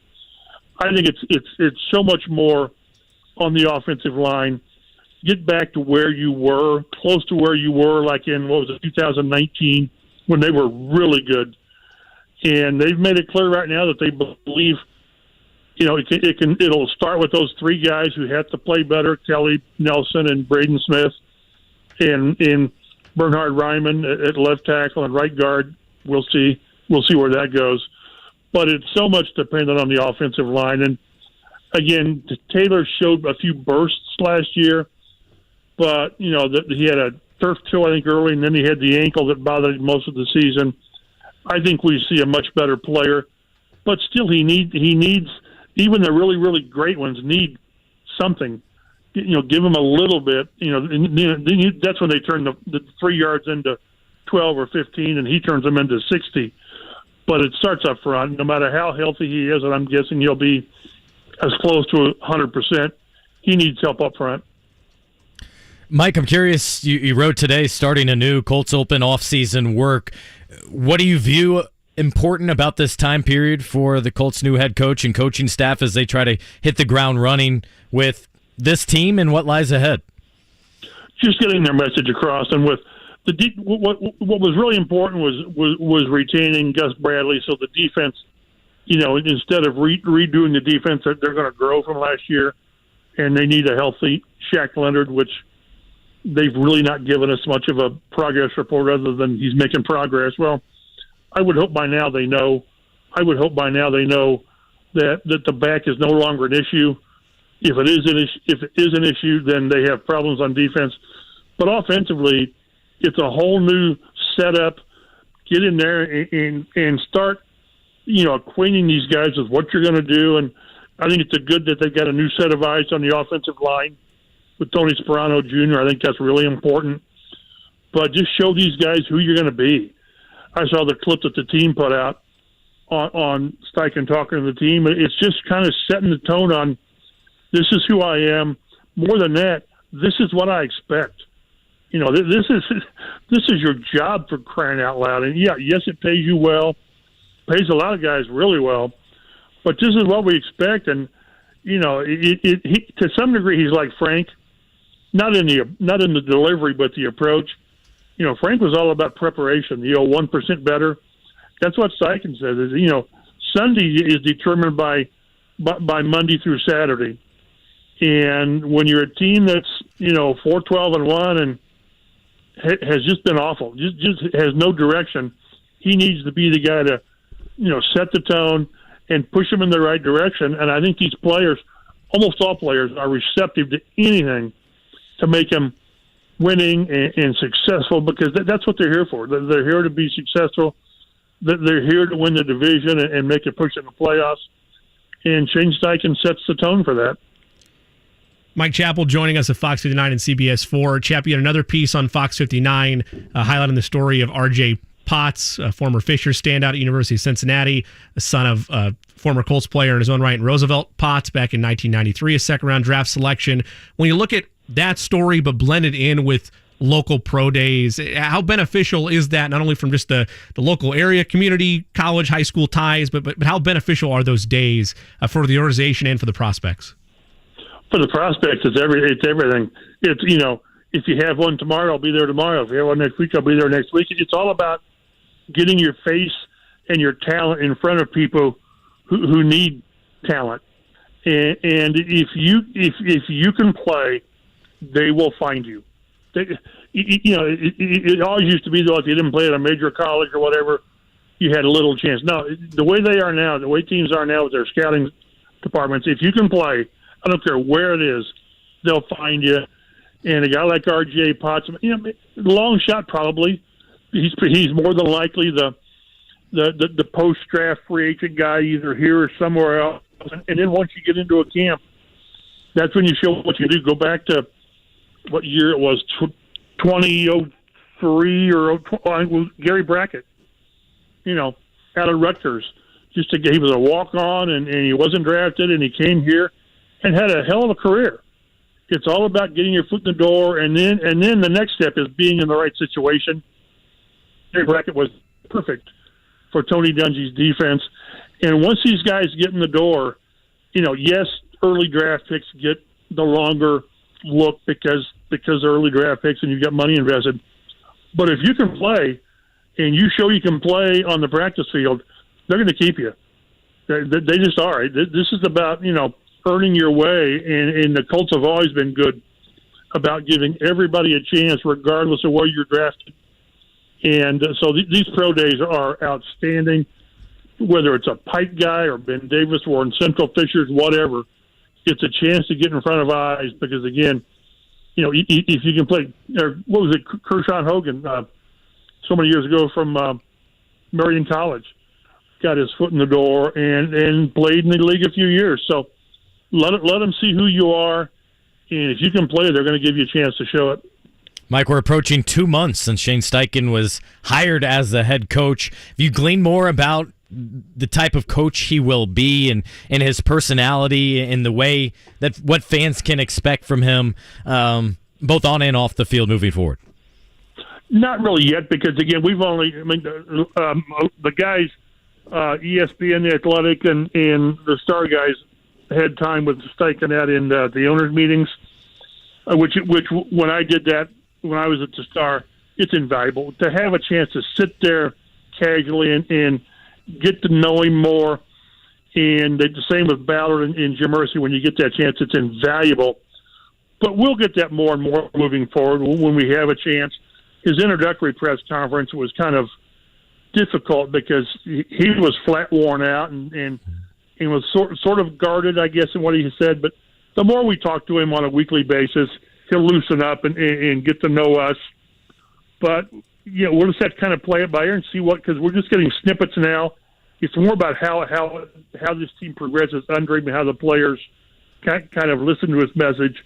I think it's so much more on the offensive line. Get back to where you were, close to where you were, like in 2019 when they were really good. And they've made it clear right now that they believe, it'll start with those three guys who have to play better: Kelly, Nelson, and Braden Smith, and Bernhard Ryman at left tackle and right guard. We'll see where that goes. But it's so much dependent on the offensive line. And again, Taylor showed a few bursts last year, but he had a turf toe, I think, early, and then he had the ankle that bothered him most of the season. I think we see a much better player, but still he needs even the really, really great ones need something. Give him a little bit. That's when they turn the 3 yards into 12 or 15, and he turns them into 60. But it starts up front. No matter how healthy he is, and I'm guessing he'll be as close to 100%, he needs help up front. Mike, I'm curious, you wrote today starting a new Colts Open offseason work. What do you view important about this time period for the Colts' new head coach and coaching staff as they try to hit the ground running with this team and what lies ahead? Just getting their message across, and with what was really important was retaining Gus Bradley, so the defense, instead of redoing the defense, that they're going to grow from last year, and they need a healthy Shaq Leonard, which they've really not given us much of a progress report other than he's making progress. Well, I would hope by now they know. That the back is no longer an issue. If it is an issue, then they have problems on defense. But offensively, it's a whole new setup. Get in there and start, acquainting these guys with what you're going to do. And I think it's good that they've got a new set of eyes on the offensive line with Tony Sperano Jr. I think that's really important. But just show these guys who you're going to be. I saw the clip that the team put out, on Steichen talking to the team. It's just kind of setting the tone on this is who I am. More than that, this is what I expect. You know, this is your job, for crying out loud. And yes, it pays you well, pays a lot of guys really well, but this is what we expect. And you know, to some degree, he's like Frank, not in the delivery, but the approach. You know, Frank was all about preparation. 1% better. That's what Steichen says. Is Sunday is determined by Monday through Saturday, and when you're a team that's 4-12-1 and has just been awful, just has no direction, he needs to be the guy to set the tone and push them in the right direction. And I think these players, almost all players, are receptive to anything to make them winning and successful, because that's what they're here for. They're here to be successful. They're here to win the division and make a push in the playoffs. And Shane Steichen sets the tone for that. Mike Chappell joining us at Fox 59 and CBS4. Chap, you had another piece on Fox 59 highlighting the story of R.J. Potts, a former Fisher standout at University of Cincinnati, a son of former Colts player in his own right, and Roosevelt Potts back in 1993, a second-round draft selection. When you look at that story but blended in with local pro days, how beneficial is that, not only from just the local area, community, college, high school ties, but how beneficial are those days for the organization and for the prospects? For the prospects, it's everything. It's, if you have one tomorrow, I'll be there tomorrow. If you have one next week, I'll be there next week. It's all about getting your face and your talent in front of people who need talent. And if you can play, they will find you. It always used to be, though, if you didn't play at a major college or whatever, you had a little chance. No, the way they are now, the way teams are now with their scouting departments, if you can play, I don't care where it is, they'll find you. And a guy like R.J. Potts, long shot probably. He's more than likely the post-draft free agent guy, either here or somewhere else. And then once you get into a camp, that's when you show what you do. Go back to what year it was, 2003 or Gary Brackett, out of Rutgers. He was a walk-on, and he wasn't drafted, and he came here and had a hell of a career. It's all about getting your foot in the door, and then the next step is being in the right situation. Gary Brackett was perfect for Tony Dungy's defense. And once these guys get in the door, yes, early draft picks get the longer look because they're early draft picks and you've got money invested. But if you can play and you show you can play on the practice field, they're going to keep you. They just are. This is about, earning your way, and the Colts have always been good about giving everybody a chance regardless of where you're drafted. And so these pro days are outstanding, whether it's a Pike guy or Ben Davis or in Central Fishers, whatever. It's a chance to get in front of eyes because, again, if you can play, or what was it, Kershaw Hogan, so many years ago from Marion College, got his foot in the door and played in the league a few years. So let them see who you are, and if you can play, they're going to give you a chance to show it. Mike, we're approaching 2 months since Shane Steichen was hired as the head coach. Have you gleaned more about the type of coach he will be and his personality and the way that what fans can expect from him, both on and off the field moving forward? Not really yet, because, again, the guys, ESPN, The Athletic, and the Star guys had time with Steichen out in the owners' meetings, which when I did that, when I was at the Star, it's invaluable to have a chance to sit there casually and get to know him more. And the same with Ballard and Jim Irsay. When you get that chance, it's invaluable. But we'll get that more and more moving forward when we have a chance. His introductory press conference was kind of difficult because he was flat worn out and was sort of guarded, I guess, in what he said. But the more we talk to him on a weekly basis, he'll loosen up and get to know us. But, we'll just have to kind of play it by ear and see because we're just getting snippets now. It's more about how this team progresses under him and how the players kind of listen to his message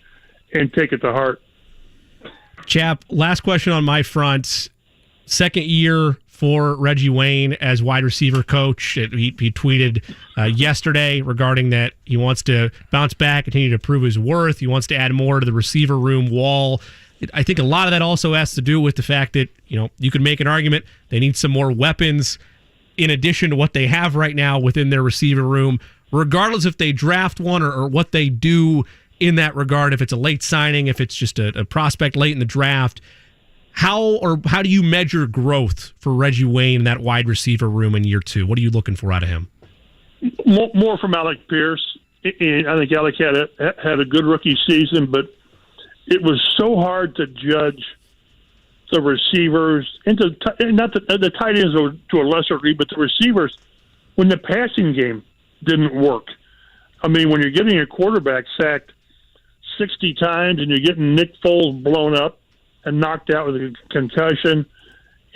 and take it to heart. Chap, last question on my front. Second year, for Reggie Wayne as wide receiver coach. He tweeted yesterday regarding that he wants to bounce back, continue to prove his worth. He wants to add more to the receiver room wall. I think a lot of that also has to do with the fact that, you could make an argument they need some more weapons in addition to what they have right now within their receiver room, regardless if they draft one or what they do in that regard, if it's a late signing, if it's just a prospect late in the draft. How do you measure growth for Reggie Wayne in that wide receiver room in year 2? What are you looking for out of him? More from Alec Pierce. And I think Alec had a good rookie season, but it was so hard to judge the receivers, not the tight ends to a lesser degree, but the receivers when the passing game didn't work. I mean, when you're getting a quarterback sacked 60 times and you're getting Nick Foles blown up and knocked out with a concussion,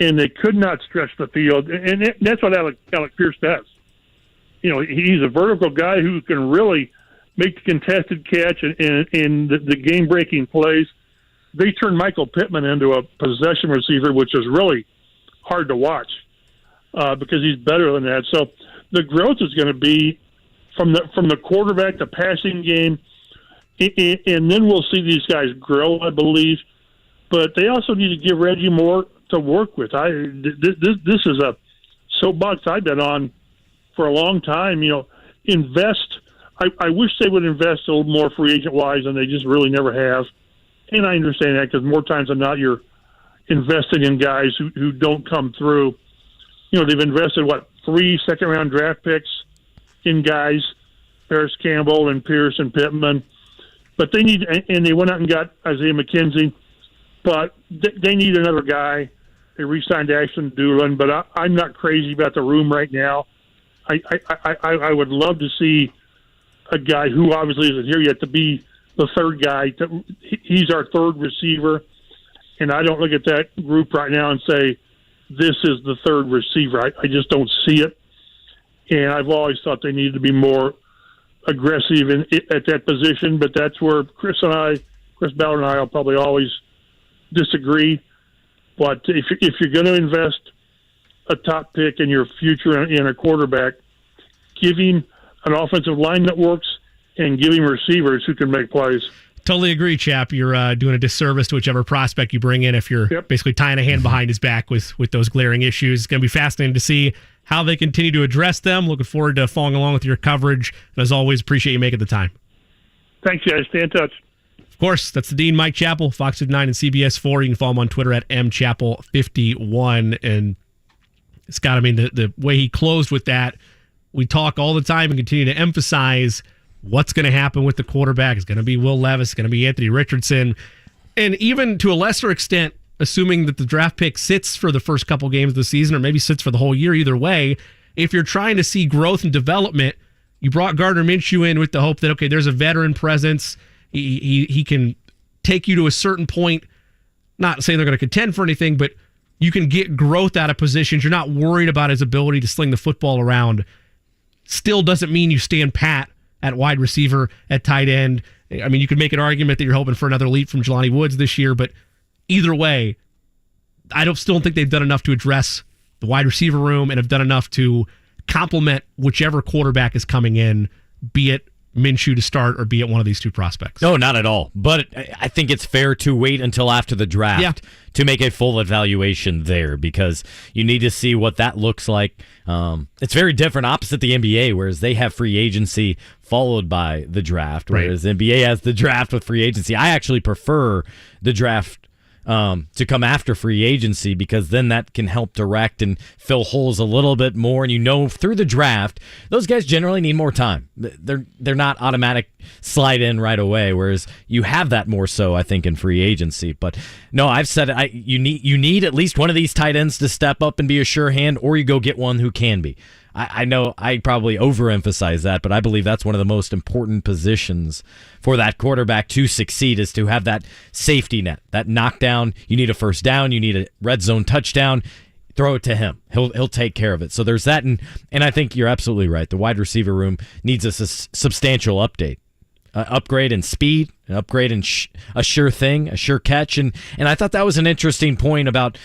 and they could not stretch the field. And that's what Alec Pierce does. He's a vertical guy who can really make the contested catch and the game-breaking plays. They turned Michael Pittman into a possession receiver, which is really hard to watch because he's better than that. So the growth is going to be from the quarterback, the passing game, and then we'll see these guys grow, I believe. But they also need to give Reggie more to work with. This is a soapbox I've been on for a long time. Invest. I wish they would invest a little more free agent wise, and they just really never have. And I understand that because more times than not, you're investing in guys who don't come through. They've invested 3 second-round draft picks in guys, Paris Campbell and Pierce and Pittman, but they went out and got Isaiah McKenzie. But they need another guy. They re-signed Ashton Doolin, but I'm not crazy about the room right now. I would love to see a guy who obviously isn't here yet to be the third guy. He's our third receiver, and I don't look at that group right now and say, this is the third receiver. I just don't see it, and I've always thought they need to be more aggressive at that position, but that's where Chris Ballard and I will probably always disagree. But if you're going to invest a top pick in your future in a quarterback, giving an offensive line that works and giving receivers who can make plays. Totally agree, Chap. You're doing a disservice to whichever prospect you bring in if you're basically tying a hand behind his back with those glaring issues. It's going to be fascinating to see how they continue to address them. Looking forward to following along with your coverage. And as always, appreciate you making the time. Thanks, guys. Stay in touch. Of course, that's the Dean, Mike Chappell, FOX59 and CBS4. You can follow him on Twitter at mchappell51. And Scott, the way he closed with that, we talk all the time and continue to emphasize what's going to happen with the quarterback. It's going to be Will Levis, it's going to be Anthony Richardson. And even to a lesser extent, assuming that the draft pick sits for the first couple games of the season or maybe sits for the whole year, either way, if you're trying to see growth and development, you brought Gardner Minshew in with the hope that, okay, there's a veteran presence. He can take you to a certain point, not saying they're going to contend for anything, but you can get growth out of positions. You're not worried about his ability to sling the football around. Still doesn't mean you stand pat at wide receiver, at tight end. You could make an argument that you're hoping for another leap from Jelani Woods this year, but either way, I still don't think they've done enough to address the wide receiver room and have done enough to complement whichever quarterback is coming in, be it Minshew to start or be it one of these two prospects. No, not at all. But I think it's fair to wait until after the draft to make a full evaluation there because you need to see what that looks like. It's very different opposite the NBA, whereas they have free agency followed by the draft, whereas the NBA has the draft with free agency. I actually prefer the draft to come after free agency because then that can help direct and fill holes a little bit more. And through the draft, those guys generally need more time. They're not automatic slide in right away, whereas you have that more so, I think, in free agency. But no, I've said it. You need at least one of these tight ends to step up and be a sure hand, or you go get one who can be. I know I probably overemphasize that, but I believe that's one of the most important positions for that quarterback to succeed is to have that safety net, that knockdown. You need a first down. You need a red zone touchdown. Throw it to him. He'll take care of it. So there's that, and I think you're absolutely right. The wide receiver room needs a substantial update. Upgrade in speed, an upgrade in a sure thing, a sure catch. And I thought that was an interesting point about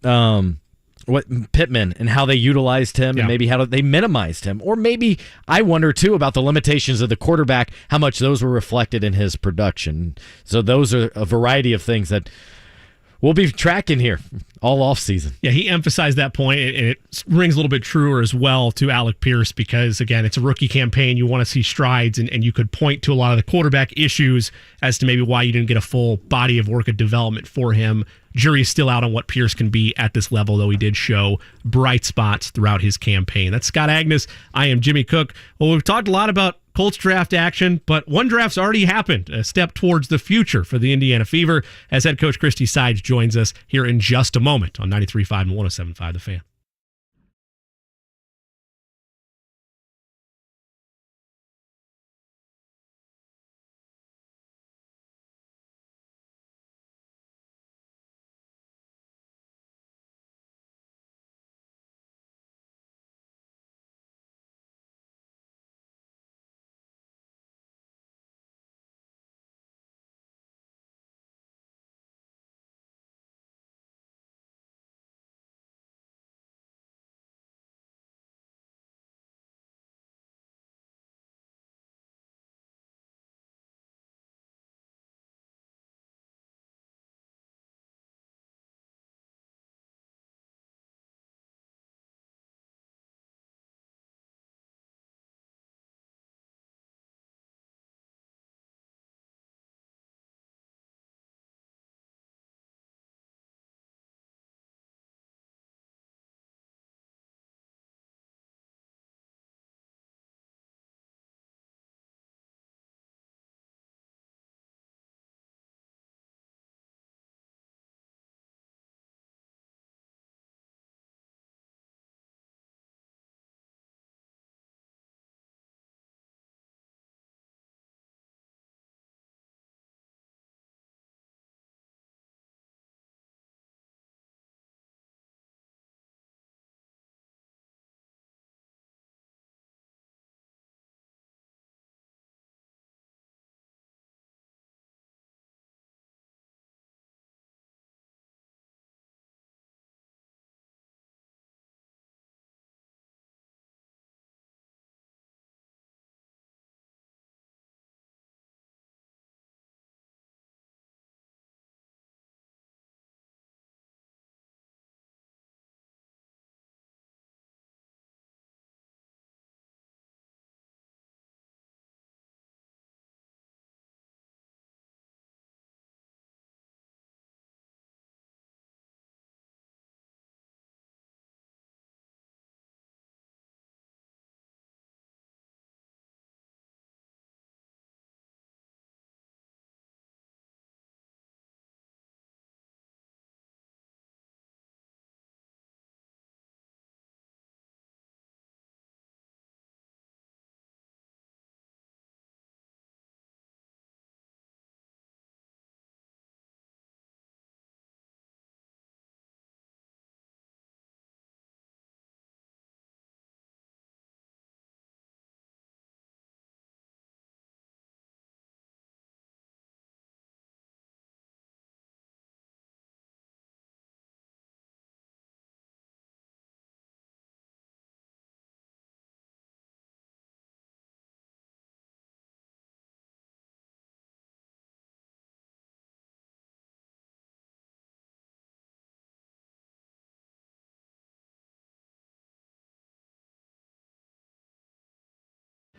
Pittman and how they utilized him and maybe how they minimized him. Or maybe I wonder, too, about the limitations of the quarterback, how much those were reflected in his production. So those are a variety of things that we'll be tracking here all offseason. Yeah, he emphasized that point, and it rings a little bit truer as well to Alec Pierce because, again, it's a rookie campaign. You want to see strides, and you could point to a lot of the quarterback issues as to maybe why you didn't get a full body of work of development for him. Jury's still out on what Pierce can be at this level, though he did show bright spots throughout his campaign. That's Scott Agness. I am Jimmy Cook. Well, we've talked a lot about Colts draft action, but one draft's already happened, a step towards the future for the Indiana Fever, as head coach Christie Sides joins us here in just a moment on 93.5 and 107.5 The Fan.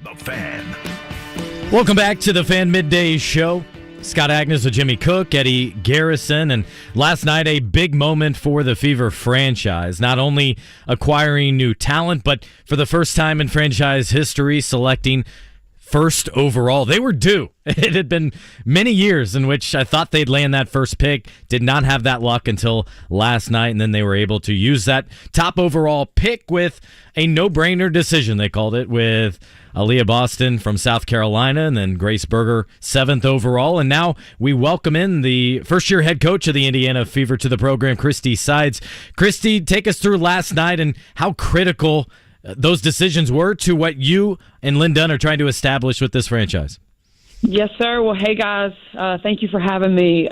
The Fan. Welcome back to the Fan Midday Show. Scott Agness with Jimmy Cook, Eddie Garrison, and last night a big moment for the Fever franchise. Not only acquiring new talent, but for the first time in franchise history, selecting first overall. They were due. It had been many years in which I thought they'd land that first pick. Did not have that luck until last night, and then they were able to use that top overall pick with a no-brainer decision, they called it, with Aliyah Boston from South Carolina, and then Grace Berger, 7th overall. And now we welcome in the first-year head coach of the Indiana Fever to the program, Christie Sides. Christie, take us through last night and how critical those decisions were to what you and Lin Dunn are trying to establish with this franchise. Yes, sir. Well, hey, guys. Thank you for having me.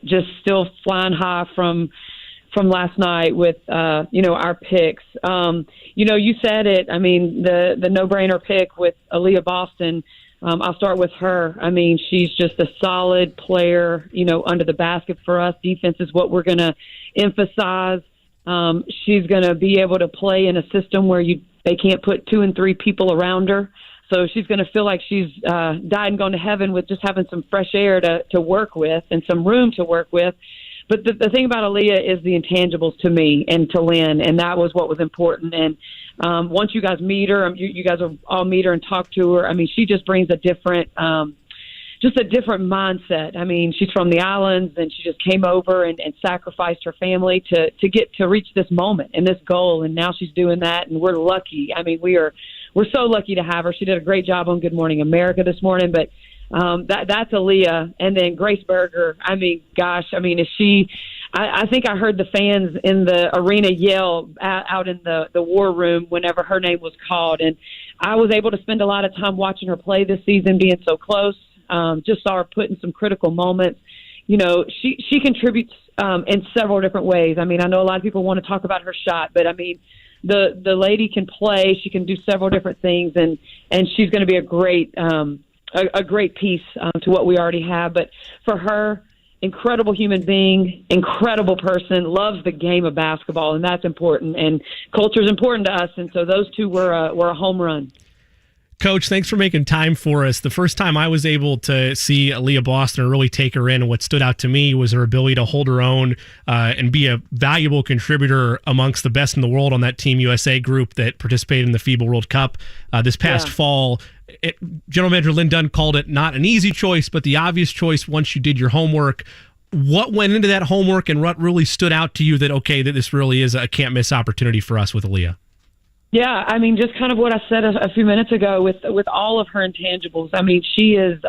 Just still flying high from last night with our picks. You said it. I mean, the no-brainer pick with Aliyah Boston. I'll start with her. I mean, she's just a solid player, under the basket for us. Defense is what we're going to emphasize. She's going to be able to play in a system where they can't put 2 and 3 people around her. So she's going to feel like she's died and gone to heaven with just having some fresh air to work with and some room to work with. But the thing about Aliyah is the intangibles to me and to Lynn, and that was what was important. And once you guys meet her, you guys all meet her and talk to her. I mean, she just brings a different mindset. I mean, she's from the islands, and she just came over and sacrificed her family to get to reach this moment and this goal. And now she's doing that, and we're lucky. I mean, we're so lucky to have her. She did a great job on Good Morning America this morning, but that's Aliyah. And then Grace Berger. I mean, gosh, is she? I think I heard the fans in the arena yell out in the war room whenever her name was called. And I was able to spend a lot of time watching her play this season, being so close. Just saw her put in some critical moments. She contributes in several different ways. I mean, I know a lot of people want to talk about her shot, but I mean, the lady can play. She can do several different things, and she's going to be a great piece to what we already have. But for her, incredible human being, incredible person, loves the game of basketball, and that's important. And culture is important to us, and so those two were a home run. Coach, thanks for making time for us. The first time I was able to see Aliyah Boston really take her in, and what stood out to me was her ability to hold her own and be a valuable contributor amongst the best in the world on that Team USA group that participated in the FIBA World Cup this past fall. General Manager Lin Dunn called it not an easy choice, but the obvious choice once you did your homework. What went into that homework, and what really stood out to you that this really is a can't-miss opportunity for us with Aliyah? Yeah, I mean, just kind of what I said a few minutes ago with all of her intangibles. I mean, she is,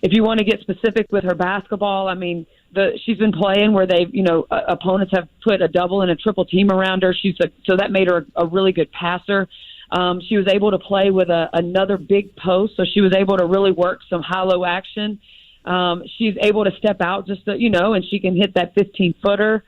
if you want to get specific with her basketball, I mean, she's been playing where they've, opponents have put a double and a triple team around her. So that made her a really good passer. She was able to play with another big post, so she was able to really work some high-low action. She's able to step out just and she can hit that 15-footer.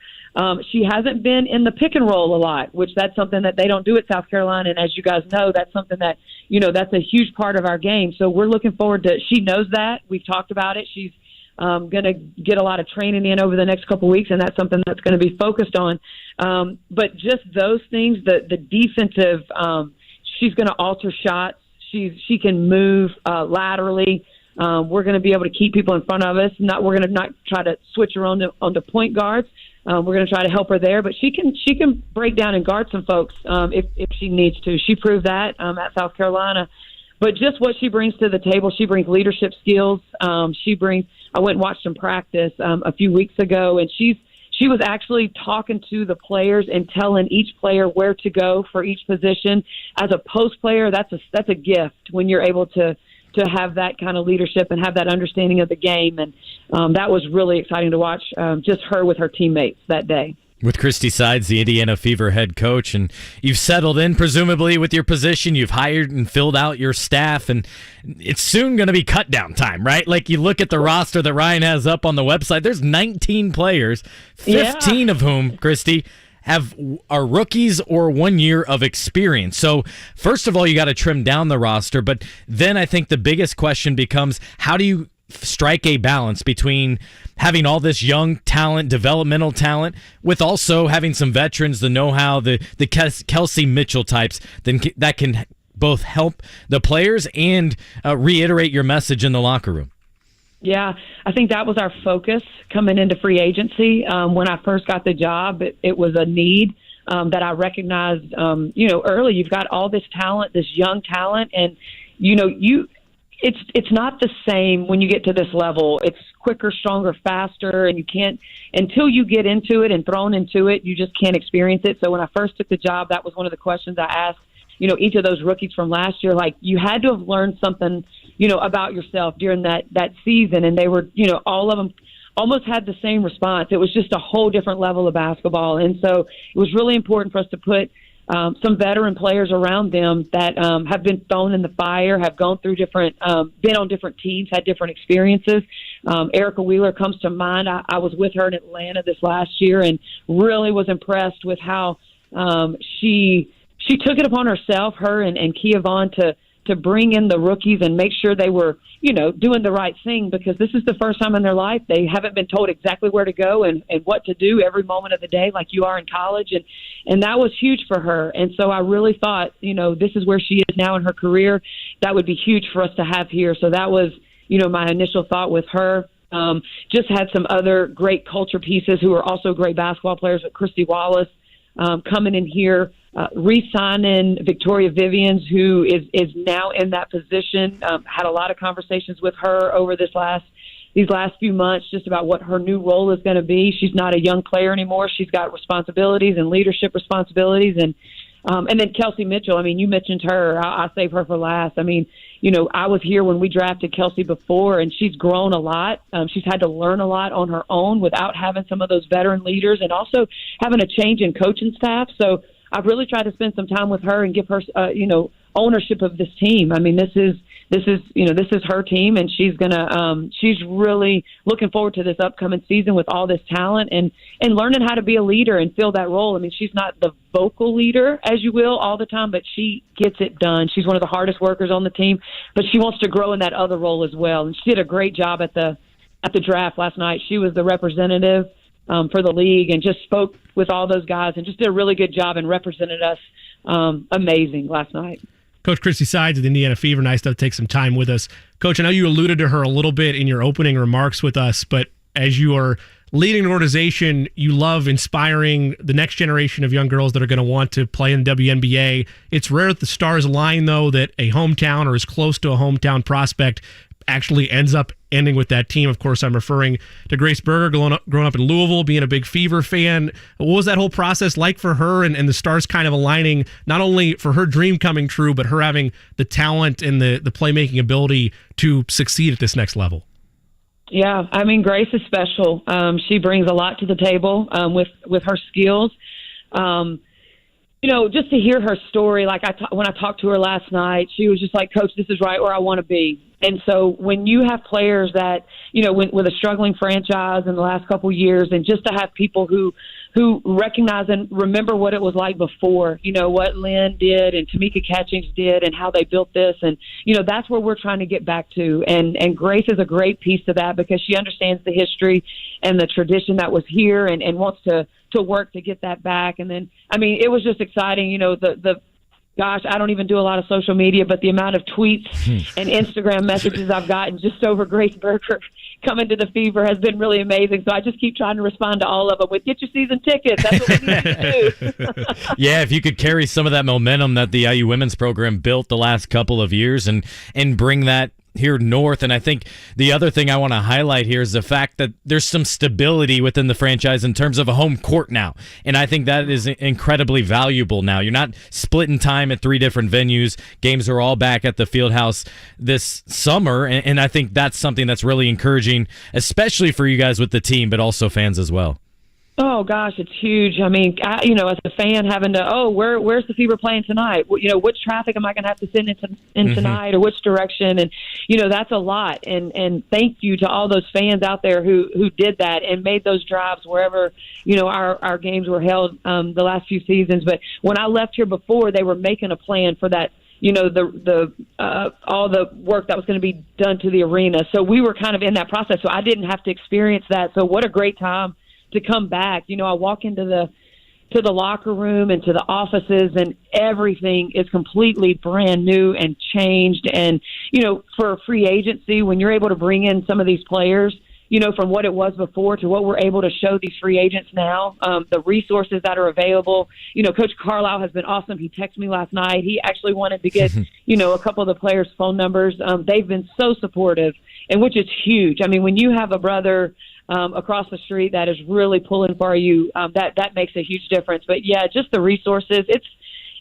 She hasn't been in the pick and roll a lot, which that's something that they don't do at South Carolina. And as you guys know, that's something that, that's a huge part of our game. So we're looking forward to, she knows that. We've talked about it. She's going to get a lot of training in over the next couple of weeks, and that's something that's going to be focused on. But just those things, the defensive, she's going to alter shots. She can move laterally. We're going to be able to keep people in front of us. We're going to not try to switch her on the point guards. We're going to try to help her there, but she can break down and guard some folks if she needs to. She proved that at South Carolina. But just what she brings to the table, she brings leadership skills. I went and watched them practice a few weeks ago, and she was actually talking to the players and telling each player where to go for each position. As a post player, that's a gift when you're able to have that kind of leadership and have that understanding of the game. And that was really exciting to watch, just her with her teammates that day. With Christie Sides, the Indiana Fever head coach, and you've settled in presumably with your position. You've hired and filled out your staff, and it's soon going to be cut down time, right? Like you look at the roster that Ryan has up on the website, there's 19 players, 15 of whom, Christie, are rookies or 1 year of experience. So first of all, you got to trim down the roster, but then I think the biggest question becomes, how do you strike a balance between having all this young talent, developmental talent, with also having some veterans, the know-how, the Kelsey Mitchell types that can both help the players and reiterate your message in the locker room? Yeah, I think that was our focus coming into free agency. When I first got the job, it was a need that I recognized, early. You've got all this talent, this young talent, and, it's not the same when you get to this level. It's quicker, stronger, faster, and you can't, until you get into it and thrown into it, you just can't experience it. So when I first took the job, that was one of the questions I asked, each of those rookies from last year. Like, you had to have learned something, about yourself during that season. And they were, all of them almost had the same response. It was just a whole different level of basketball. And so it was really important for us to put some veteran players around them that have been thrown in the fire, have gone through different, been on different teams, had different experiences. Erica Wheeler comes to mind. I was with her in Atlanta this last year and really was impressed with how she took it upon herself, her and Kia Vaughn, to bring in the rookies and make sure they were, doing the right thing, because this is the first time in their life they haven't been told exactly where to go and what to do every moment of the day like you are in college. And that was huge for her. And so I really thought, this is where she is now in her career. That would be huge for us to have here. So that was, my initial thought with her. Just had some other great culture pieces who are also great basketball players, with Christie Wallace coming in here, re-signing Victoria Vivians, who is now in that position. Had a lot of conversations with her over these last few months just about what her new role is going to be. She's not a young player anymore. She's got responsibilities and leadership responsibilities. And then Kelsey Mitchell, I mean, you mentioned her. I'll save her for last. I mean, I was here when we drafted Kelsey before, and she's grown a lot. She's had to learn a lot on her own without having some of those veteran leaders and also having a change in coaching staff. So I've really tried to spend some time with her and give her, ownership of this team. I mean, this is her team, and she's really looking forward to this upcoming season with all this talent and learning how to be a leader and fill that role. I mean, she's not the vocal leader, as you will, all the time, but she gets it done. She's one of the hardest workers on the team, but she wants to grow in that other role as well. And she did a great job at the draft last night. She was the representative for the league and just spoke with all those guys and just did a really good job and represented us amazing last night. Coach Christie Sides of the Indiana Fever, nice to take some time with us. Coach, I know you alluded to her a little bit in your opening remarks with us, but as you are leading an organization, you love inspiring the next generation of young girls that are going to want to play in the WNBA. It's rare that the stars align, though, that a hometown or as close to a hometown prospect actually ends up ending with that team. Of course, I'm referring to Grace Berger, growing up in Louisville, being a big Fever fan. What was that whole process like for her and the stars kind of aligning, not only for her dream coming true, but her having the talent and the playmaking ability to succeed at this next level? Yeah, I mean, Grace is special. She brings a lot to the table with her skills. Just to hear her story, like when I talked to her last night, she was just like, Coach, this is right where I want to be. And so when you have players that, with a struggling franchise in the last couple of years, and just to have people who recognize and remember what it was like before, what Lynn did and Tamika Catchings did and how they built this. And, that's where we're trying to get back to. And Grace is a great piece of that because she understands the history and the tradition that was here and wants to work to get that back. And then, I mean, it was just exciting, gosh, I don't even do a lot of social media, but the amount of tweets and Instagram messages I've gotten just over Grace Berger coming to the Fever has been really amazing. So I just keep trying to respond to all of them with, get your season tickets. That's what we need to do. Yeah, if you could carry some of that momentum that the IU women's program built the last couple of years and bring that here north. And I think the other thing I want to highlight here is the fact that there's some stability within the franchise in terms of a home court now. And I think that is incredibly valuable now. You're not splitting time at 3 different venues. Games are all back at the Fieldhouse this summer. And I think that's something that's really encouraging, especially for you guys with the team, but also fans as well. Oh, gosh, it's huge. I mean, as a fan having to, where's the Fever playing tonight? Which traffic am I going to have to send in tonight or which direction? And, that's a lot. And thank you to all those fans out there who did that and made those drives wherever, our games were held the last few seasons. But when I left here before, they were making a plan for that, all the work that was going to be done to the arena. So we were kind of in that process. So I didn't have to experience that. So what a great time to come back. I walk into the locker room and to the offices, and everything is completely brand new and changed. And, for a free agency, when you're able to bring in some of these players, from what it was before to what we're able to show these free agents now, the resources that are available. Coach Carlisle has been awesome. He texted me last night. He actually wanted to get, a couple of the players' phone numbers. They've been so supportive, and which is huge. I mean, when you have a brother across the street that is really pulling for you, that makes a huge difference. But yeah, just the resources.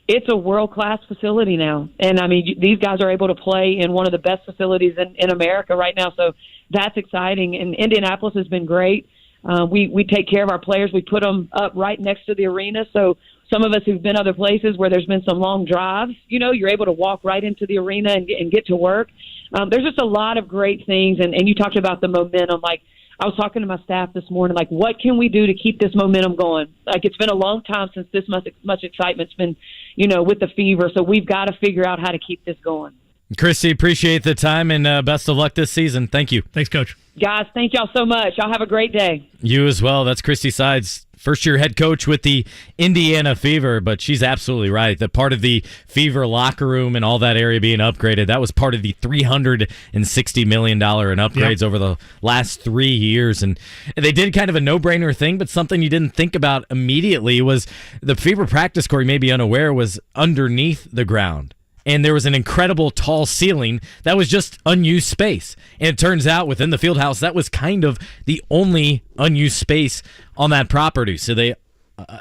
It's a world-class facility now. And I mean, these guys are able to play in one of the best facilities in America right now. So that's exciting. And Indianapolis has been great. We take care of our players. We put them up right next to the arena. So some of us who've been other places where there's been some long drives, you're able to walk right into the arena and get to work. There's just a lot of great things. And you talked about the momentum. Like, I was talking to my staff this morning, like, what can we do to keep this momentum going? Like, it's been a long time since this much excitement's been, with the Fever. So we've got to figure out how to keep this going. Christie, appreciate the time and best of luck this season. Thank you. Thanks, Coach. Guys, thank y'all so much. Y'all have a great day. You as well. That's Christie Sides, first-year head coach with the Indiana Fever, but she's absolutely right. The part of the Fever locker room and all that area being upgraded, that was part of the $360 million in upgrades over the last 3 years. And they did kind of a no-brainer thing, but something you didn't think about immediately was the Fever practice court, you may be unaware, was underneath the ground. And there was an incredible tall ceiling that was just unused space. And it turns out within the field house, that was kind of the only unused space on that property. So they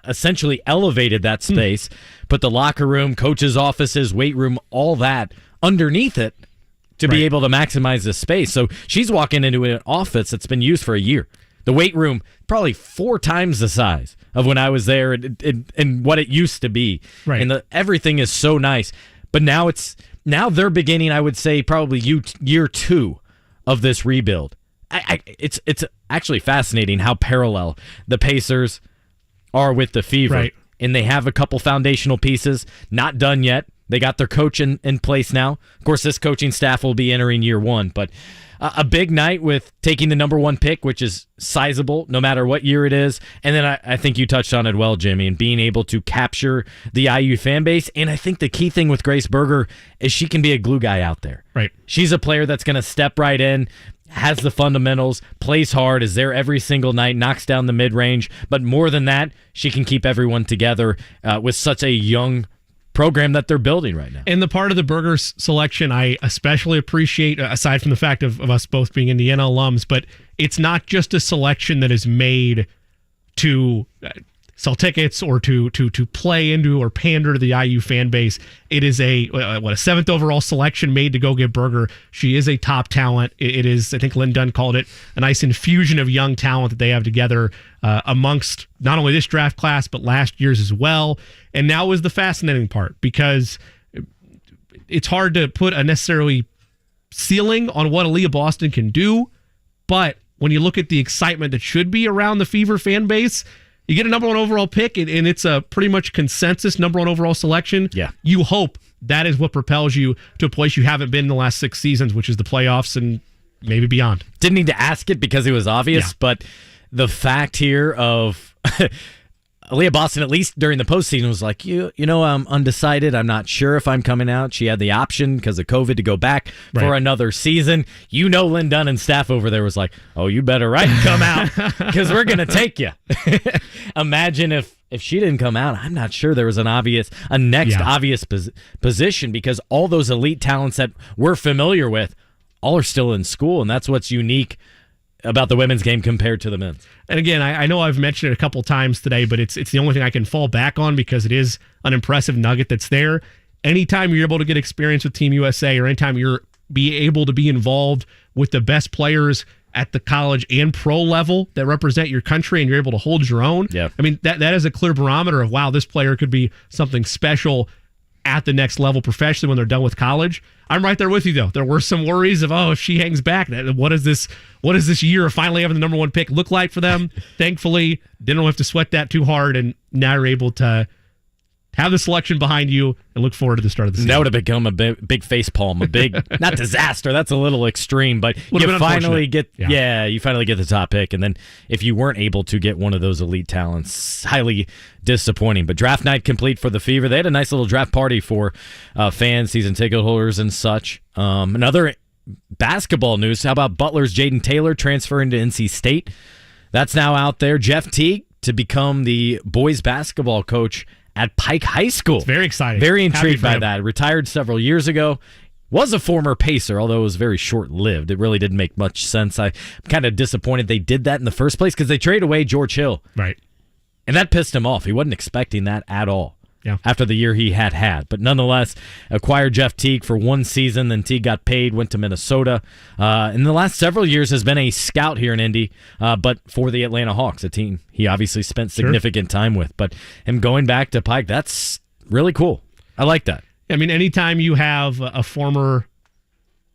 essentially elevated that space, put the locker room, coaches' offices, weight room, all that underneath it to be able to maximize the space. So she's walking into an office that's been used for a year. The weight room, probably 4 times the size of when I was there and what it used to be. Right. And everything is so nice. But now they're beginning, I would say, probably year 2 of this rebuild. It's actually fascinating how parallel the Pacers are with the Fever. Right. And they have a couple foundational pieces, not done yet. They got their coach in place now. Of course, this coaching staff will be entering year 1, but a big night with taking the number 1 pick, which is sizable no matter what year it is. And then I think you touched on it well, Jimmy, and being able to capture the IU fan base. And I think the key thing with Grace Berger is she can be a glue guy out there. Right. She's a player that's going to step right in, has the fundamentals, plays hard, is there every single night, knocks down the mid-range. But more than that, she can keep everyone together with such a young program that they're building right now. And the part of the Berger selection I especially appreciate, aside from the fact of us both being Indiana alums, but it's not just a selection that is made to sell tickets or to play into or pander to the IU fan base. It is a 7th overall selection made to go get Berger. She is a top talent. It is, I think Lin Dunn called it, a nice infusion of young talent that they have together amongst not only this draft class, but last year's as well. And now is the fascinating part, because it's hard to put a necessarily ceiling on what Aliyah Boston can do, but when you look at the excitement that should be around the Fever fan base, you get a number 1 overall pick, and it's a pretty much consensus number 1 overall selection. Yeah. You hope that is what propels you to a place you haven't been in the last 6 seasons, which is the playoffs and maybe beyond. Didn't need to ask it because it was obvious, but the fact here of Aliyah Boston, at least during the postseason, was like, I'm undecided. I'm not sure if I'm coming out. She had the option because of COVID to go back for another season. Lin Dunn and staff over there was like, oh, you better come out because we're going to take you. Imagine if she didn't come out. I'm not sure there was a next obvious position, because all those elite talents that we're familiar with all are still in school, and that's what's unique about the women's game compared to the men's. And again, I know I've mentioned it a couple times today, but it's the only thing I can fall back on because it is an impressive nugget that's there. Anytime you're able to get experience with Team USA, or anytime you're able to be involved with the best players at the college and pro level that represent your country, and you're able to hold your own, I mean, that is a clear barometer of, wow, this player could be something special at the next level professionally when they're done with college. I'm right there with you, though. There were some worries of, if she hangs back, what does this year of finally having the number 1 pick look like for them? Thankfully, didn't have to sweat that too hard, and now you're able to have the selection behind you and look forward to the start of the season. That would have become a big facepalm, a big, not disaster, that's a little extreme, but you finally get the top pick, and then if you weren't able to get one of those elite talents, highly disappointing. But draft night complete for the Fever. They had a nice little draft party for fans, season ticket holders, and such. Another basketball news, how about Butler's Jaden Taylor transferring to NC State? That's now out there. Jeff Teague to become the boys basketball coach at Pike High School. It's very exciting. Very intrigued by that. Retired several years ago. Was a former Pacer, although it was very short-lived. It really didn't make much sense. I'm kind of disappointed they did that in the first place because they traded away George Hill. Right. And that pissed him off. He wasn't expecting that at all. after the year he had. But nonetheless, acquired Jeff Teague for 1 season, then Teague got paid, went to Minnesota. In the last several years has been a scout here in Indy, but for the Atlanta Hawks, a team he obviously spent significant time with. But him going back to Pike, that's really cool. I like that. I mean, anytime you have a former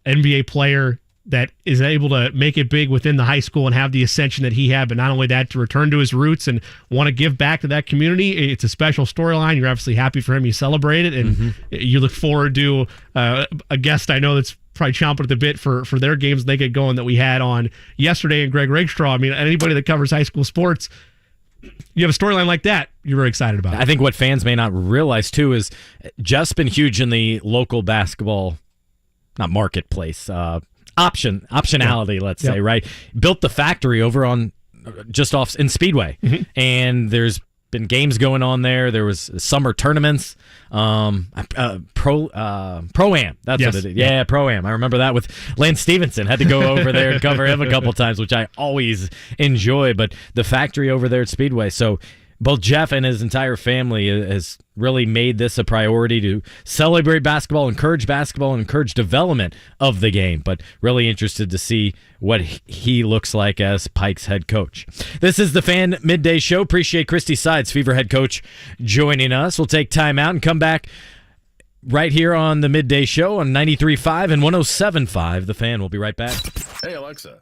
NBA player that is able to make it big within the high school and have the ascension that he had, but not only that, to return to his roots and want to give back to that community, it's a special storyline. You're obviously happy for him. You celebrate it, and you look forward to a guest I know that's probably chomping at the bit for their games when they get going that we had on yesterday, and Greg Rakestraw. I mean, anybody that covers high school sports, you have a storyline like that, you're very excited about it. I think what fans may not realize, too, is Jeff's been huge in the local basketball, not marketplace, optionality, let's say, right? Built the factory over on just off in Speedway, and there's been games going on there. There was summer tournaments, pro-am. That's what it is. Yeah, pro-am. I remember that with Lance Stevenson. Had to go over there and cover him a couple times, which I always enjoy. But the factory over there at Speedway. So both Jeff and his entire family has really made this a priority to celebrate basketball, encourage development of the game, but really interested to see what he looks like as Pike's head coach. This is the Fan Midday Show. Appreciate Christie Sides, Fever head coach, joining us. We'll take time out and come back right here on the Midday Show on 93.5 and 107.5. The Fan. We'll be right back. Hey, Alexa.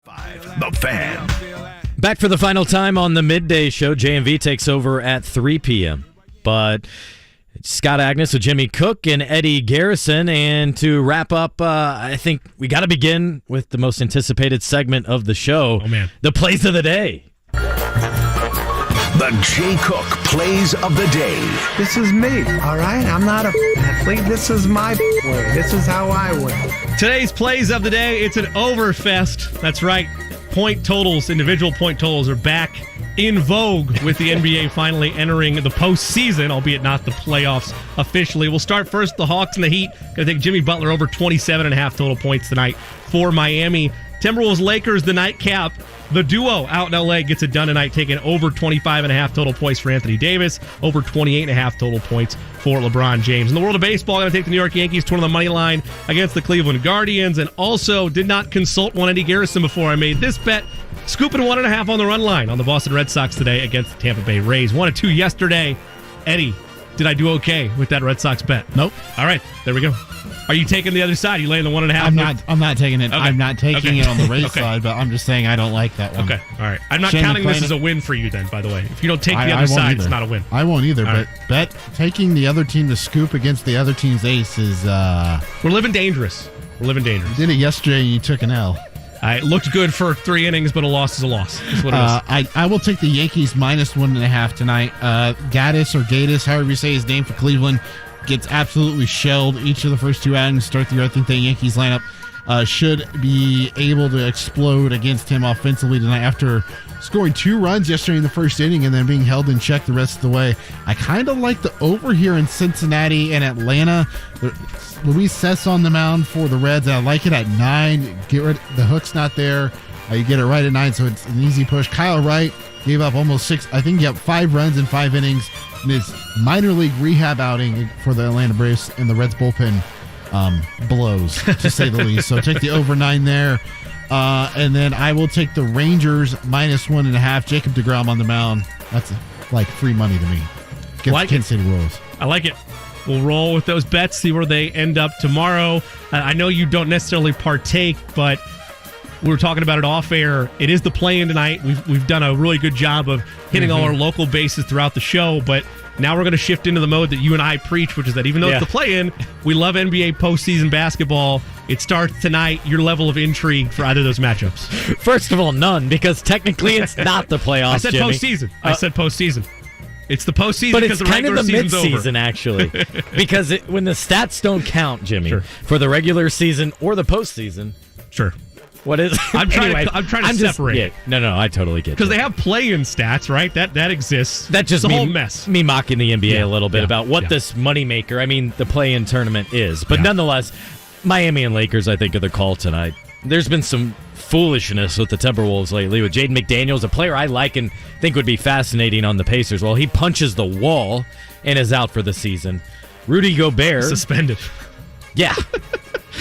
The Fan. Back for the final time on the midday show. JMV takes over at 3 p.m. But Scott Agness with Jimmy Cook and Eddie Garrison. And to wrap up, I think we got to begin with the most anticipated segment of the show. Oh, man. The plays of the day. The JCook Plays of the Day. This is me, all right? I'm not a athlete. This is my way. This is how I win. Today's plays of the day, it's an overfest. That's right. Point totals, individual point totals are back in vogue with the NBA finally entering the postseason, albeit not the playoffs officially. We'll start first, the Hawks and the Heat. Going to take Jimmy Butler over 27.5 total points tonight for Miami. Timberwolves Lakers, the nightcap. The duo out in LA gets it done tonight, taking over 25.5 total points for Anthony Davis, over 28.5 total points for LeBron James. In the world of baseball, I'm going to take the New York Yankees to win the money line against the Cleveland Guardians, and also did not consult one Eddie Garrison before I made this bet. Scooping 1.5 on the run line on the Boston Red Sox today against the Tampa Bay Rays. 1-2 yesterday. Eddie, did I do okay with that Red Sox bet? Nope. All right, there we go. Are you taking the other side? You laying the 1.5? I'm not taking it. Okay. I'm not taking it on the Rays Okay. side, but I'm just saying I don't like that one. Okay, all right. I'm not Shane counting this McClanahan. as a win for you then, by the way. If you don't take the I other won't side, either. it's not a win. I won't either, All but bet taking the other team to scoop against the other team's ace is We're living dangerous. We're living dangerous. did it yesterday and you took an L. It looked good for 3 innings, but a loss is a loss. That's what it is. I will take the Yankees minus 1.5 tonight. Gaddis or Gaddis, however you say his name for Cleveland, gets absolutely shelled each of the first 2 outings. Start the year, I think the Yankees lineup should be able to explode against him offensively tonight after scoring 2 runs yesterday in the first inning and then being held in check the rest of the way. I kind of like the over here in Cincinnati and Atlanta. Luis Cess on the mound for the Reds. I like it at 9. Get rid. The hook's not there. You get it right at 9, so it's an easy push. Kyle Wright gave up almost 6. I think he got 5 runs in 5 innings in his minor league rehab outing for the Atlanta Braves, and the Reds bullpen blows, to say the least. So take the over 9 there. And then I will take the Rangers minus 1.5. Jacob deGrom on the mound. That's like free money to me. Get Like the Kansas City Royals. I like it. We'll roll with those bets, see where they end up tomorrow. I know you don't necessarily partake, but we were talking about it off air. It is the play-in tonight. We've done a really good job of hitting all our local bases throughout the show, but now we're going to shift into the mode that you and I preach, which is that even though it's the play-in, we love NBA postseason basketball. It starts tonight. Your level of intrigue for either of those matchups? First of all, none, because technically it's not the playoffs, I said Jimmy. postseason. I said postseason. It's the postseason But because it's the kind of regular the season's mid-season, over. actually. Because when the stats don't count, Jimmy, for the regular season or the postseason. Sure. What is? I'm trying to separate it. No, I totally get it. Because they have play-in stats, right? That exists. That just it's a me, whole mess. Me mocking the NBA a little bit yeah, about what yeah. this moneymaker, I mean, the play-in tournament is. But nonetheless, Miami and Lakers, I think, are the call tonight. There's been some foolishness with the Timberwolves lately, with Jaden McDaniels, a player I like and think would be fascinating on the Pacers. Well, he punches the wall and is out for the season. Rudy Gobert. Suspended. Yeah.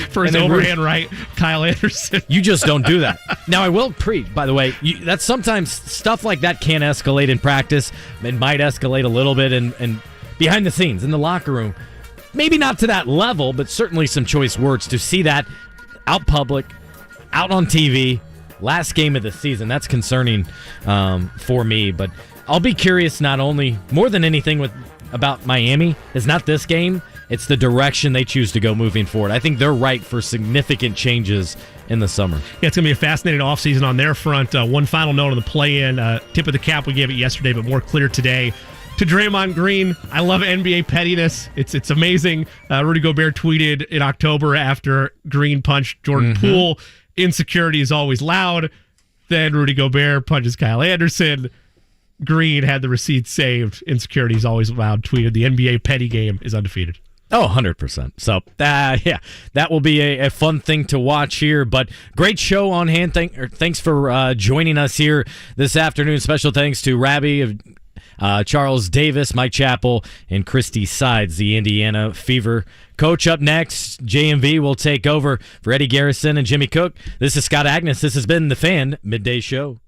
For his overhand right, Kyle Anderson. You just don't do that. Now, I will by the way, that's sometimes stuff like that can escalate in practice. It might escalate a little bit and behind the scenes in the locker room. Maybe not to that level, but certainly some choice words. To see that out public, out on TV, last game of the season, that's concerning for me. But I'll be curious not only, more than anything about Miami, is not this game, it's the direction they choose to go moving forward. I think they're ripe for significant changes in the summer. Yeah, it's going to be a fascinating offseason on their front. One final note on the play-in. Tip of the cap, we gave it yesterday, but more clear today. To Draymond Green, I love NBA pettiness. It's amazing. Rudy Gobert tweeted in October after Green punched Jordan Poole, insecurity is always loud. Then Rudy Gobert punches Kyle Anderson. Green had the receipt saved. Insecurity is always loud. Tweeted, the NBA petty game is undefeated. Oh, 100%. So, that will be a fun thing to watch here. But great show on hand. Thanks for joining us here this afternoon. Special thanks to Rabbi, Charles Davis, Mike Chappell, and Christie Sides, the Indiana Fever coach. Up next, JMV will take over for Eddie Garrison and Jimmy Cook. This is Scott Agness. This has been the Fan Midday Show.